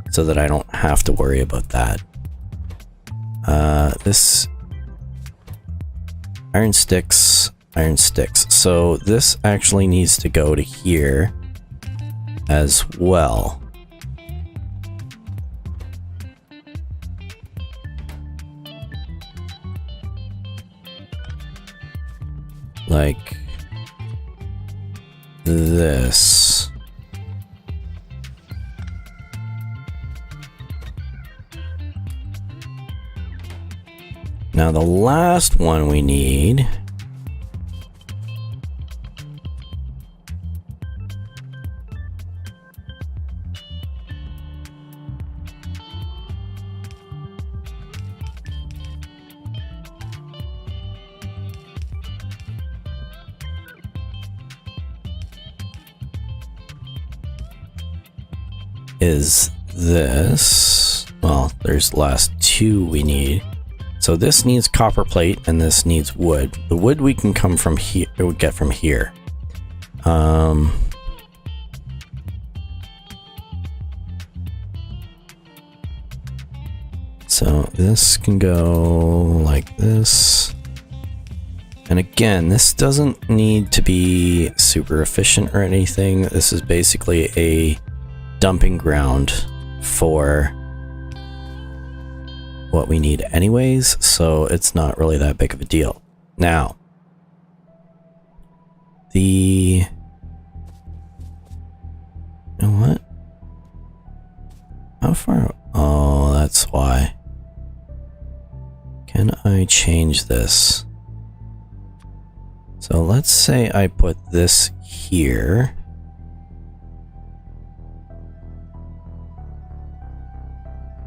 so that I don't have to worry about that. This iron sticks. So this actually needs to go to here as well. Like this. Now the last one we need is this. Well, there's last 2 we need. So this needs copper plate and this needs wood. The wood we can come from here, we get from here. So this can go like this. And again, this doesn't need to be super efficient or anything. This is basically a dumping ground for what we need anyways, so it's not really that big of a deal. Now, you know what? How far? Oh, that's why. Can I change this? So let's say I put this here.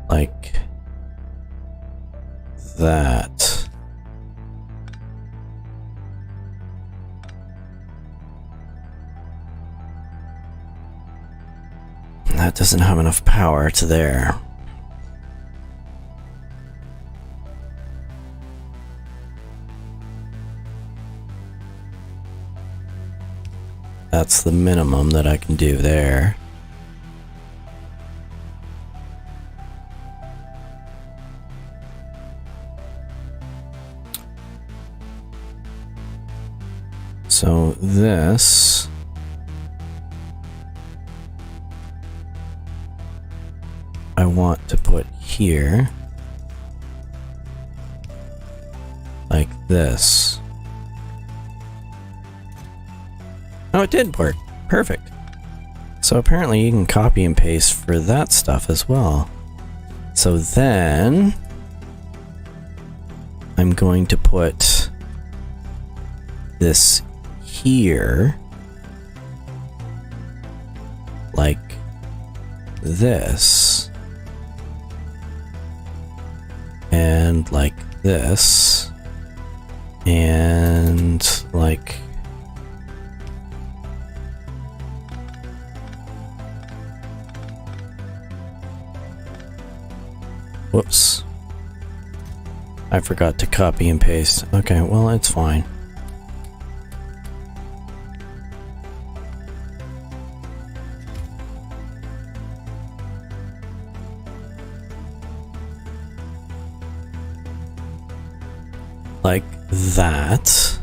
Like that. That doesn't have enough power to there. That's the minimum that I can do there. So this I want to put here like this. Oh, it did work. Perfect. So apparently you can copy and paste for that stuff as well. So then I'm going to put this here like this and like this and like whoops, I forgot to copy and paste. Okay, well, it's fine. like that.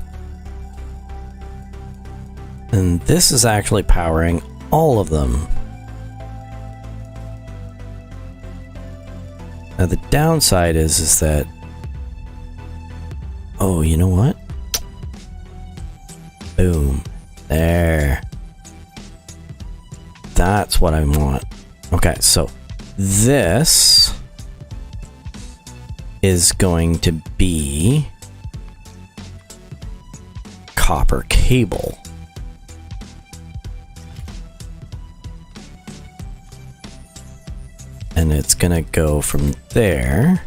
And this is actually powering all of them. Now the downside is that, oh, you know what? Boom. There. That's what I want. Okay, so this is going to be copper cable. And it's gonna go from there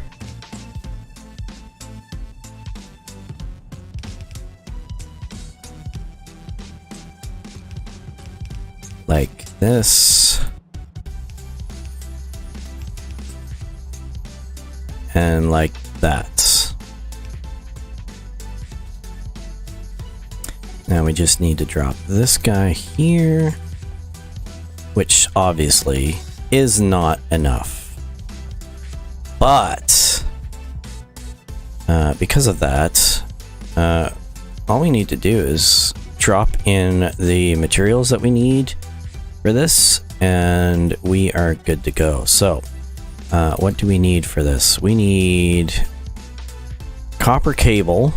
like this, and like that. Now we just need to drop this guy here, which obviously is not enough. But because of that, all we need to do is drop in the materials that we need for this, and we are good to go. So what do we need for this? We need copper cable,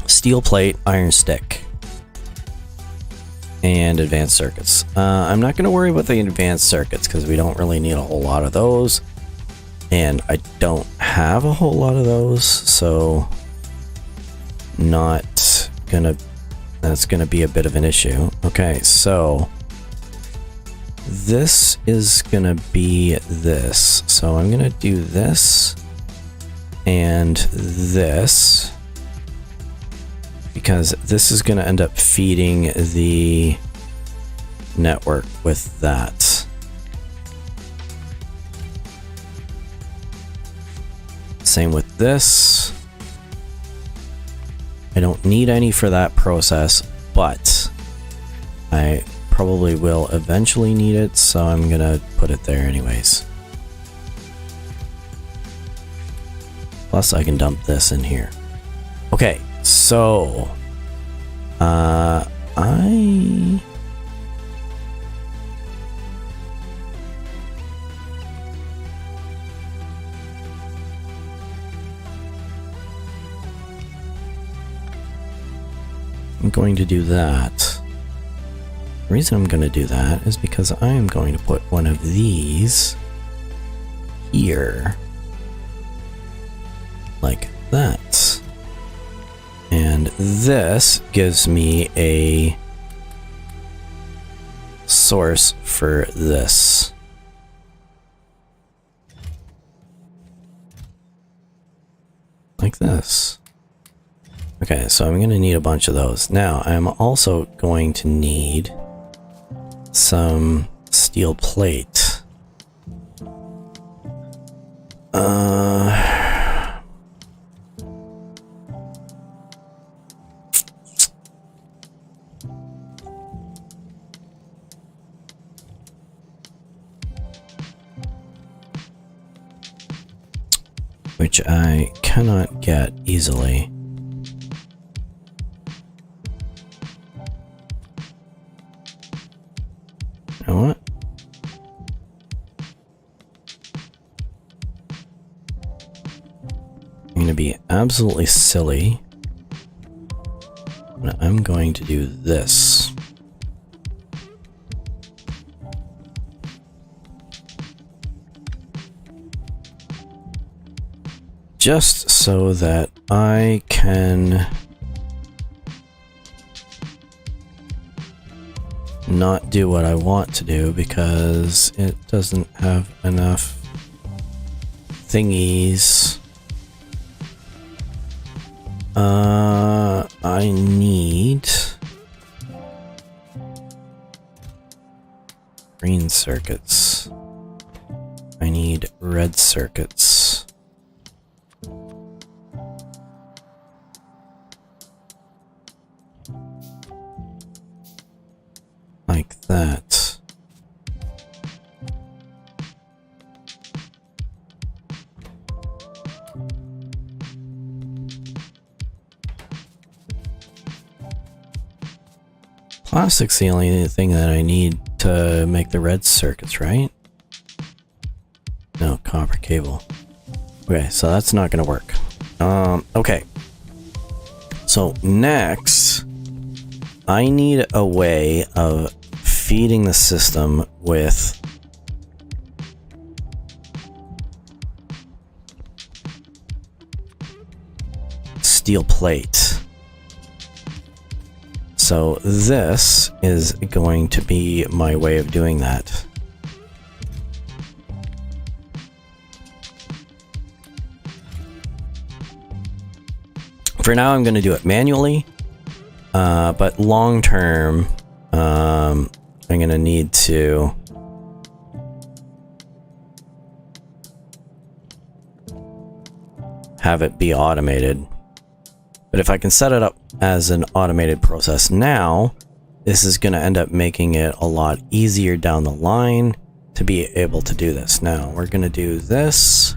steel plate, iron stick, and advanced circuits. I'm not going to worry about the advanced circuits because we don't really need a whole lot of those, and I don't have a whole lot of those, so that's gonna be a bit of an issue. Okay, so this is gonna be this. So I'm gonna do this and this, because this is going to end up feeding the network with that. Same with this. I don't need any for that process, but I probably will eventually need it, so I'm going to put it there anyways. Plus I can dump this in here. Okay. So, I'm going to do that. The reason I'm going to do that is because I am going to put one of these here, like that. And this gives me a source for this. Like this. Okay, so I'm going to need a bunch of those. Now, I'm also going to need some steel plate. Which I cannot get easily. You know what? I'm going to be absolutely silly. And I'm going to do this. Just so that I can not do what I want to do because it doesn't have enough thingies. I need green circuits. I need red circuits. Like that. Plastic's the only thing that I need to make the red circuits, right? No, copper cable. Okay, so that's not gonna work. Okay. So next, I need a way of feeding the system with steel plate. So this is going to be my way of doing that. For now, I'm going to do it manually, but long term, I'm going to need to have it be automated. But if I can set it up as an automated process now, this is going to end up making it a lot easier down the line to be able to do this. Now, we're going to do this.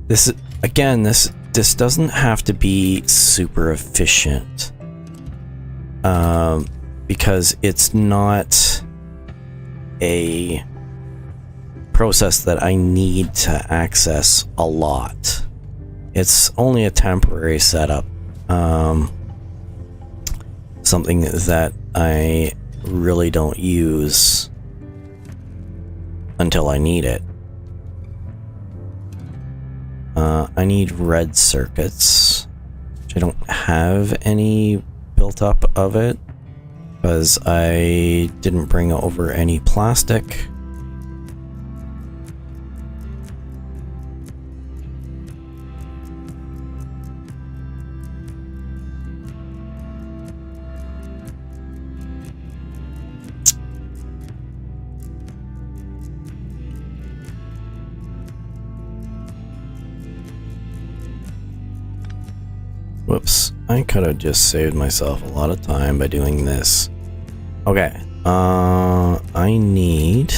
This is, again, this doesn't have to be super efficient, because it's not a process that I need to access a lot. It's only a temporary setup, something that I really don't use until I need it. I need red circuits, which I don't have any built up of it, because I didn't bring over any plastic. Whoops, I could have just saved myself a lot of time by doing this. Okay, I need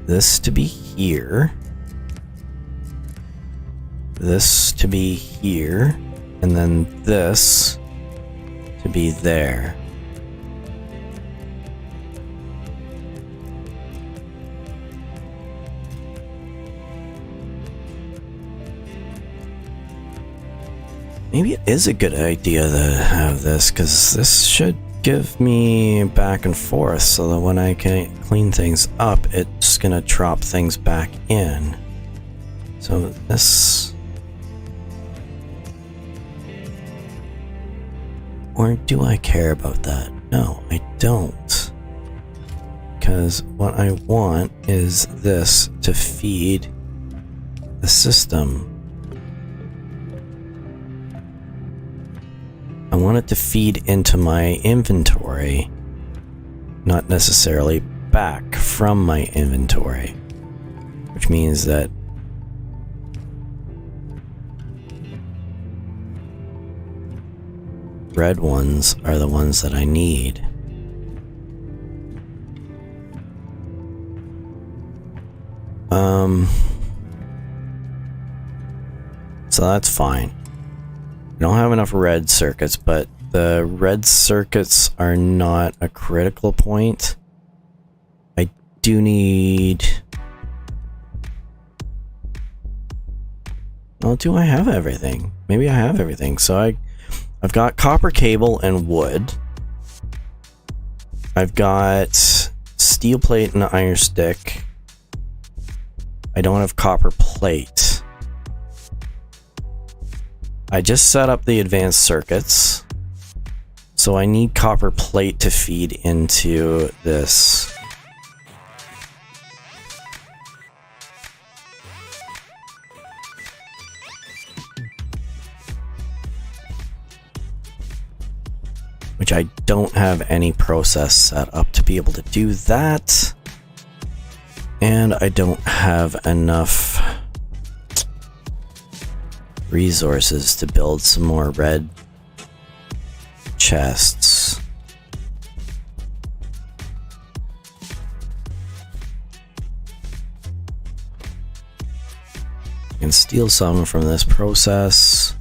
this to be here, this to be here, and then this to be there. Maybe it is a good idea to have this, because this should give me back and forth, so that when I can clean things up, it's gonna drop things back in. So this... Or do I care about that? No, I don't. Because what I want is this to feed the system. I want it to feed into my inventory, not necessarily back from my inventory, which means that red ones are the ones that I need. So that's fine. I don't have enough red circuits, but the red circuits are not a critical point. I do need... Well, do I have everything? Maybe I have everything. So I've got copper cable and wood. I've got steel plate and iron stick. I don't have copper plate. I just set up the advanced circuits, so I need copper plate to feed into this. Which I don't have any process set up to be able to do that. And I don't have enough resources to build some more red chests. I can steal some from this process.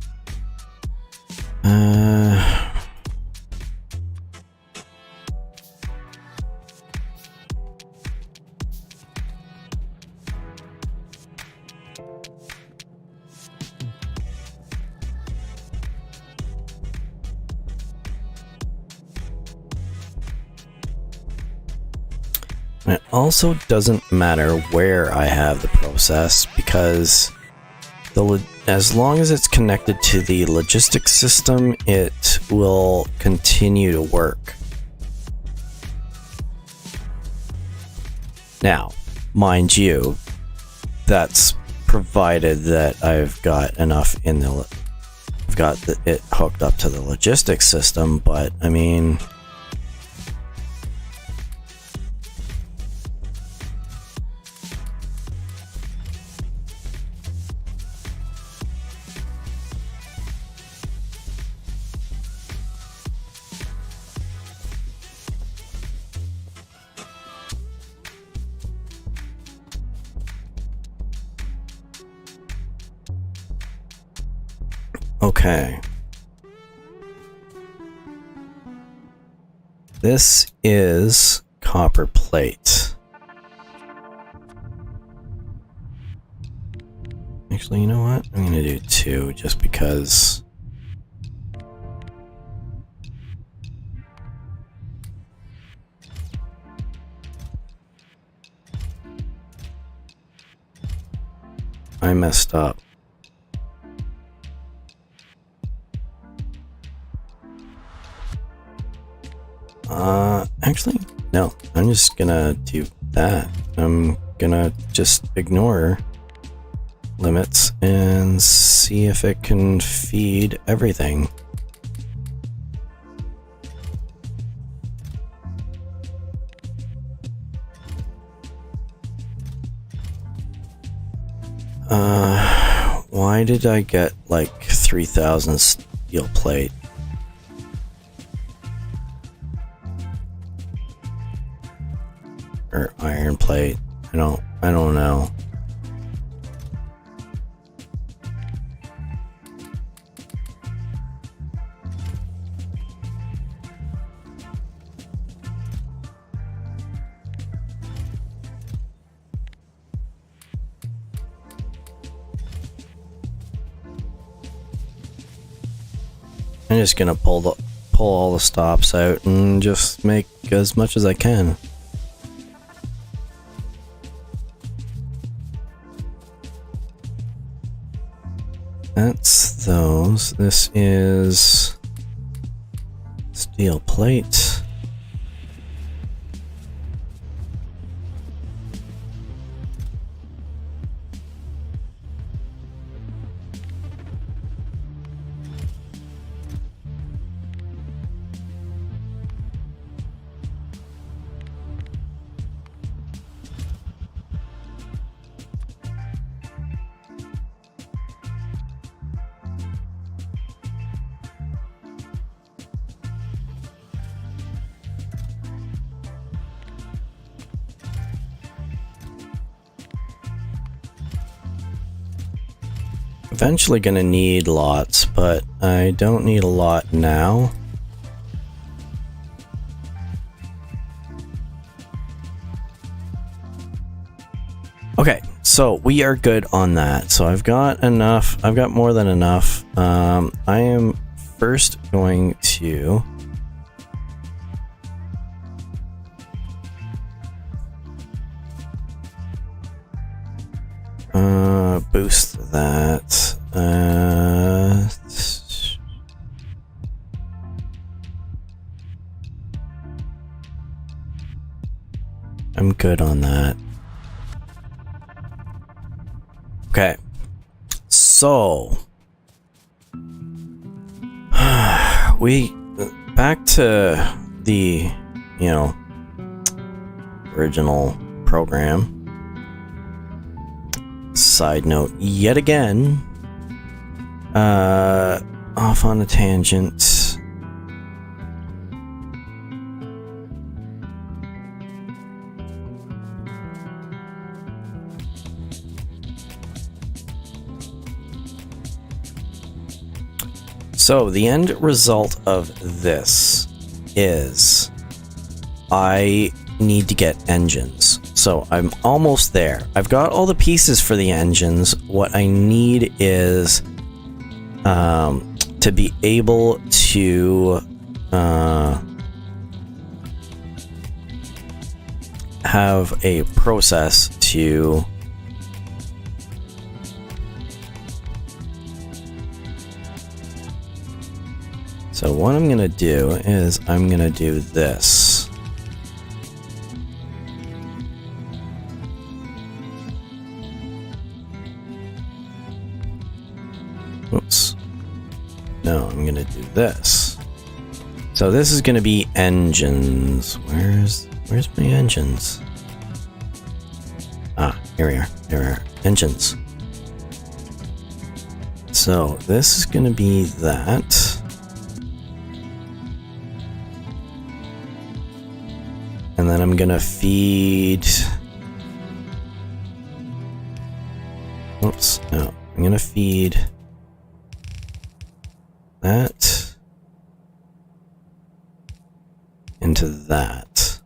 It also doesn't matter where I have the process because as long as it's connected to the logistics system, it will continue to work. Now, mind you, that's provided that I've got enough in the... I've got it hooked up to the logistics system, but I mean... Okay. This is copper plate. Actually, you know what? I'm gonna do 2 just because. I messed up. Actually, no. I'm just gonna do that. I'm gonna just ignore limits and see if it can feed everything. Why did I get like 3,000 steel plate? Or iron plate? I don't know. I'm just gonna pull all the stops out and just make as much as I can. That's those. This is steel plate. Eventually gonna need lots, but I don't need a lot now. Okay, so we are good on that. So I've got enough. I've got more than enough. I am first going to boost that. I'm good on that. Okay. So we back to the, original program. Side note, yet again, off on a tangent. So the end result of this is I need to get engines. So I'm almost there. I've got all the pieces for the engines. What I need is to be able to have a process to so what I'm gonna do is I'm gonna do this. Whoops. No, I'm gonna do this. So this is gonna be engines. Where's my engines? Ah, here we are. There we are. Engines. So this is gonna be that. And then I'm gonna feed. Oops, no. I'm gonna feed that into that.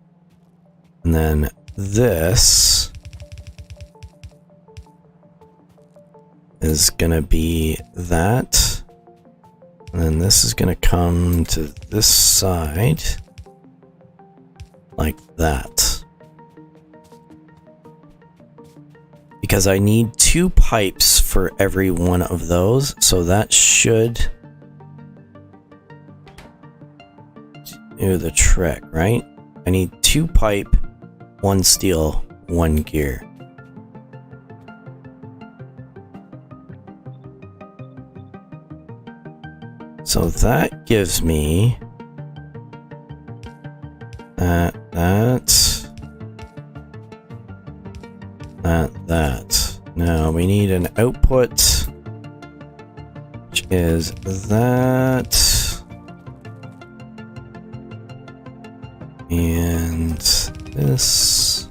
And then this is gonna be that. And then this is gonna come to this side. Like that. Because I need 2 pipes for every one of those, so that should do the trick, right? I need 2 pipe, 1 steel, 1 gear. So that gives me that. Now we need an output, which is that, and this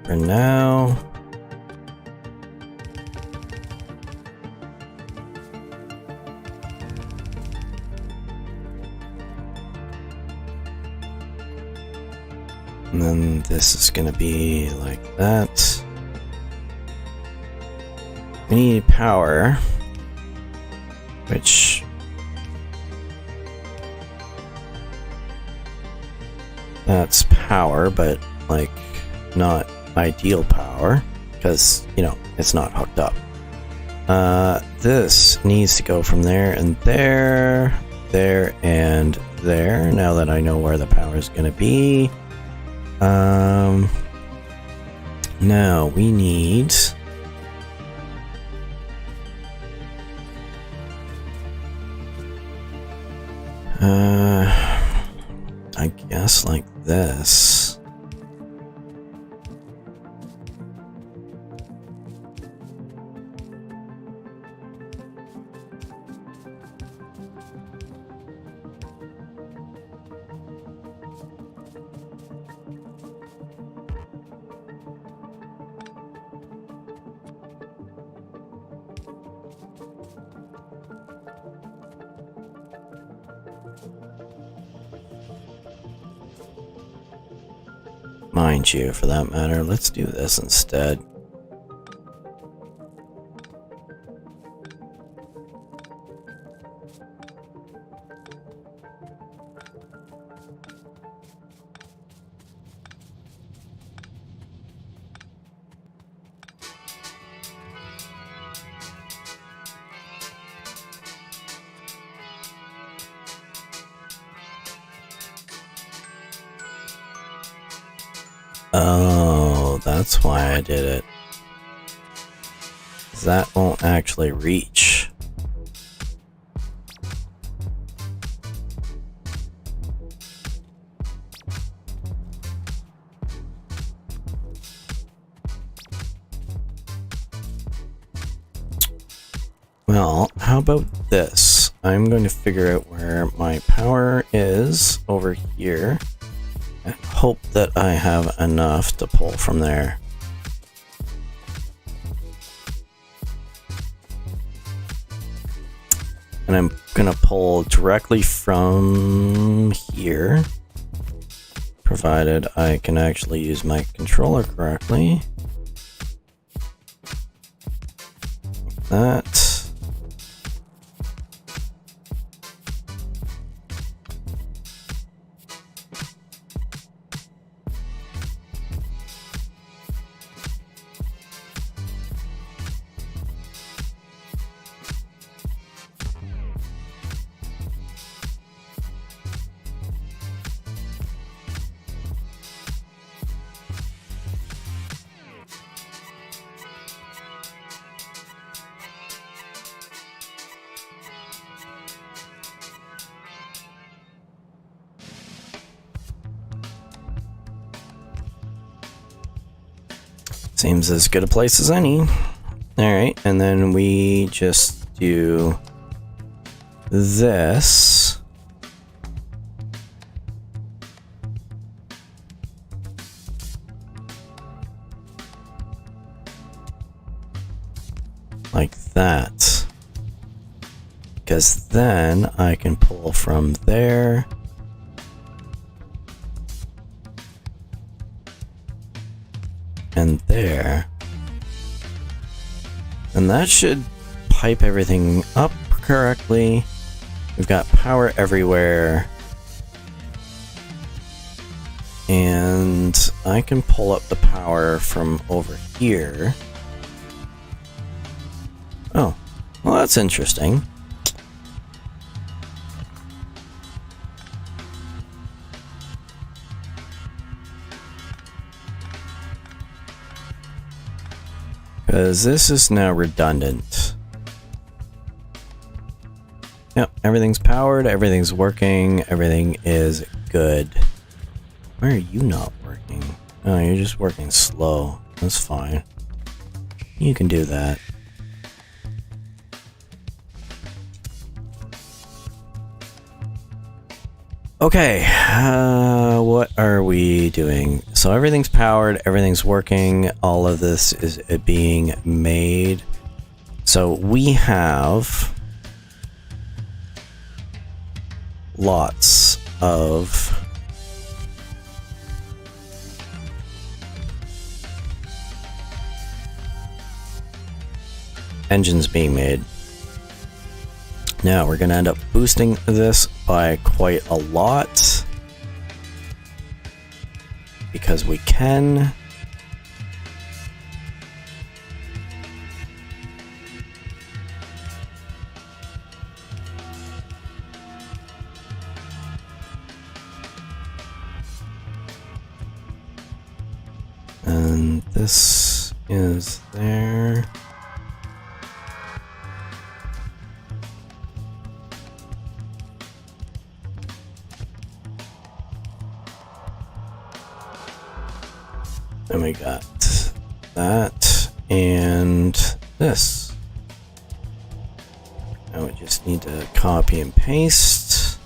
for now. And then this is going to be like that. We need power, which that's power, but like not ideal power because, you know, it's not hooked up. This needs to go from there and there, there and there. Now that I know where the power is going to be. Now we need I guess like this. Mind you, for that matter, let's do this instead. Oh, that's why I did it. That won't actually reach. Well, how about this? I'm going to figure out where my power is over here. I hope that I have enough to pull from there. And I'm gonna pull directly from here, provided I can actually use my controller correctly. Like that. Seems as good a place as any. Alright, and then we just do this. Like that. Because then I can pull from there. And there. And that should pipe everything up correctly. We've got power everywhere. And I can pull up the power from over here. Oh, well, that's interesting. Because this is now redundant. Yep, everything's powered, everything's working, everything is good. Why are you not working? Oh, you're just working slow. That's fine. You can do that. Okay, what are we doing? So everything's powered, everything's working, all of this is being made. So we have lots of engines being made. Now we're going to end up boosting this by quite a lot because we can. And this is there. And we got that and this. Now we just need to copy and paste.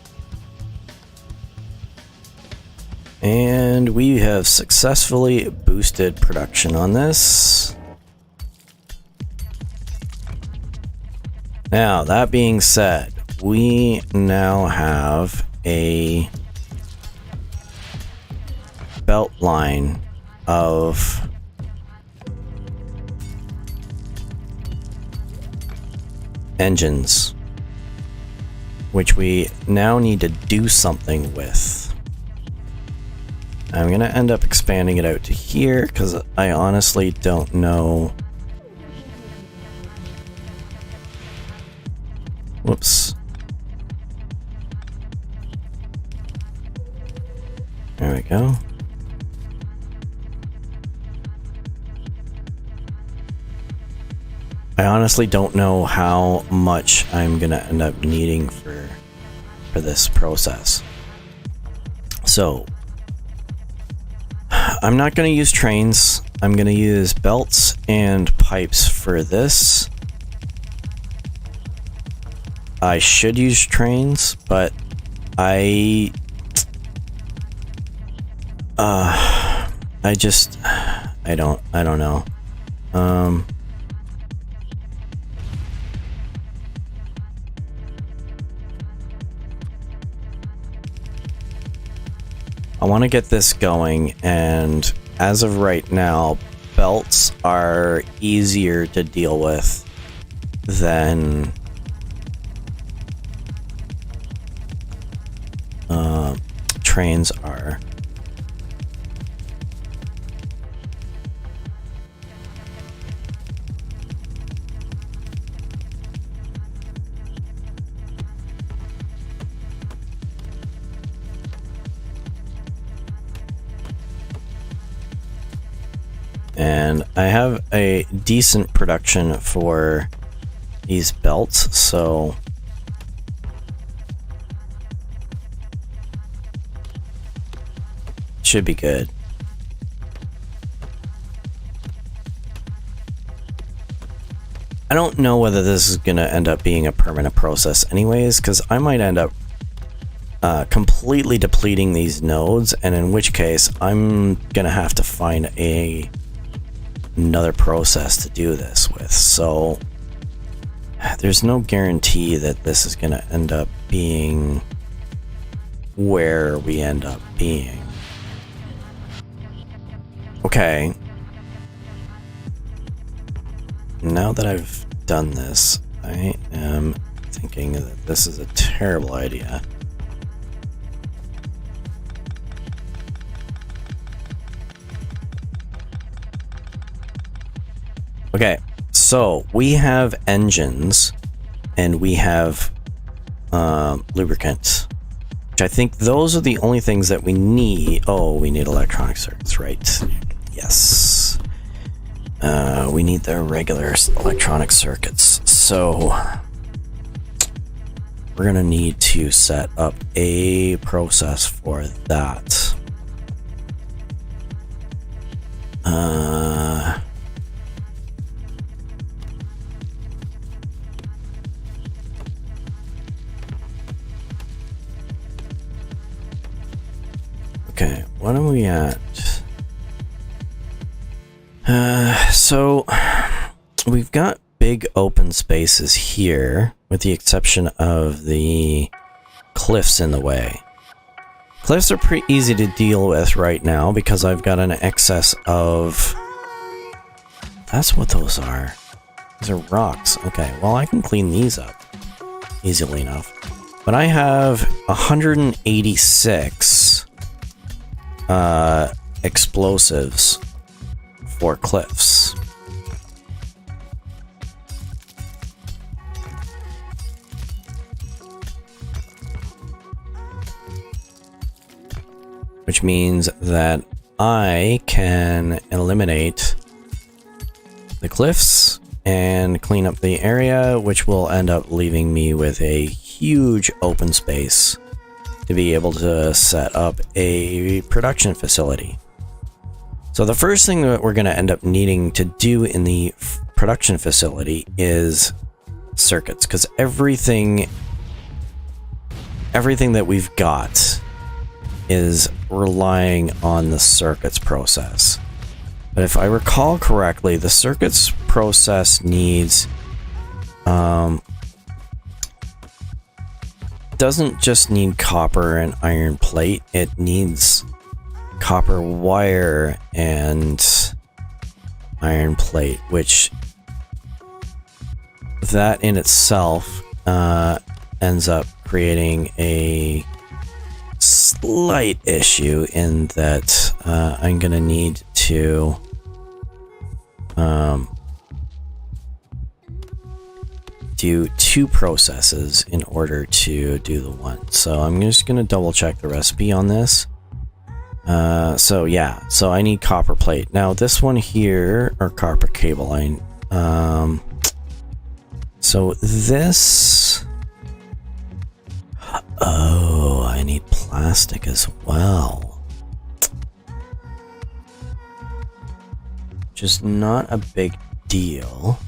And we have successfully boosted production on this. Now, that being said, we now have a belt line of engines, which we now need to do something with. I'm gonna end up expanding it out to here because I honestly don't know. Whoops. There we go. I honestly don't know how much I'm gonna end up needing for this process. So I'm not gonna use trains. I'm gonna use belts and pipes for this. I should use trains, but I don't know. I want to get this going, and as of right now, belts are easier to deal with than trains are. And I have a decent production for these belts, so should be good. I don't know whether this is going to end up being a permanent process anyways, because I might end up completely depleting these nodes, and in which case I'm going to have to find another process to do this with. So there's no guarantee that this is going to end up being where we end up being. Okay. Now that I've done this, I am thinking that this is a terrible idea. Okay, so we have engines and we have lubricant, which I think those are the only things that we need. Oh, we need electronic circuits, right? Yes. We need the regular electronic circuits. So we're gonna need to set up a process for that. Okay, what are we at? So we've got big open spaces here, with the exception of the cliffs in the way. Cliffs are pretty easy to deal with right now because I've got an excess of... That's what those are. These are rocks. Okay, well I can clean these up easily enough. But I have 186 explosives for cliffs. Which means that I can eliminate the cliffs and clean up the area, which will end up leaving me with a huge open space to be able to set up a production facility. So the first thing that we're going to end up needing to do in the production facility is circuits, because everything that we've got is relying on the circuits process. But if I recall correctly, the circuits process needs doesn't just need copper and iron plate, it needs copper wire and iron plate, which that in itself ends up creating a slight issue in that I'm gonna need to do two processes in order to do the one. So I'm just gonna double check the recipe on this. So yeah, so I need copper plate. Now this one here, or copper cable line. So this... Oh, I need plastic as well. Which is not a big deal.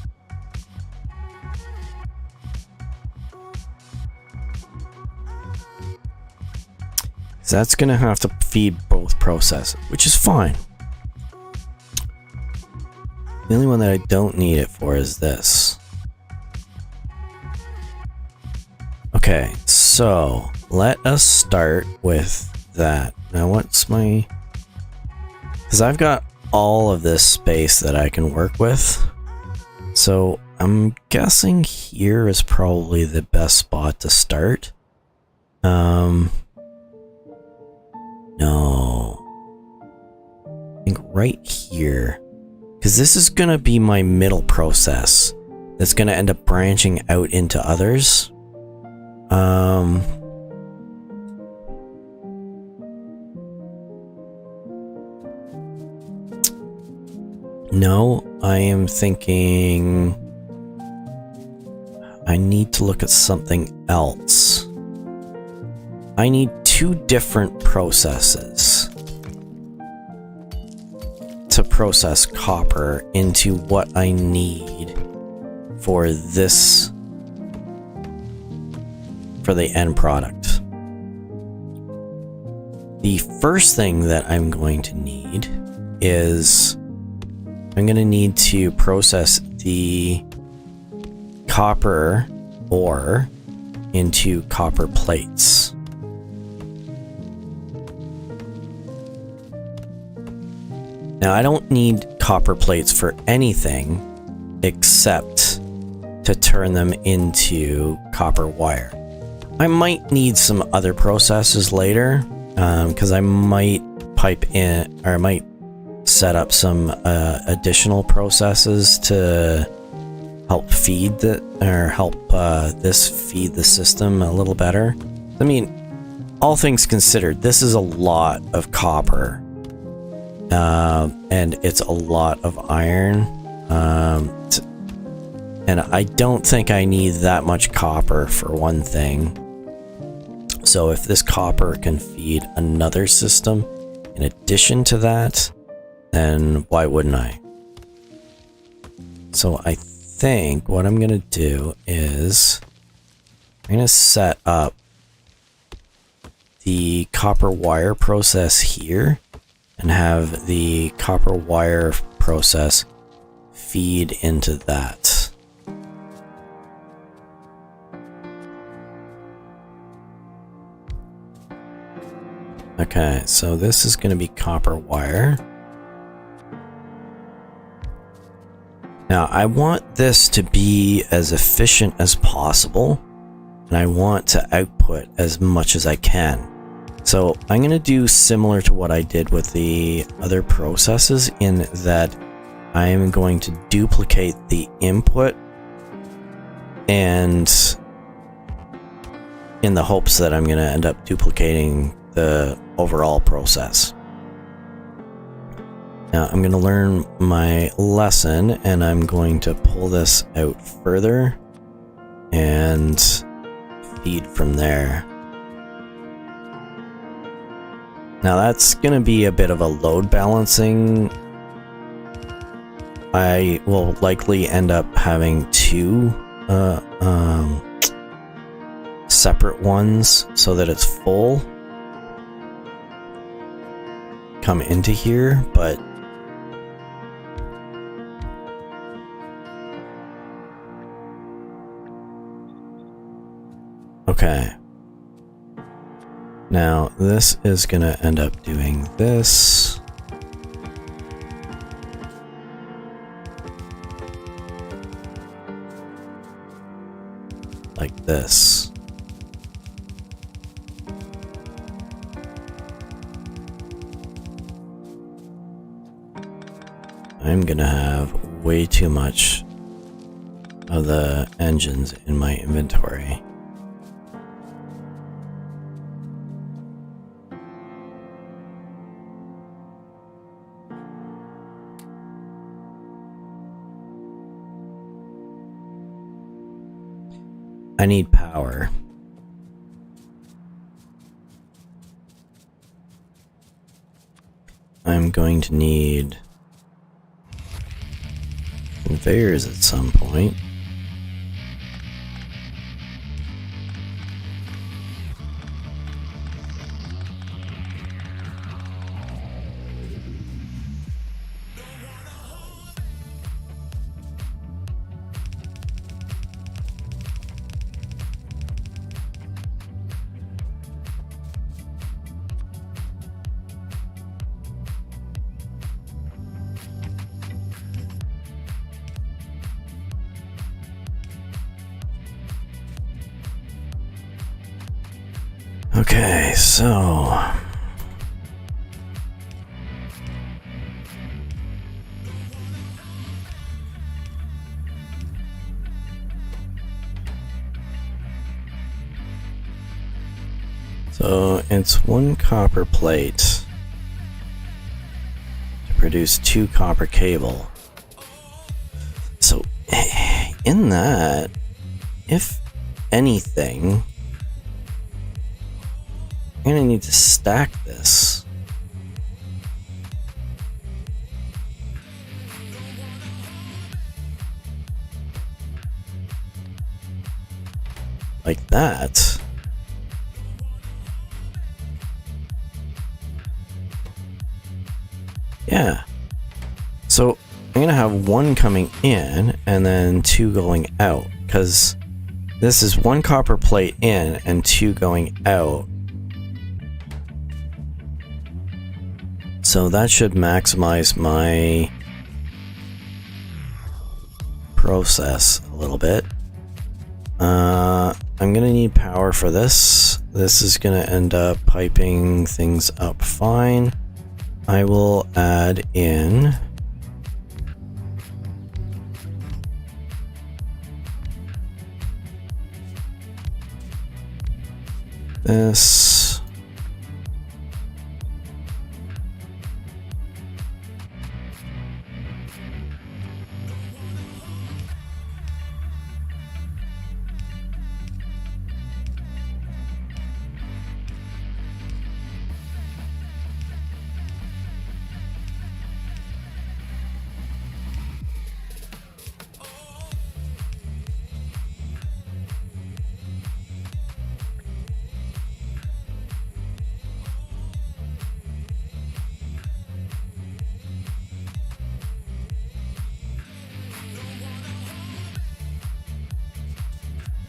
That's gonna have to feed both processes, which is fine. The only one that I don't need it for is this. Okay, so let us start with that. Now what's my... Because I've got all of this space that I can work with. So I'm guessing here is probably the best spot to start. No. I think right here. Because this is going to be my middle process. That's going to end up branching out into others. No, I am thinking... I need to look at something else. I need two different processes to process copper into what I need for this, for the end product. The first thing that I'm going to need is I'm going to need to process the copper ore into copper plates. Now, I don't need copper plates for anything except to turn them into copper wire. I might need some other processes later, because I might pipe in, or I might set up some additional processes to help feed this feed the system a little better. I mean, all things considered, this is a lot of copper. And it's a lot of iron, and I don't think I need that much copper for one thing. So if this copper can feed another system in addition to that, then why wouldn't I? So I think what I'm gonna do is I'm gonna set up the copper wire process here and have the copper wire process feed into that. Okay, so this is going to be copper wire. Now, I want this to be as efficient as possible, and I want to output as much as I can. So I'm going to do similar to what I did with the other processes, in that I am going to duplicate the input, and in the hopes that I'm going to end up duplicating the overall process. Now I'm going to learn my lesson, and I'm going to pull this out further and feed from there. Now that's going to be a bit of a load balancing. I will likely end up having two separate ones so that it's full come into here, but okay. Now, this is going to end up doing this. Like this. I'm going to have way too much of the engines in my inventory. I need power. I'm going to need conveyors at some point. Okay, so it's one copper plate to produce 2 copper cable. So in that, if anything, I'm gonna need to stack this. like that. Yeah. So I'm gonna have one coming in and then two going out, because this is one copper plate in and two going out. So that should maximize my process a little bit. I'm gonna need power for this. This is gonna end up piping things up fine. I will add in this.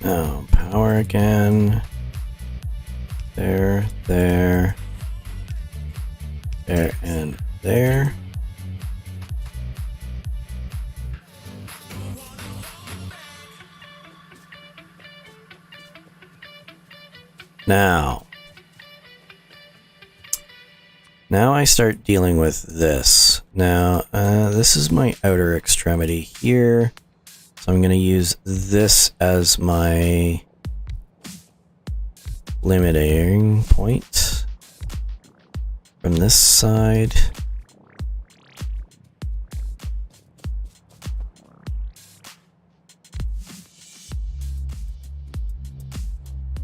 Now, power again. There, there, there, and there. Now I start dealing with this. Now, this is my outer extremity here. So I'm going to use this as my limiting point from this side.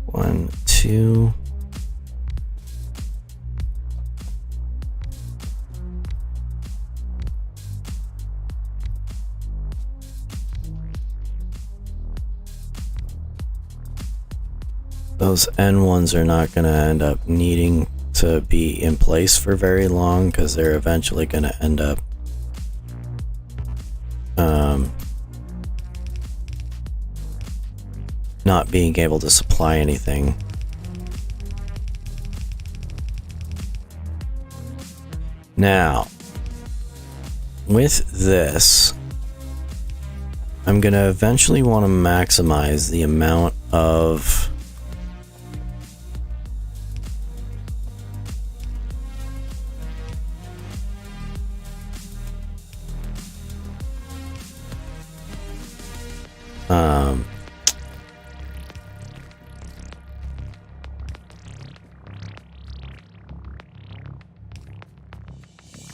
One, two. Those N ones are not going to end up needing to be in place for very long, because they're eventually going to end up not being able to supply anything. Now, with this, I'm going to eventually want to maximize the amount of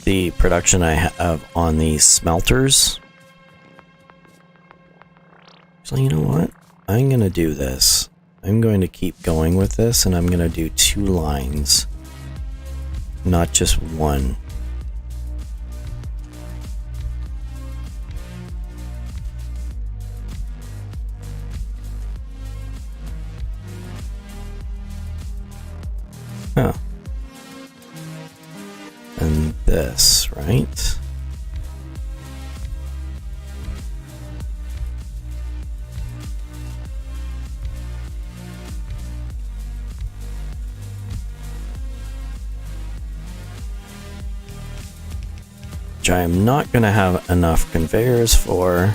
the production I have on these smelters. So you know what? I'm going to do this. I'm going to keep going with this, and I'm going to do 2 lines, not just one. Oh. And this, right? Which I am not going to have enough conveyors for.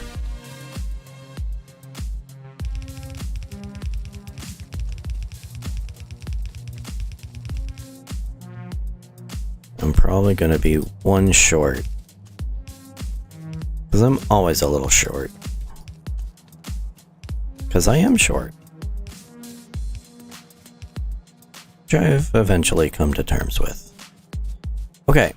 I'm probably going to be one short, because I'm always a little short, because I am short, which I've eventually come to terms with. Okay,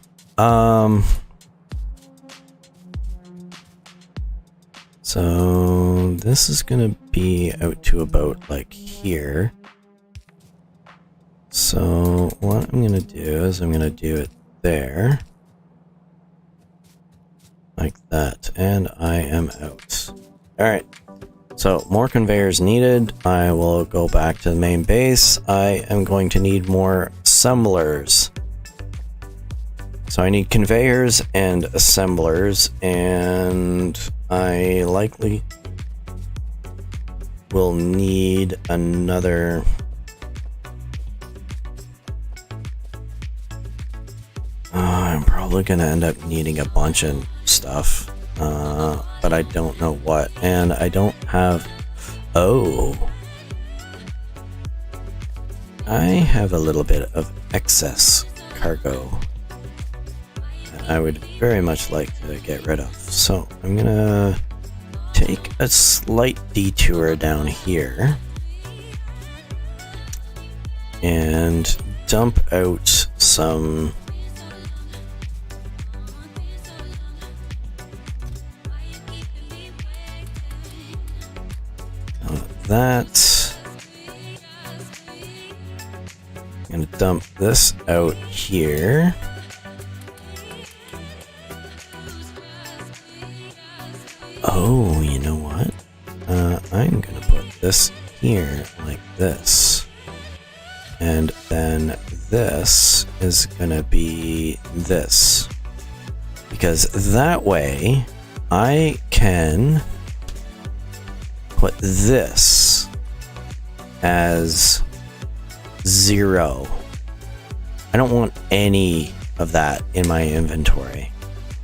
so this is going to be out to about like here. So what I'm going to do is I'm going to do it there, like that, and I am out. Alright, So more conveyors needed. I will go back to the main base. I am going to need more assemblers. So I need conveyors and assemblers, and I likely will need another... I'm probably going to end up needing a bunch of stuff, but I don't know what, and I don't have... Oh! I have a little bit of excess cargo that I would very much like to get rid of. So I'm going to take a slight detour down here and dump out some... that. I'm gonna dump this out here. Oh, you know what? I'm gonna put this here like this. And then this is gonna be this. Because that way I can put this as 0. I don't want any of that in my inventory.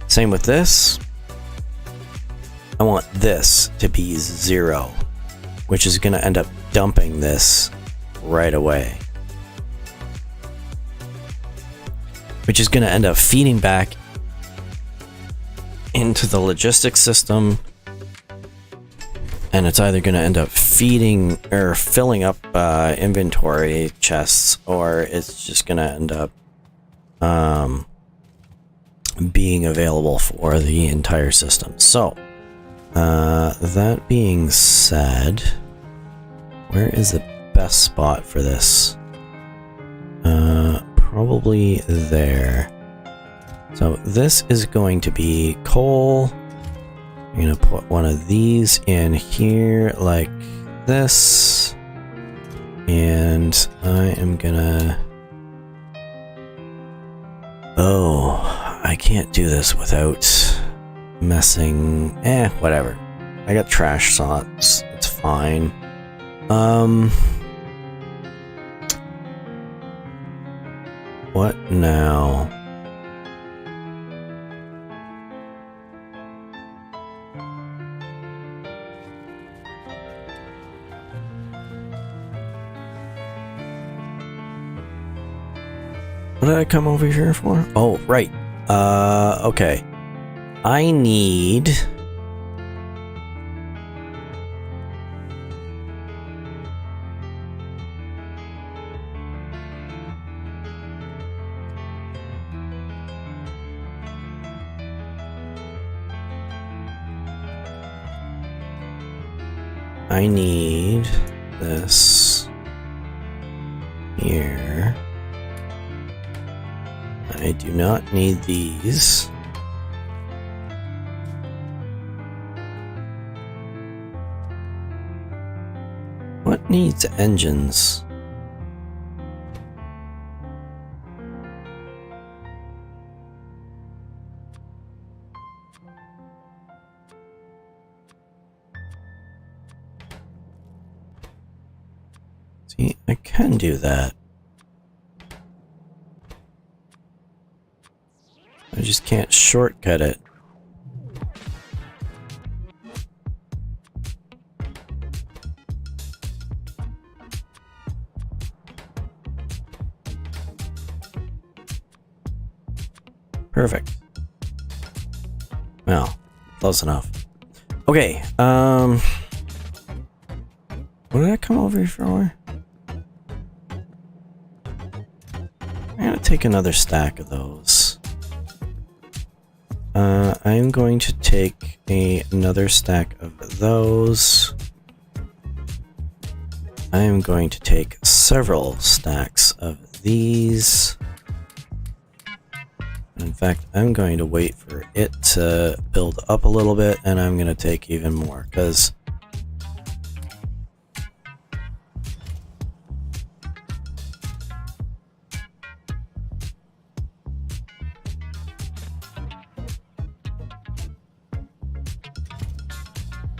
Same with this. I want this to be 0, which is going to end up dumping this right away. Which is going to end up feeding back into the logistics system. And it's either going to end up feeding or filling up inventory chests, or it's just going to end up being available for the entire system. So, that being said, where is the best spot for this? Probably there. So this is going to be coal. I'm going to put one of these in here like this, and I am going to... Oh, I can't do this without messing... whatever. I got trash slots. It's fine. What now? What did I come over here for? Oh, right. Okay. I need... this here. I do not need these. What needs engines? See, I can do that. I just can't shortcut it. Perfect. Well, close enough. Okay, what did I come over here for? I'm gonna take another stack of those. I'm going to take another stack of those. I'm going to take several stacks of these. In fact, I'm going to wait for it to build up a little bit, and I'm going to take even more, because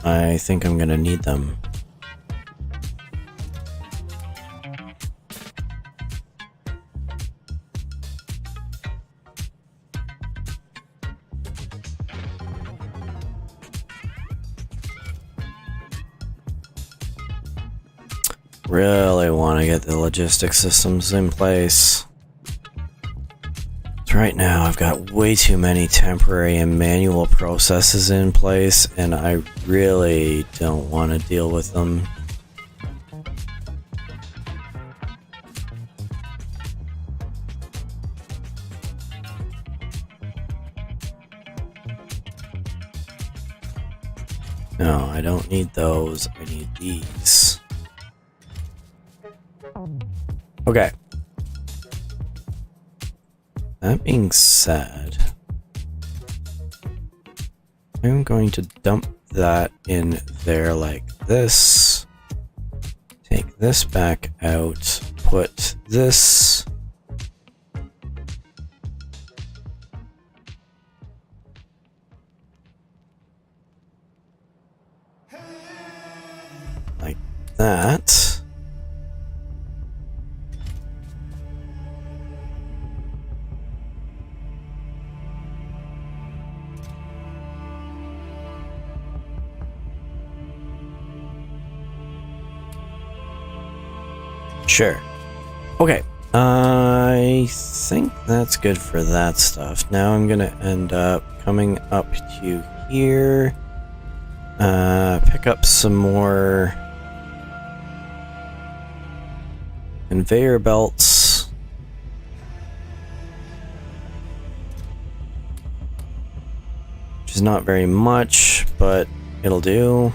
I think I'm gonna need them. Really want to get the logistics systems in place. Right now I've got way too many temporary and manual processes in place, and I really don't want to deal with them. No, I don't need those. I need these. Okay. That being said, I'm going to dump that in there like this. Take this back out. Put this. Like that. Sure. Okay. I think that's good for that stuff. Now I'm gonna end up coming up to here. Pick up some more conveyor belts. Which is not very much, but it'll do.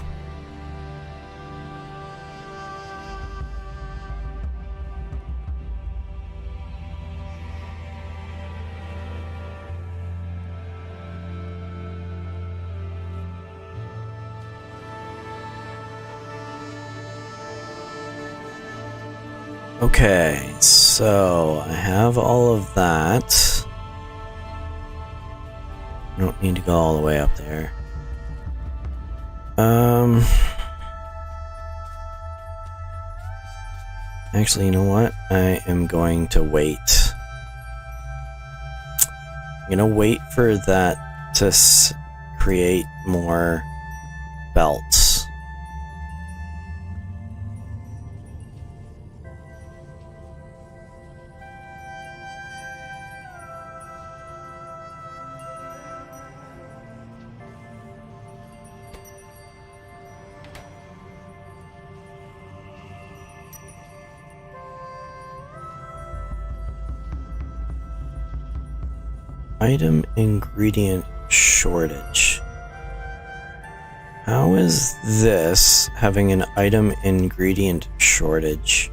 Okay, so I have all of that. I don't need to go all the way up there. Actually, you know what? I am going to wait. I'm gonna wait for that to create more belts. Item ingredient shortage. How is this having an item ingredient shortage?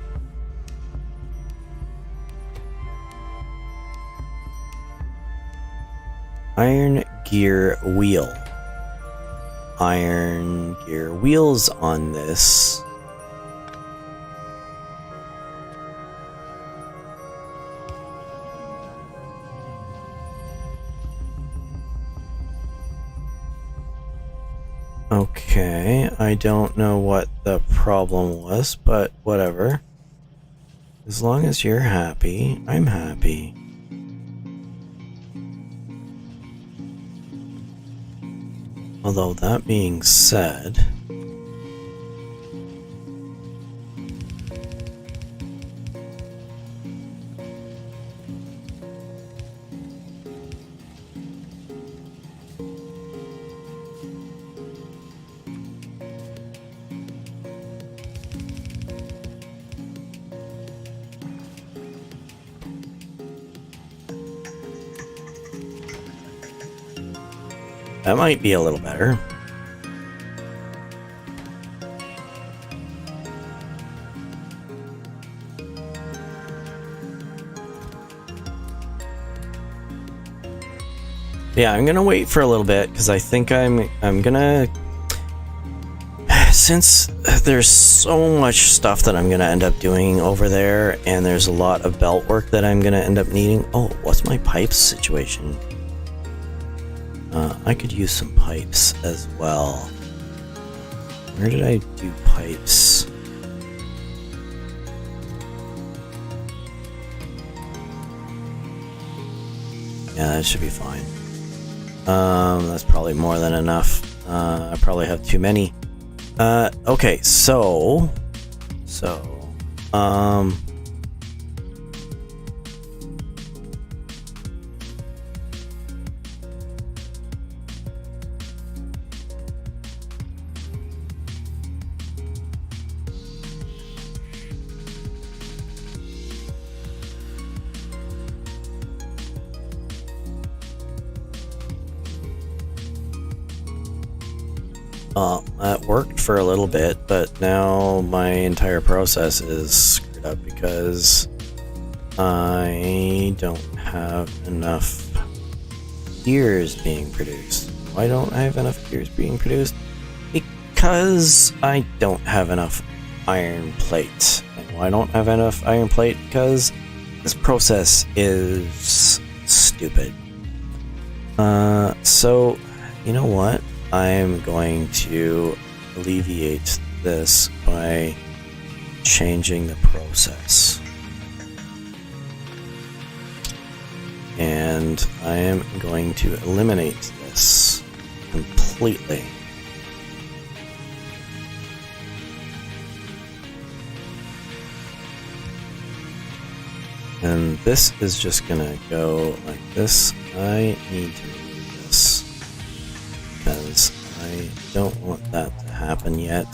Iron gear wheel. Iron gear wheels on this. Okay, I don't know what the problem was, but whatever. As long as you're happy, I'm happy. Although that being said, that might be a little better. Yeah, I'm gonna wait for a little bit because I think I'm gonna, since there's so much stuff that I'm gonna end up doing over there, and there's a lot of belt work that I'm gonna end up needing. Oh, what's my pipes situation? I could use some pipes as well. Where did I do pipes? Yeah, that should be fine. That's probably more than enough. I probably have too many. Okay, that worked for a little bit, but now my entire process is screwed up because I don't have enough gears being produced. Why don't I have enough gears being produced? Because I don't have enough iron plate. And why don't I have enough iron plate? Because this process is stupid. So, you know what? I'm going to alleviate this by changing the process. And I am going to eliminate this completely. And this is just gonna go like this. I need to remove this because I don't want that to happen yet.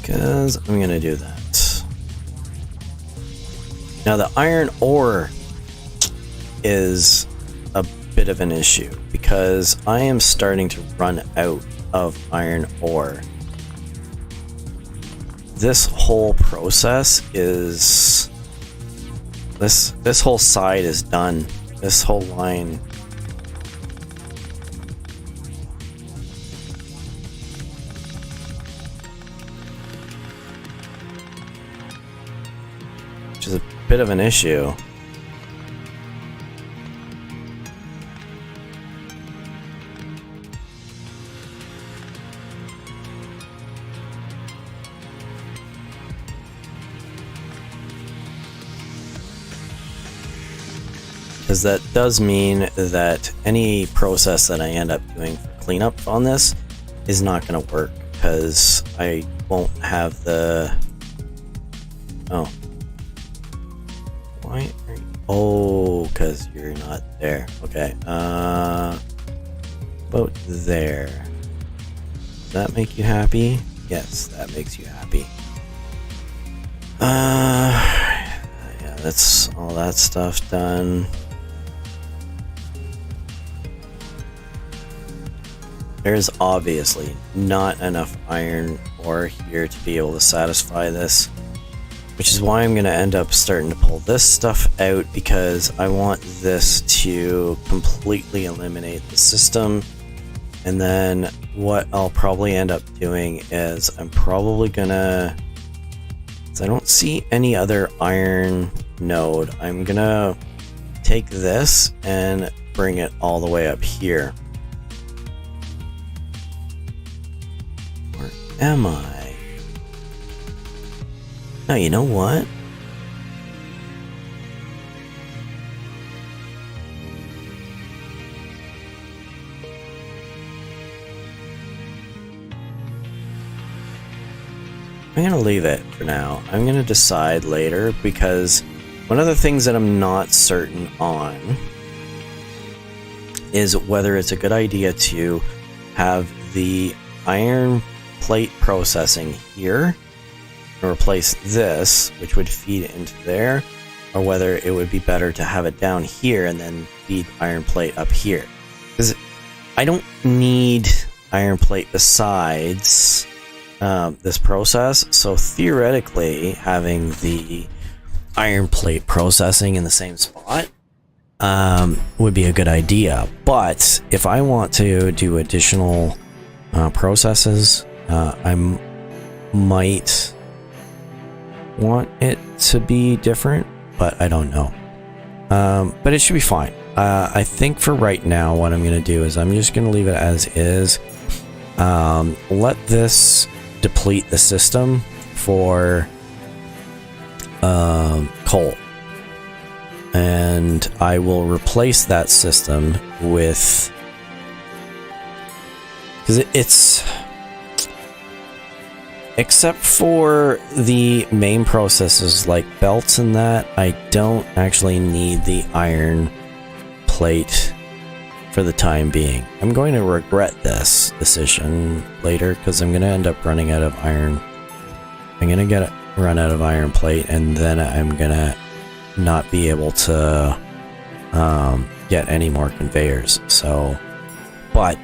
Because I'm gonna do that. Now the iron ore is a bit of an issue because I am starting to run out of iron ore. This whole process is this whole side is done. This whole line. Which is a bit of an issue. Because that does mean that any process that I end up doing for cleanup on this is not going to work because I won't have the... Oh. Why are you... Oh, because you're not there. Okay. About there. Does that make you happy? Yes, that makes you happy. Yeah, that's all that stuff done. There's obviously not enough iron ore here to be able to satisfy this, which is why I'm going to end up starting to pull this stuff out because I want this to completely eliminate the system. And then what I'll probably end up doing is I'm probably going to, since I don't see any other iron node, I'm going to take this and bring it all the way up here. Am I? Now, you know what? I'm gonna leave it for now. I'm gonna decide later because one of the things that I'm not certain on is whether it's a good idea to have the iron plate processing here and replace this, which would feed into there, or whether it would be better to have it down here and then feed iron plate up here. Because I don't need iron plate besides this process, so theoretically having the iron plate processing in the same spot would be a good idea. But if I want to do additional processes, I might want it to be different, but I don't know. But it should be fine. I think for right now, what I'm going to do is I'm just going to leave it as is. Let this deplete the system for coal. And I will replace that system with... because it's... except for the main processes like belts and that, I don't actually need the iron plate for the time being. I'm going to regret this decision later because I'm going to end up running out of iron. I'm going to run out of iron plate, and then I'm going to not be able to get any more conveyors. So, but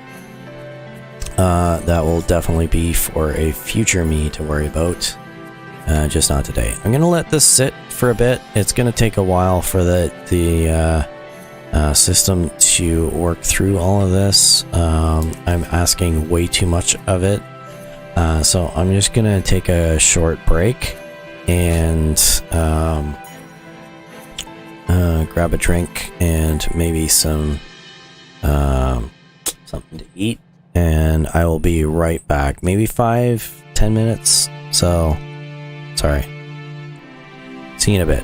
that will definitely be for a future me to worry about, just not today. I'm gonna let this sit for a bit. It's gonna take a while for the system to work through all of this. I'm asking way too much of it, so I'm just gonna take a short break and grab a drink and maybe some something to eat, and I will be right back. Maybe 5-10 minutes. So, sorry. See you in a bit.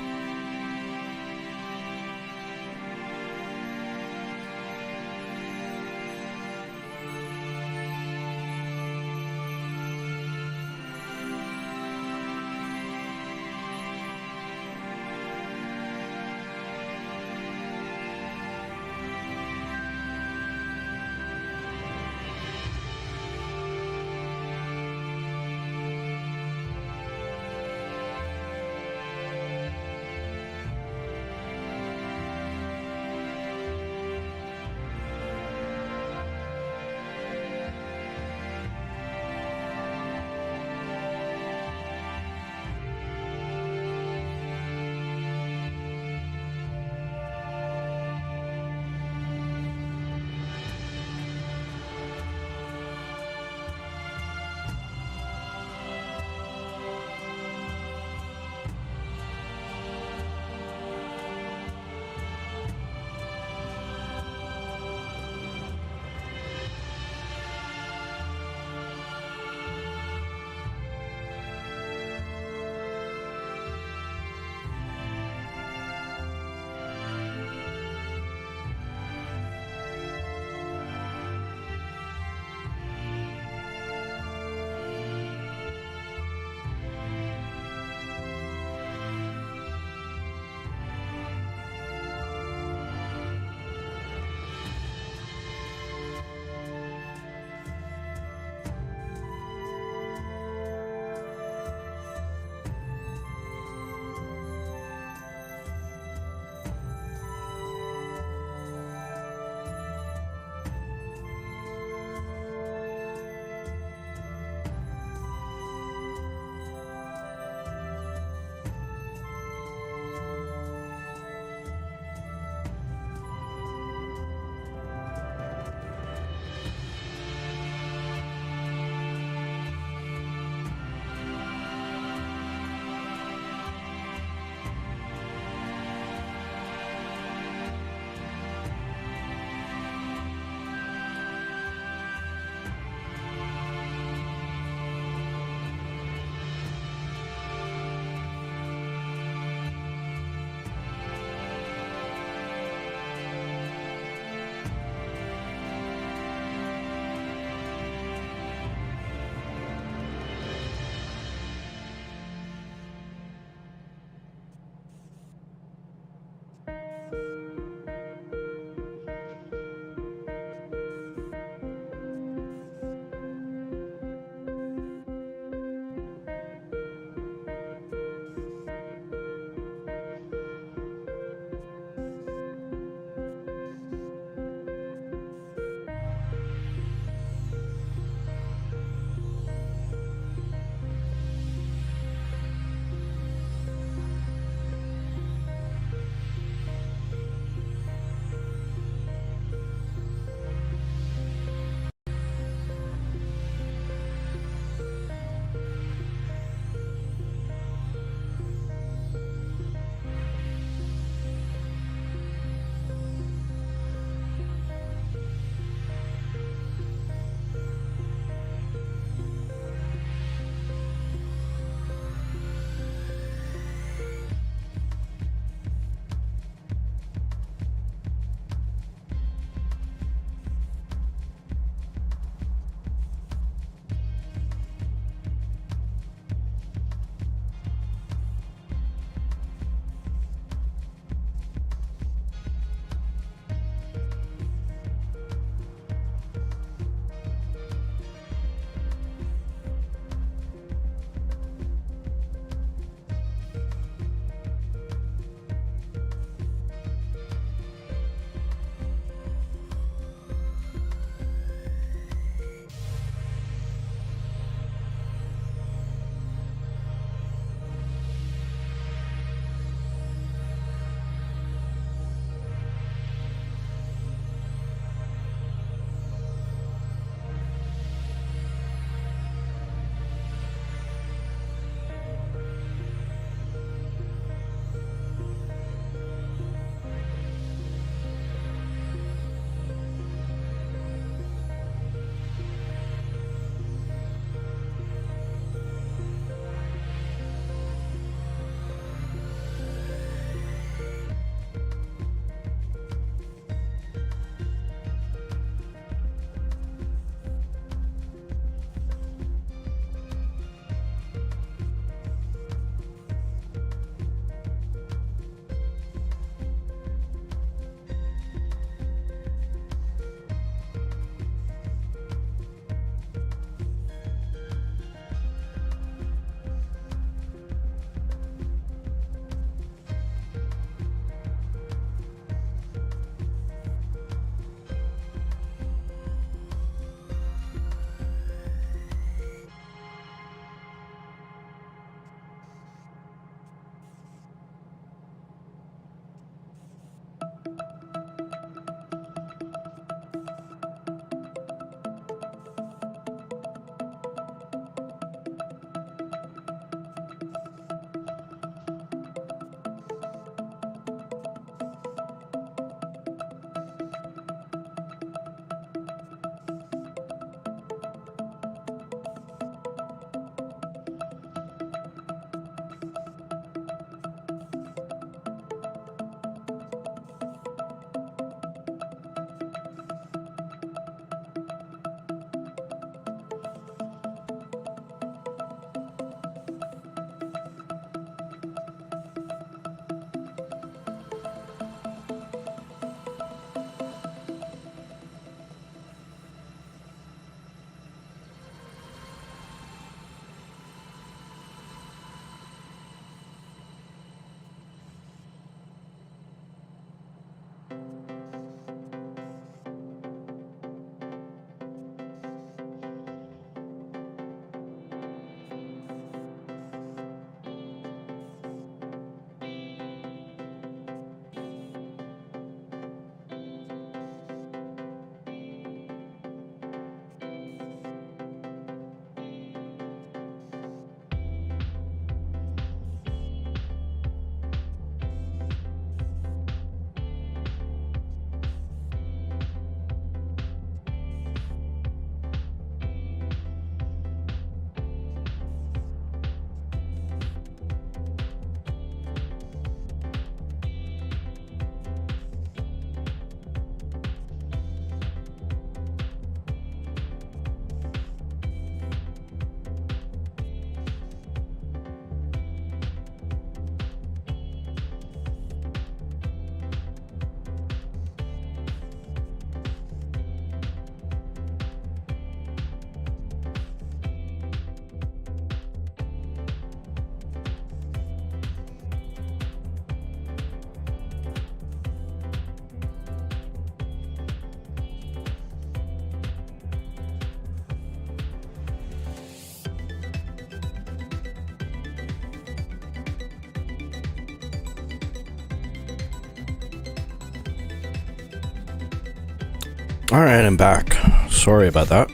Alright, I'm back. Sorry about that.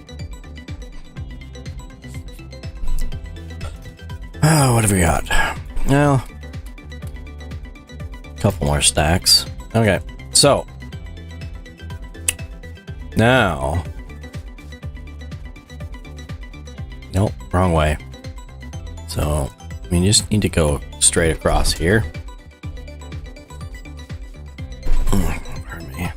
Oh, what have we got? Well, a couple more stacks. Okay, so now, nope, wrong way. So we just need to go straight across here. Pardon me.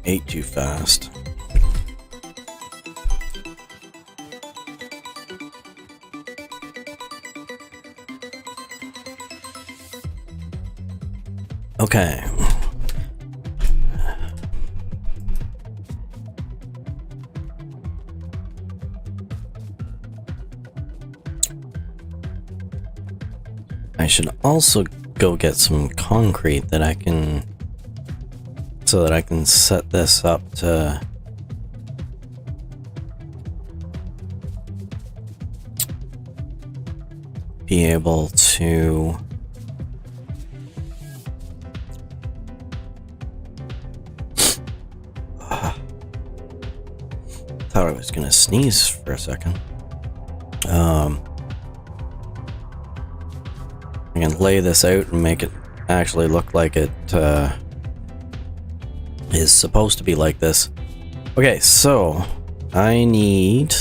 Ate too fast. Okay. I should also go get some concrete that I can, so that I can set this up to be able to thought I was gonna sneeze for a second. I can lay this out and make it actually look like it is supposed to be like this. Okay, so I need...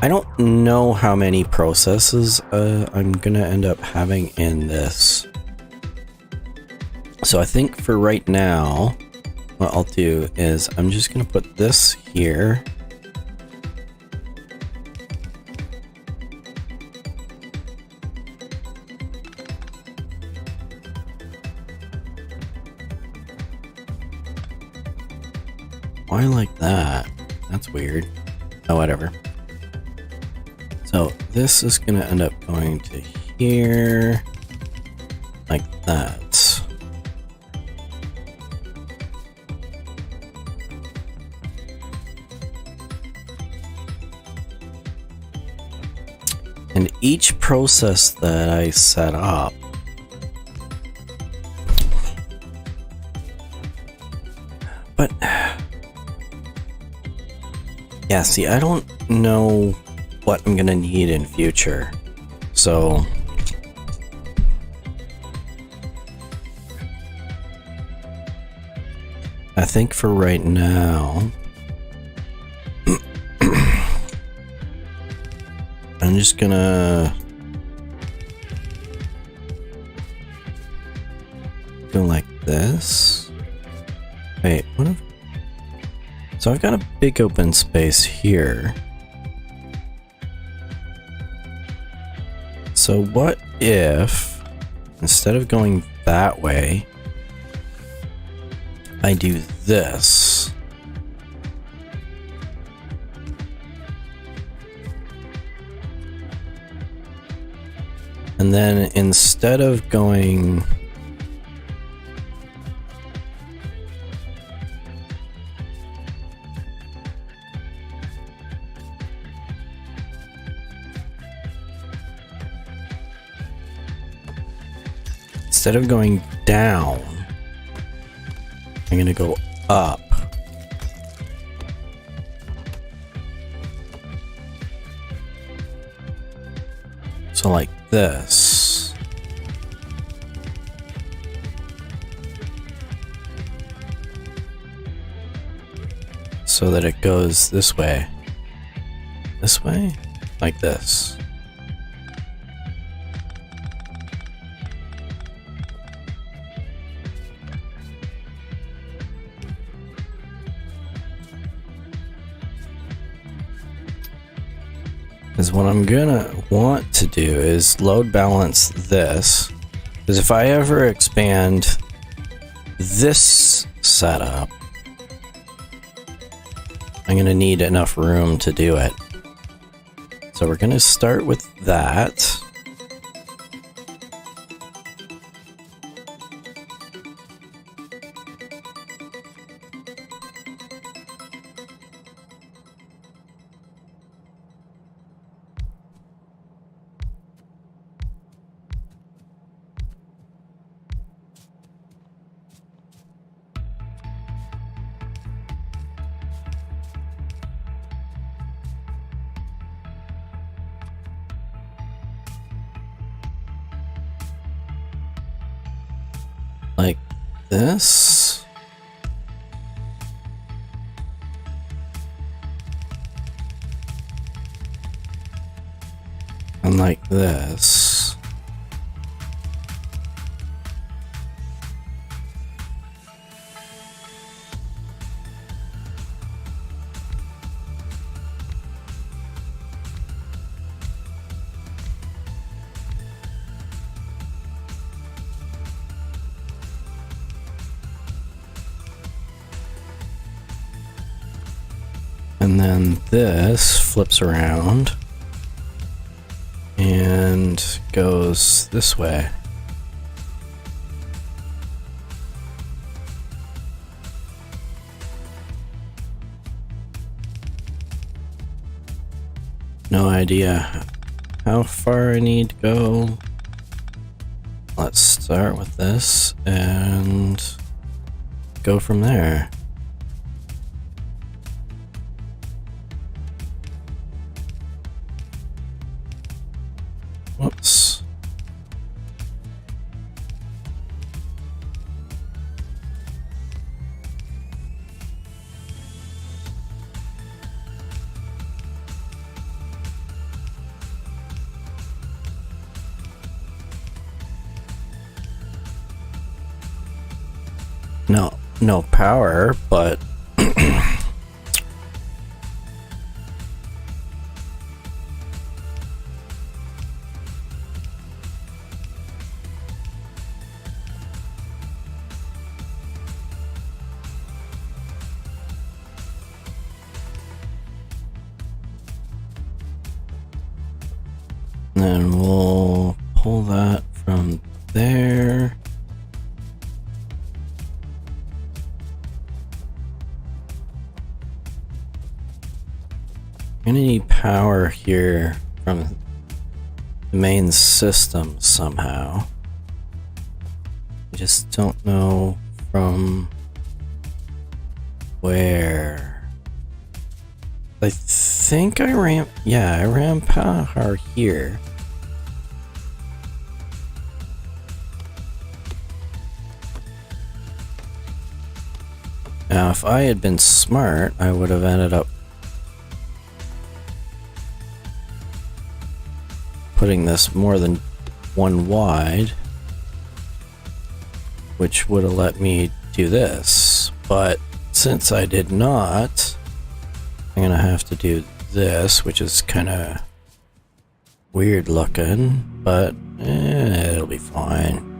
I don't know how many processes I'm gonna end up having in this. So I think for right now, what I'll do is I'm just gonna put this here. Why like that? That's weird. Oh, whatever. So this is gonna end up going to here, like that. And each process that I set up but yeah, see, I don't know what I'm gonna need in future, so I think for right now I'm just gonna go like this. Wait, what if... So I've got a big open space here. So what if, instead of going that way, I do this? And then instead of going... Instead of going down, I'm gonna go up. So like this. So that it goes this way. This way? Like this. Because what I'm gonna want to do is load balance this. Because if I ever expand this setup, I'm gonna need enough room to do it. So we're gonna start with that. Like this. And like this. And then this flips around and goes this way. No idea how far I need to go. Let's start with this and go from there. Whoops. No power, but then we'll pull that from there. I'm gonna need power here from the main system somehow. I just don't know from where. I think I ran power here. Now, if I had been smart, I would have ended up putting this more than one wide, which would have let me do this. But since I did not, I'm gonna have to do this, which is kind of weird looking, but it'll be fine.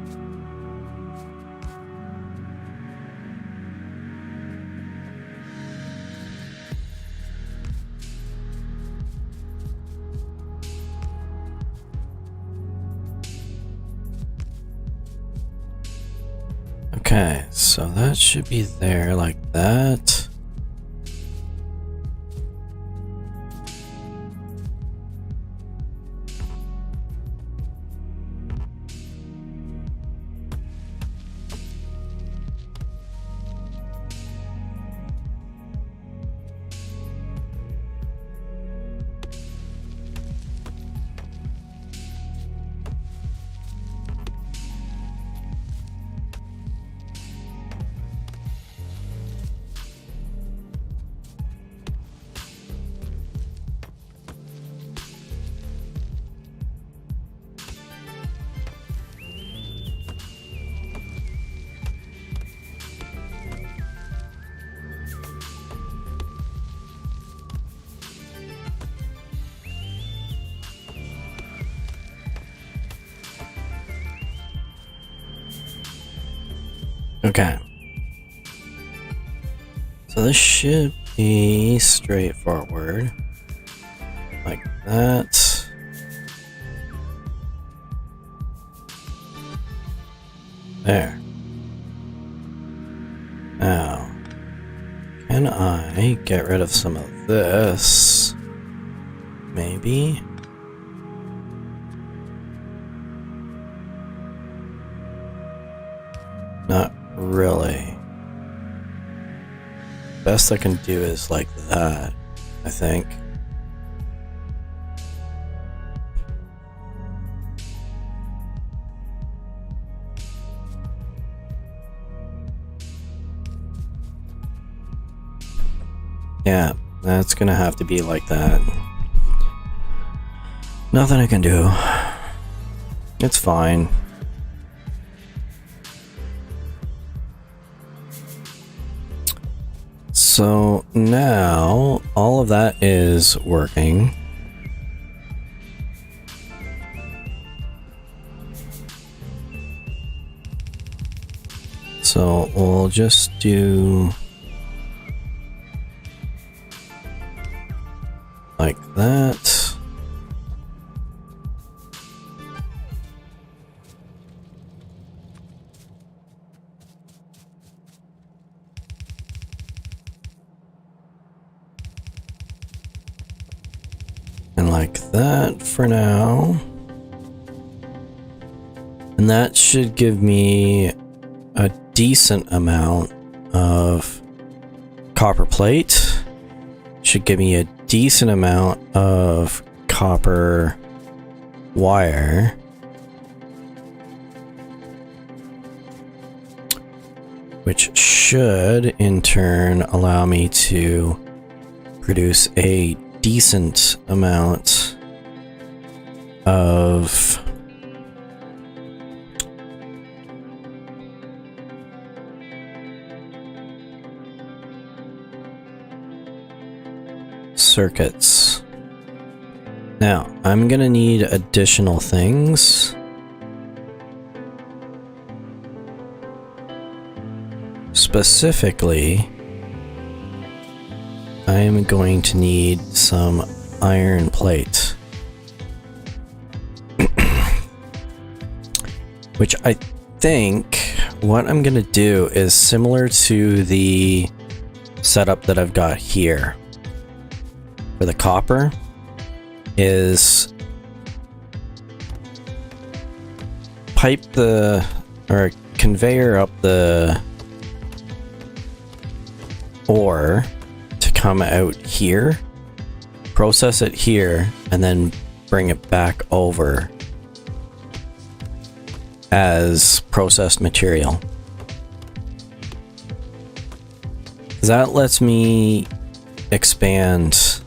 Okay, so that should be there like that. Okay. So this should be straightforward. Like that. There. Now, can I get rid of some of this? Maybe? Not really. Best I can do is like that, I think. Yeah, that's gonna have to be like that. Nothing I can do. It's fine. So now all of that is working. So we'll just do like that. And like that for now. And that should give me a decent amount of copper plate. Should give me a decent amount of copper wire. Which should in turn allow me to produce a decent amount of circuits. Now, I'm gonna need additional things. Specifically, I am going to need some iron plate. Which I think what I'm gonna do is similar to the setup that I've got here. For the copper is pipe the or conveyor up the ore to come out here, process it here, and then bring it back over as processed material. That lets me expand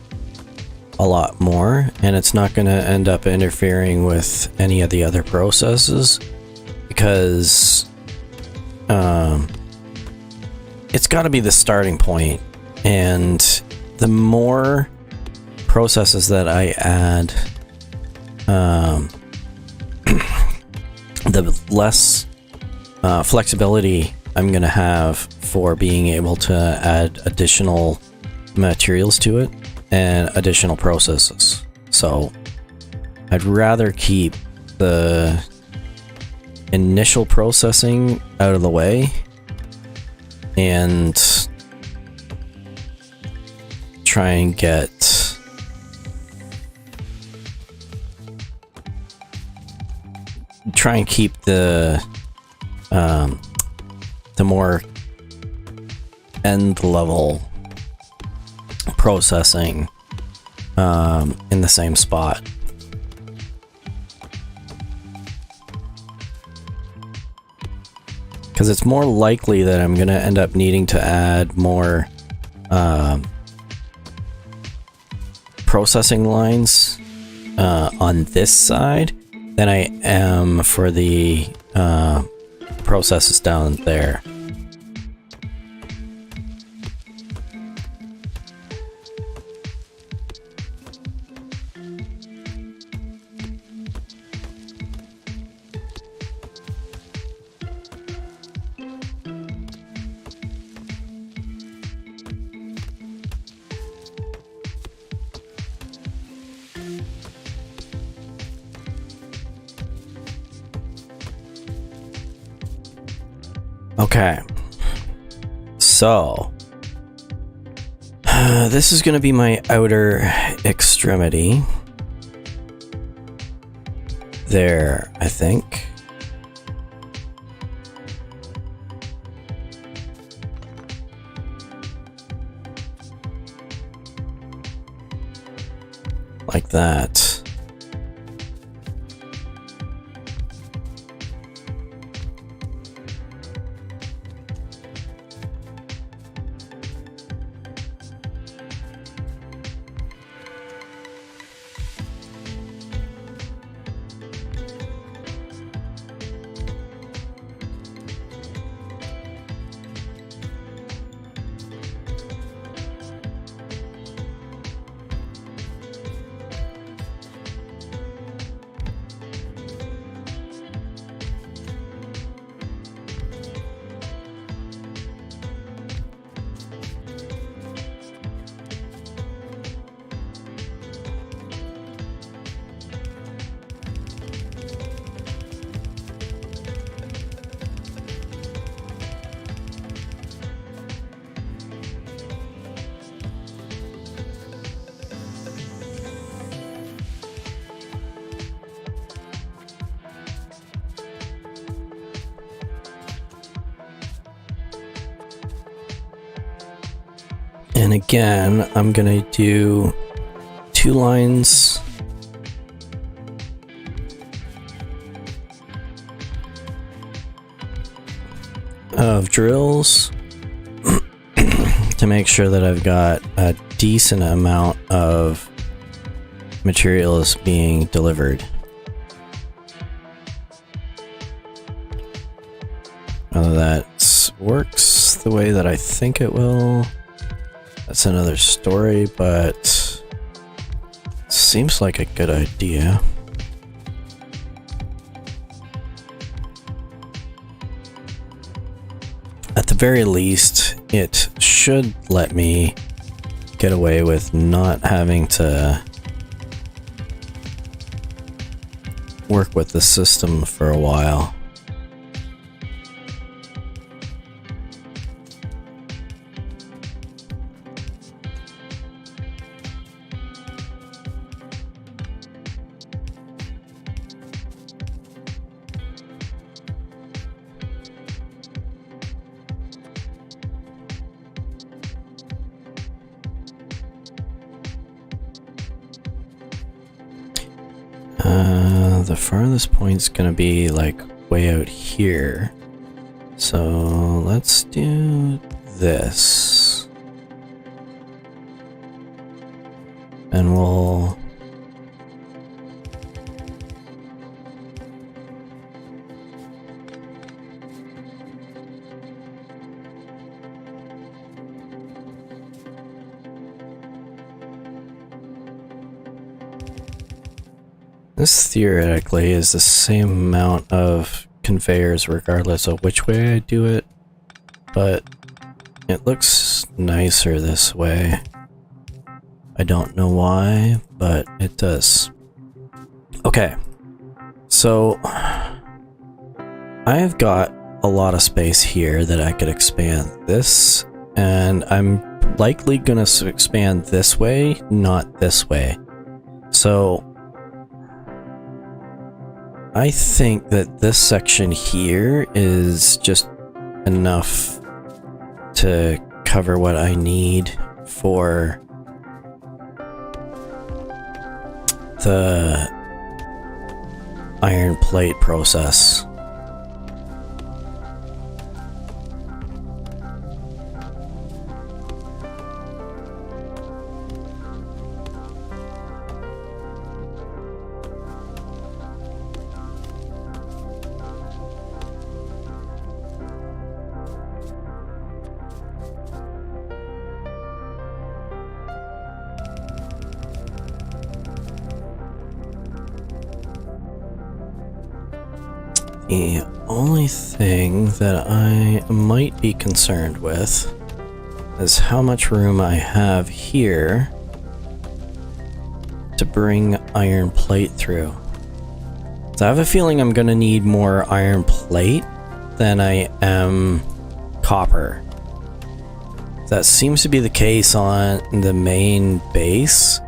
a lot more, and it's not going to end up interfering with any of the other processes because it's got to be the starting point, and the more processes that I add, the less flexibility I'm going to have for being able to add additional materials to it and additional processes. So I'd rather keep the initial processing out of the way and try and keep the more end level processing in the same spot. Because it's more likely that I'm going to end up needing to add more processing lines on this side than I am for the processes down there. Okay, so this is going to be my outer extremity. There, I think. Like that. And again, I'm gonna do 2 lines of drills to make sure that I've got a decent amount of materials being delivered. Whether that works the way that I think it will, that's another story, but seems like a good idea. At the very least, it should let me get away with not having to work with the system for a while. The farthest point's gonna be like way out here. So let's do this. And we'll this theoretically is the same amount of conveyors regardless of which way I do it, but it looks nicer this way. I don't know why, but it does. Okay, so I've got a lot of space here that I could expand this, and I'm likely gonna expand this way, not this way. So I think that this section here is just enough to cover what I need for the iron plate process. The only thing that I might be concerned with is how much room I have here to bring iron plate through. So I have a feeling I'm gonna need more iron plate than I am copper. That seems to be the case on the main base.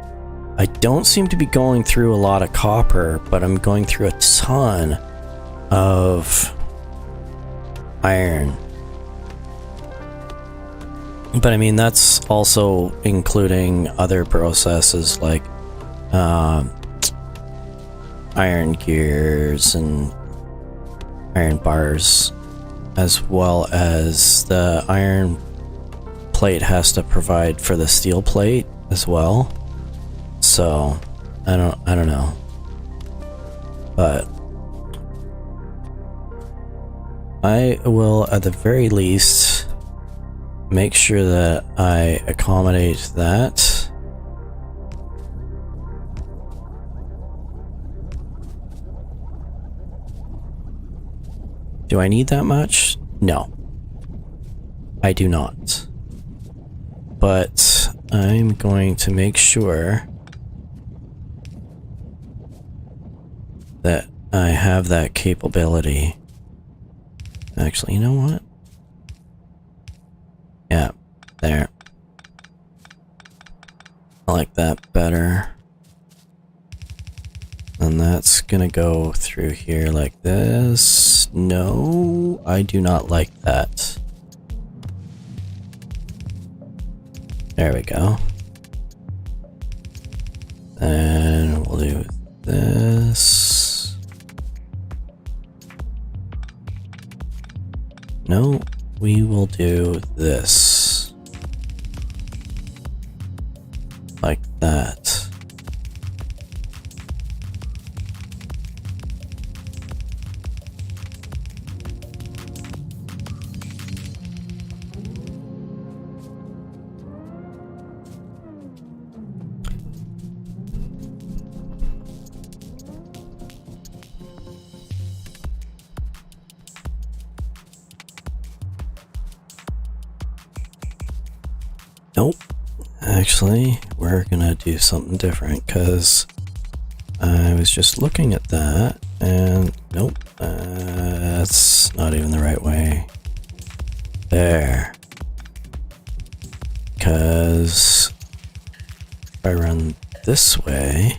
I don't seem to be going through a lot of copper, but I'm going through a ton of iron. But I mean, that's also including other processes like iron gears and iron bars, as well as the iron plate has to provide for the steel plate as well. So I don't know, but I will at the very least make sure that I accommodate that. Do I need that much? No, I do not. But I'm going to make sure that I have that capability. Actually, you know what? Yeah, there. I like that better. And that's gonna go through here like this. No, I do not like that. There we go. And we'll do this. No, we will do this. Like that. Nope. Actually, we're gonna do something different because I was just looking at that and nope, that's not even the right way. There. Because if I run this way,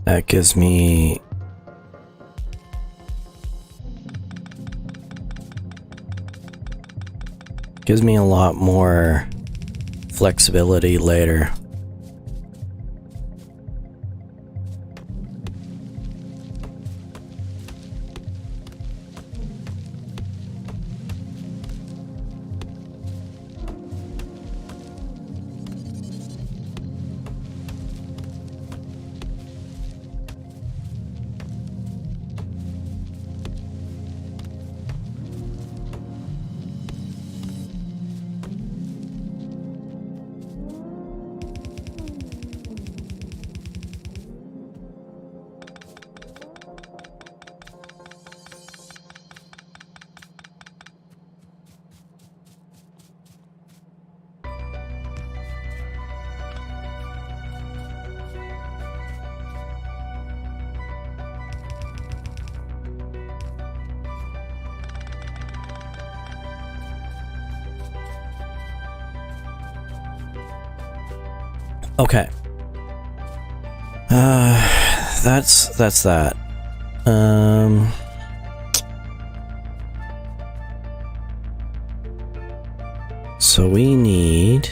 that gives me a lot more flexibility later. Okay. That's that. So we need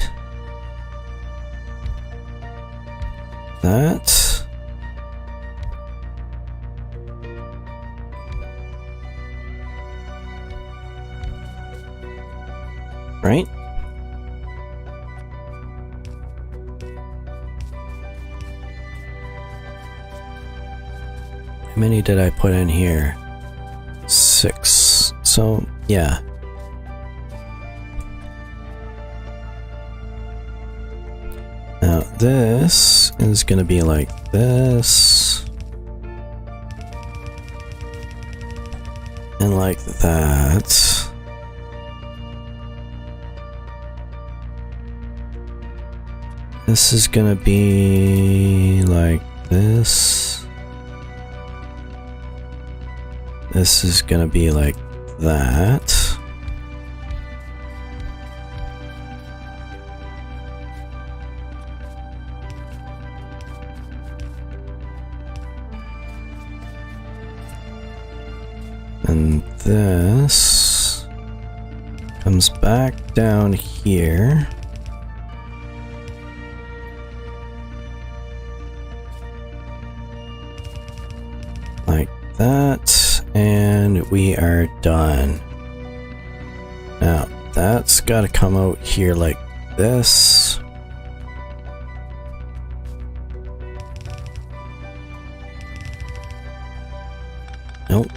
that. Right? How many did I put in here? 6. So, yeah. Now, this is going to be like this. And like that. This is going to be like this. This is gonna be like that. And this comes back down here. Like that. And we are done. Now, that's got to come out here like this. Nope.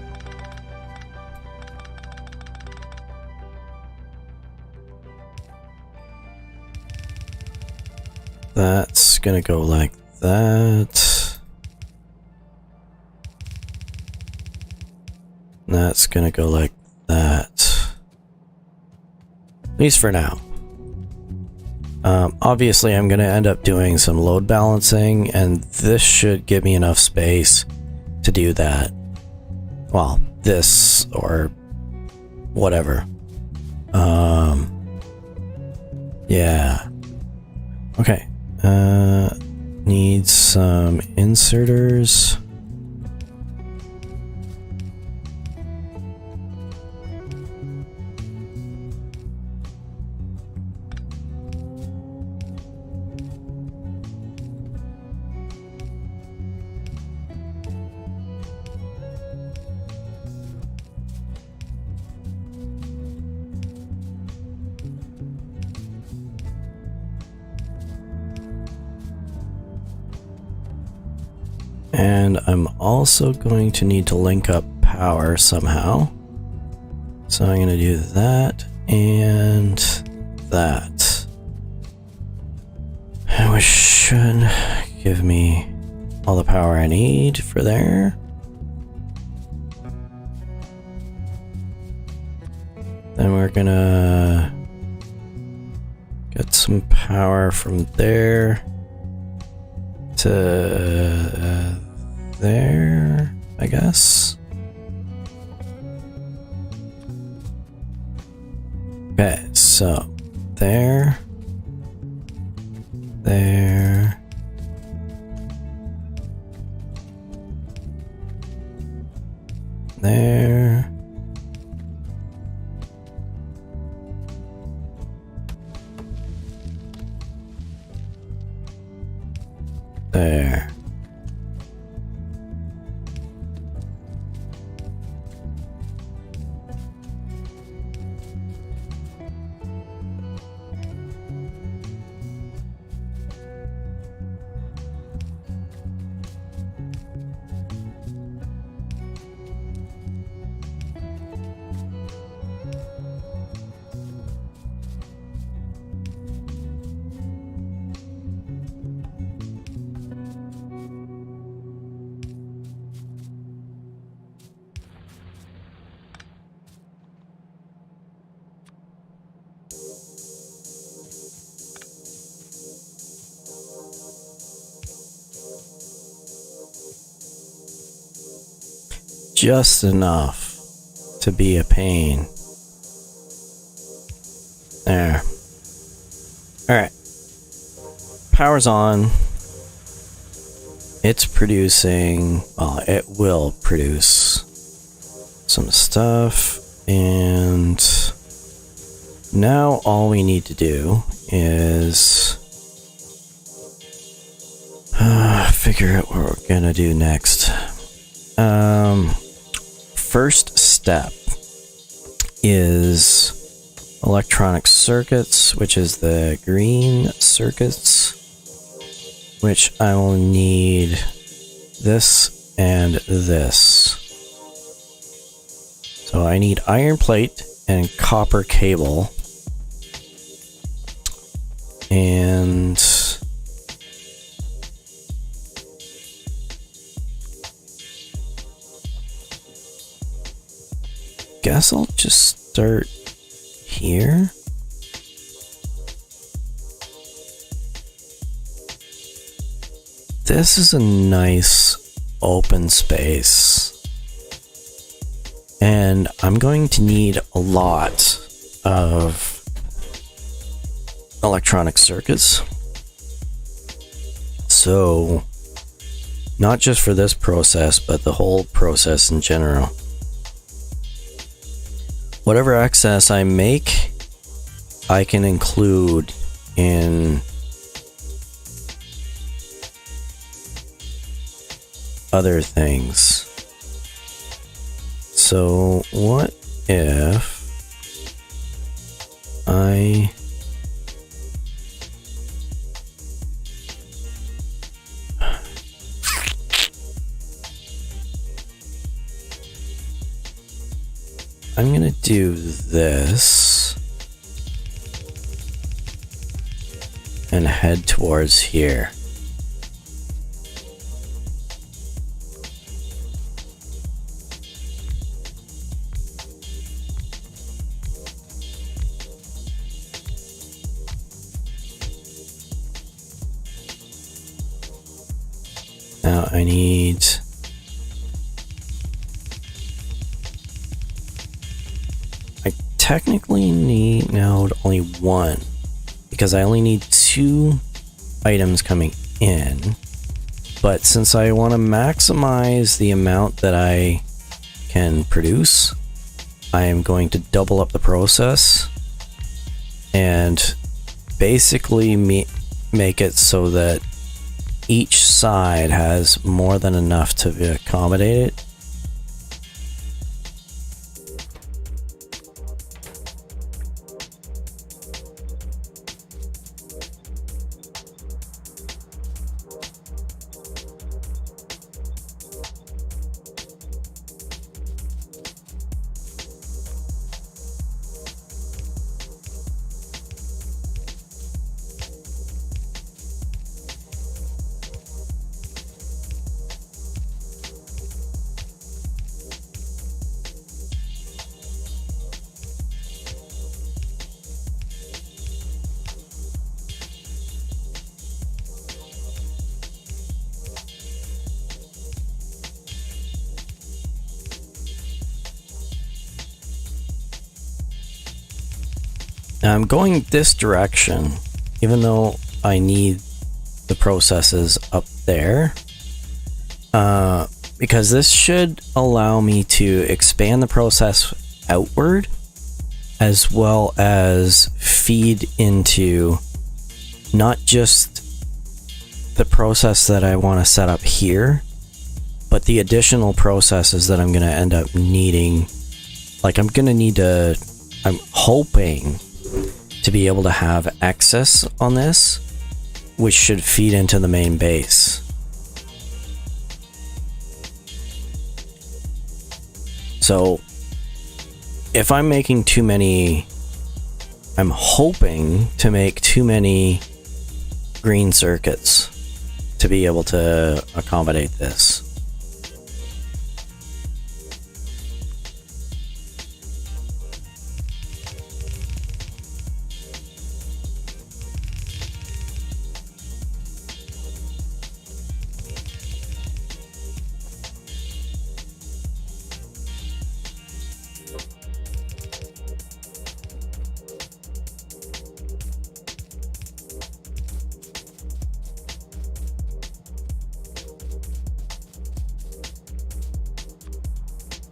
That's gonna go like that. That's gonna go like that. At least for now. Obviously, I'm going to end up doing some load balancing, and this should give me enough space to do that. Well, this or whatever. Yeah. Okay. Need some inserters. And I'm also going to need to link up power somehow. So I'm going to do that and that. Which should give me all the power I need for there. Then we're gonna get some power from there to there, I guess. Okay, so there, there, there, there. Just enough to be a pain. There. Alright. Power's on. It's producing, well, it will produce some stuff, and now all we need to do is figure out what we're gonna do next. First step is electronic circuits, which is the green circuits, which I will need this and this. So I need iron plate and copper cable, and guess I'll just start here. This is a nice open space, and I'm going to need a lot of electronic circuits. So, not just for this process, but the whole process in general. Whatever excess I make, I can include in other things. So what if I I'm gonna do this and head towards here. Now I need... I technically need now only one, because I only need 2 items coming in. But since I want to maximize the amount that I can produce, I am going to double up the process and basically make it so that each side has more than enough to accommodate it. Now I'm going this direction, even though I need the processes up there, because this should allow me to expand the process outward, as well as feed into not just the process that I want to set up here, but the additional processes that I'm going to end up needing. Like I'm hoping to be able to have excess on this, which should feed into the main base. So if I'm making too many, I'm hoping to make too many green circuits to be able to accommodate this.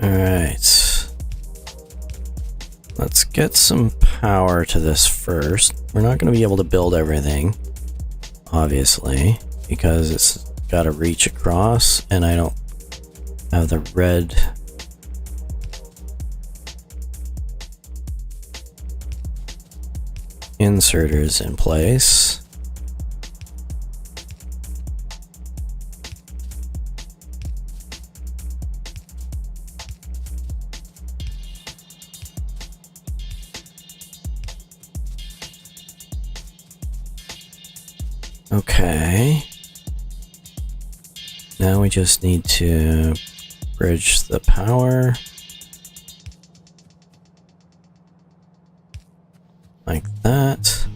Alright, let's get some power to this first. We're not going to be able to build everything, obviously, because it's got to reach across, and I don't have the red inserters in place. Okay. Now we just need to bridge the power. Like that.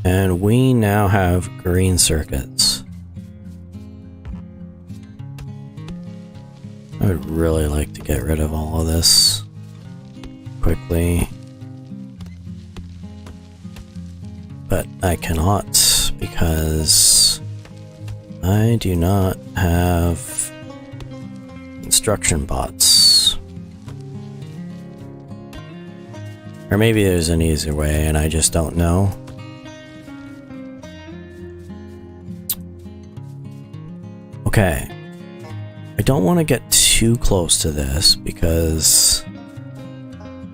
And we now have green circuits. I would really like to get rid of all of this quickly, but I cannot because I do not have construction bots. Or maybe there's an easier way and I just don't know. Okay. I don't want to get too close to this because...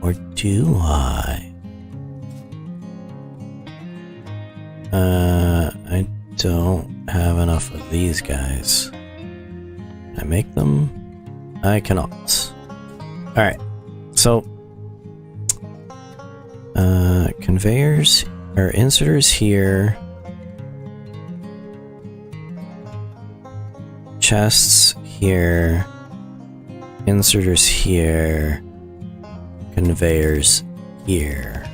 Or do I? I don't have enough of these guys. Can I make them? I cannot. Alright, so conveyors or inserters here, chests here, inserters here, conveyors here.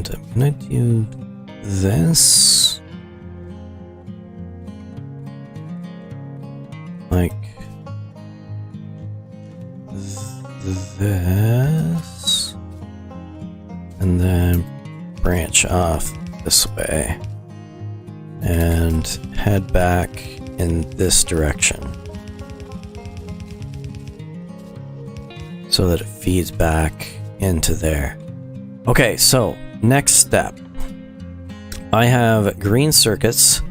And I'm gonna do this. Like this. And then branch off this way. And head back in this direction. So that it feeds back into there. Okay, so next step. I have green circuits,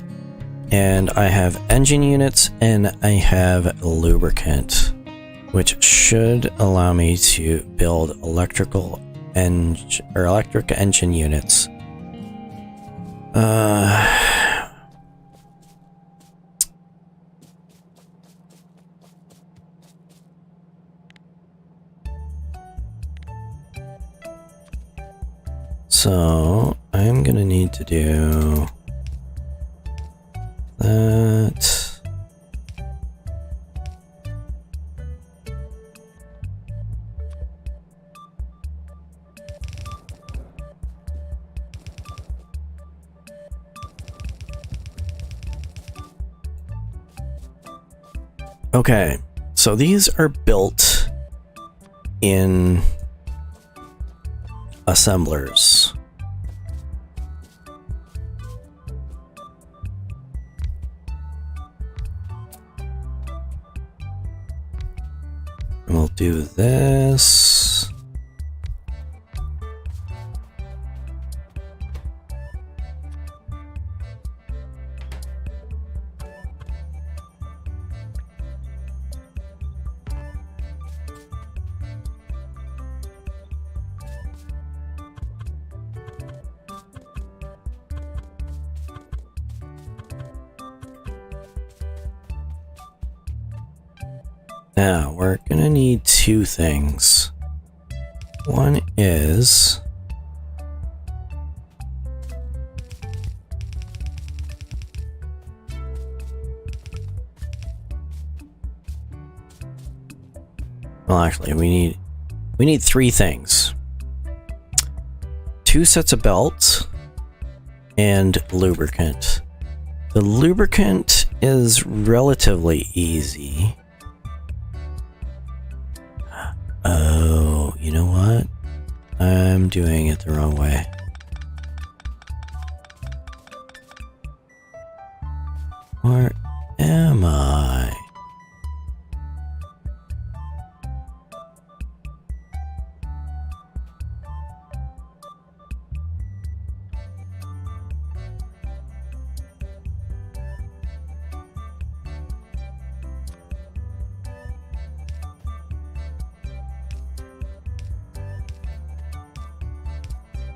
and I have engine units, and I have lubricant, which should allow me to build electric engine units. So I'm gonna need to do that. Okay, so these are built in assemblers. And we'll do this. Now, we're gonna need two things. One is well, actually, we need three things. 2 sets of belts and lubricant. The lubricant is relatively easy. Oh, you know what? I'm doing it the wrong way. Where am I?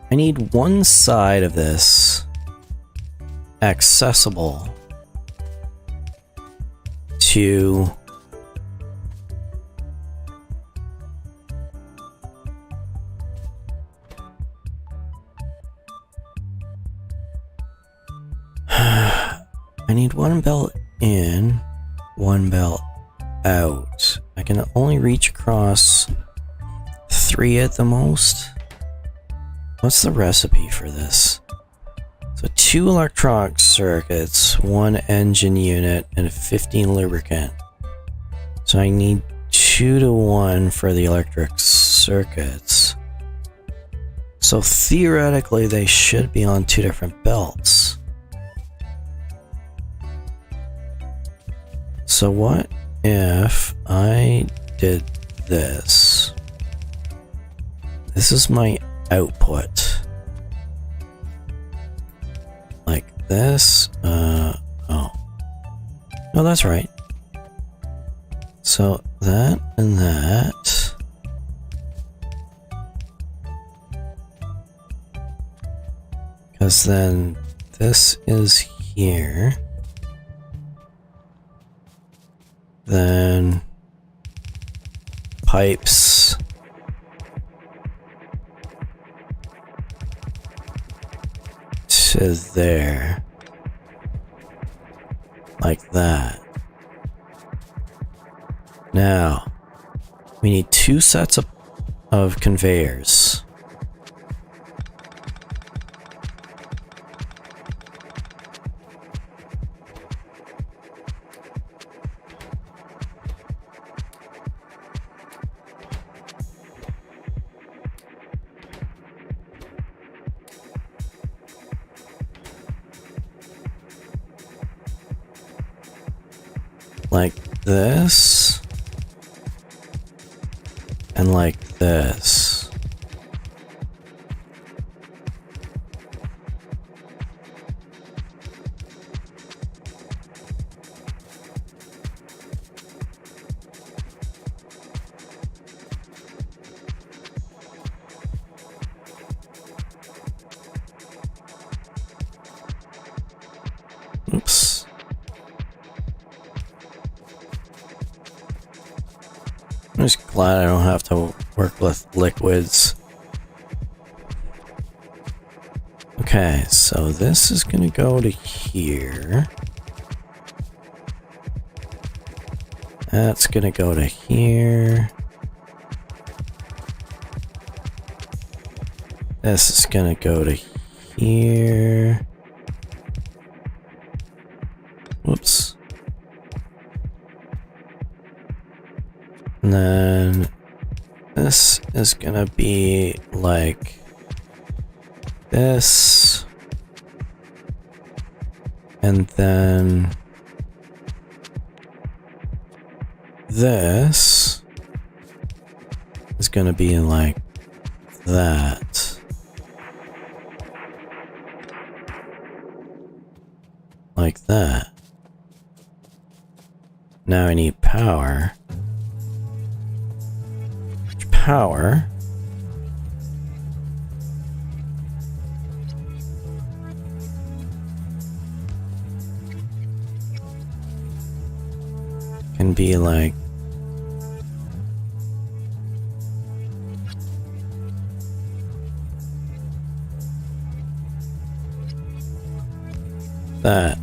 I need one side of this accessible to I need one belt in, one belt out. I can only reach across 3 at the most. What's the recipe for this? So 2 electronic circuits, 1 engine unit, and 15 lubricant. So I need 2 to 1 for the electric circuits. So theoretically, they should be on 2 different belts. So what if I did this? This is my output. Like this. Oh. No, that's right. So that and that. Because then this is here. Then pipes to there, like that. Now we need 2 sets of conveyors. like this, and like this. Oops. I'm just glad I don't have to work with liquids. Okay, so this is gonna go to here. That's gonna go to here. This is gonna go to here. Whoops. And then this is gonna be like this. And then this is gonna be like that. Like that. Now I need power. Power. Can be like that.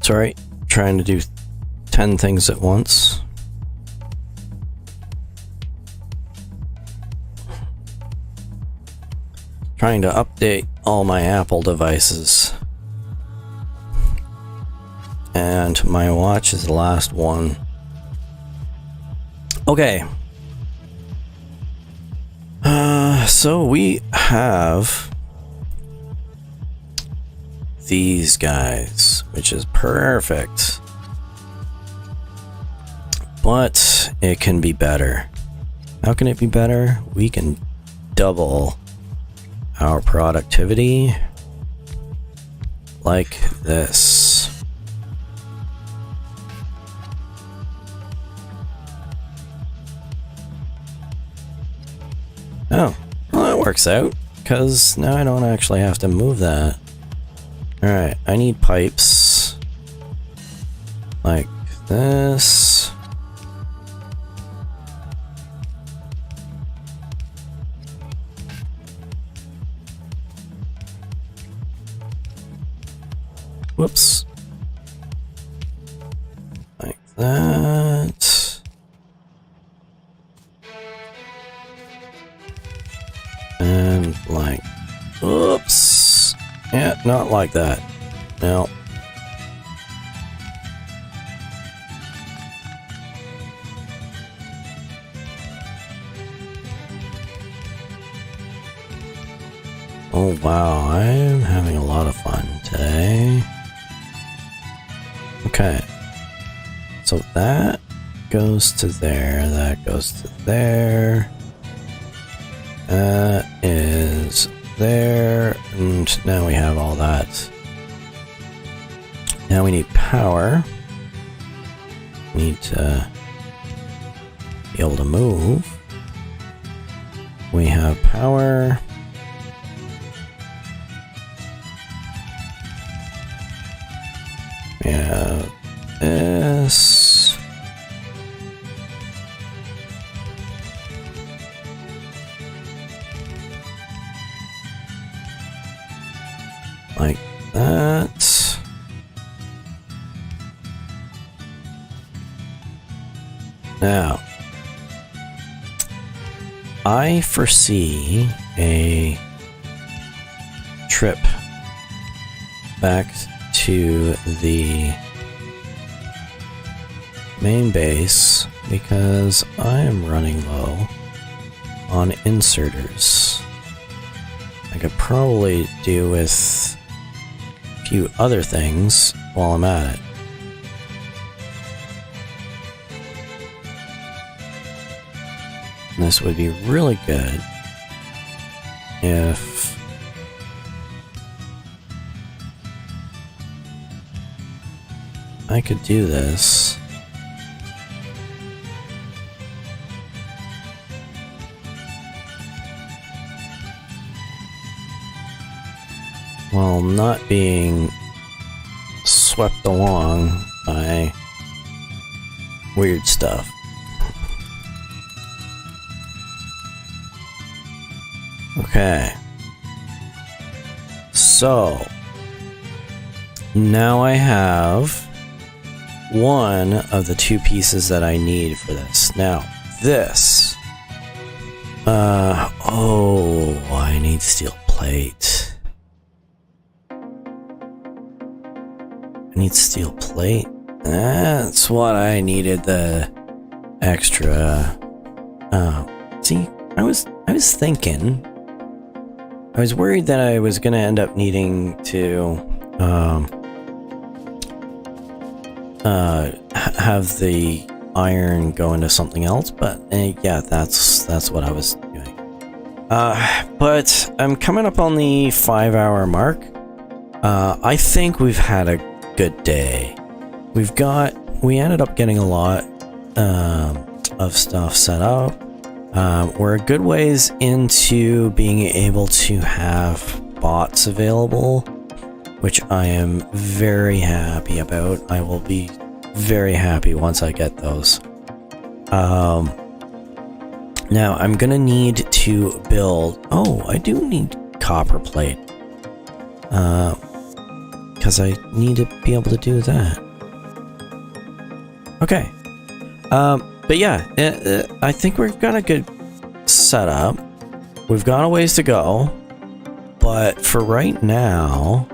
Sorry, trying to do 10 things at once. Trying to update all my Apple devices. And my watch is the last one. Okay. So we have these guys, which is perfect. But it can be better. How can it be better? We can double our productivity like this. Oh, well, that works out, because now I don't actually have to move that. Alright, I need pipes like this. Whoops. Like that. And like, oops. Yeah, not like that. No. Oh wow, I'm having a lot of fun today. Okay. So that goes to there, that goes to there. That is there, and now we have all that. Now we need power. Need to be able to move. We have power. We have this. Like that. Now, I foresee a trip back to the main base because I am running low on inserters. I could probably do with a few other things while I'm at it. And this would be really good if I could do this. While not being swept along by weird stuff. Okay. So now I have one of the two pieces that I need for this. Now, this. Oh, I need steel plate. I need steel plate. That's what I needed the extra. See, I was thinking. I was worried that I was going to end up needing to have the iron go into something else, but yeah, that's what I was doing. But I'm coming up on the 5-hour mark. I think we've had a good day. We ended up getting a lot of stuff set up. We're a good ways into being able to have bots available, which I am very happy about. I will be very happy once I get those. Now I'm gonna need to build. Oh, I do need copper plate. Because I need to be able to do that. Okay. But yeah, I think we've got a good setup. We've got a ways to go, but for right now,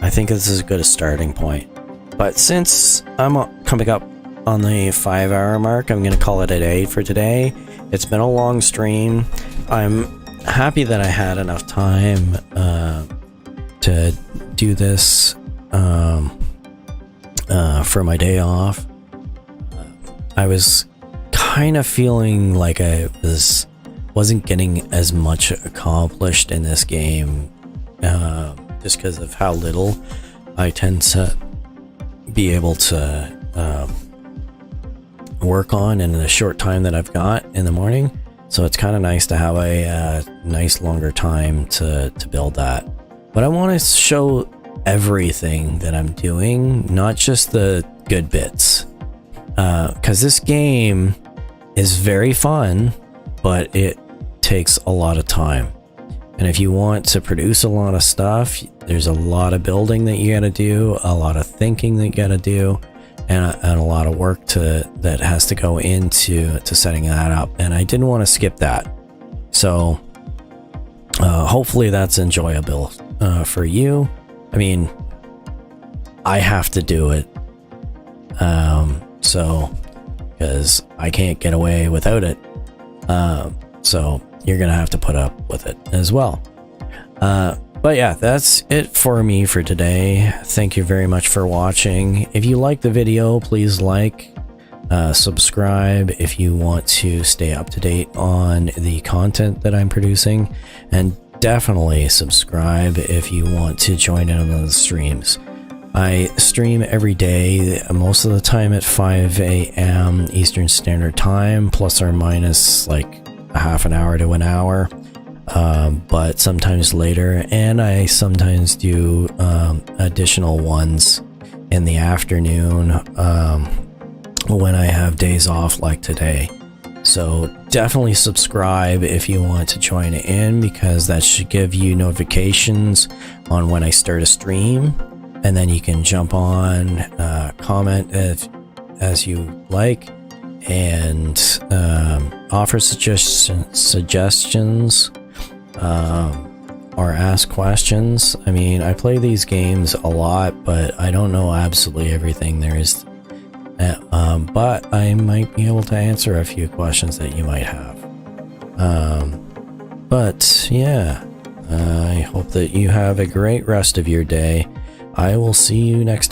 I think this is as good a starting point. But since I'm coming up on the 5-hour mark, I'm going to call it a day for today. It's been a long stream. I'm happy that I had enough time to do this for my day off. I was kind of feeling like I wasn't getting as much accomplished in this game, just because of how little I tend to be able to work on in the short time that I've got in the morning. So it's kind of nice to have a nice longer time to build that. But I want to show everything that I'm doing, not just the good bits. Because this game is very fun, but it takes a lot of time. And if you want to produce a lot of stuff, there's a lot of building that you gotta do, a lot of thinking that you gotta do, and a lot of work that has to go into setting that up. And I didn't want to skip that. So hopefully that's enjoyable for you. I mean, I have to do it. So, because I can't get away without it. So you're going to have to put up with it as well. But yeah, that's it for me for today. Thank you very much for watching. If you like the video, please like, subscribe if you want to stay up to date on the content that I'm producing, and definitely subscribe if you want to join in on the streams. I stream every day, most of the time at 5 a.m. Eastern Standard Time, plus or minus like a half an hour to an hour, but sometimes later. And I sometimes do additional ones in the afternoon when I have days off like today. So definitely subscribe if you want to join in, because that should give you notifications on when I start a stream. And then you can jump on, comment as you like, and offer suggestions or ask questions. I mean, I play these games a lot, but I don't know absolutely everything there is. But I might be able to answer a few questions that you might have. But yeah, I hope that you have a great rest of your day. I will see you next time.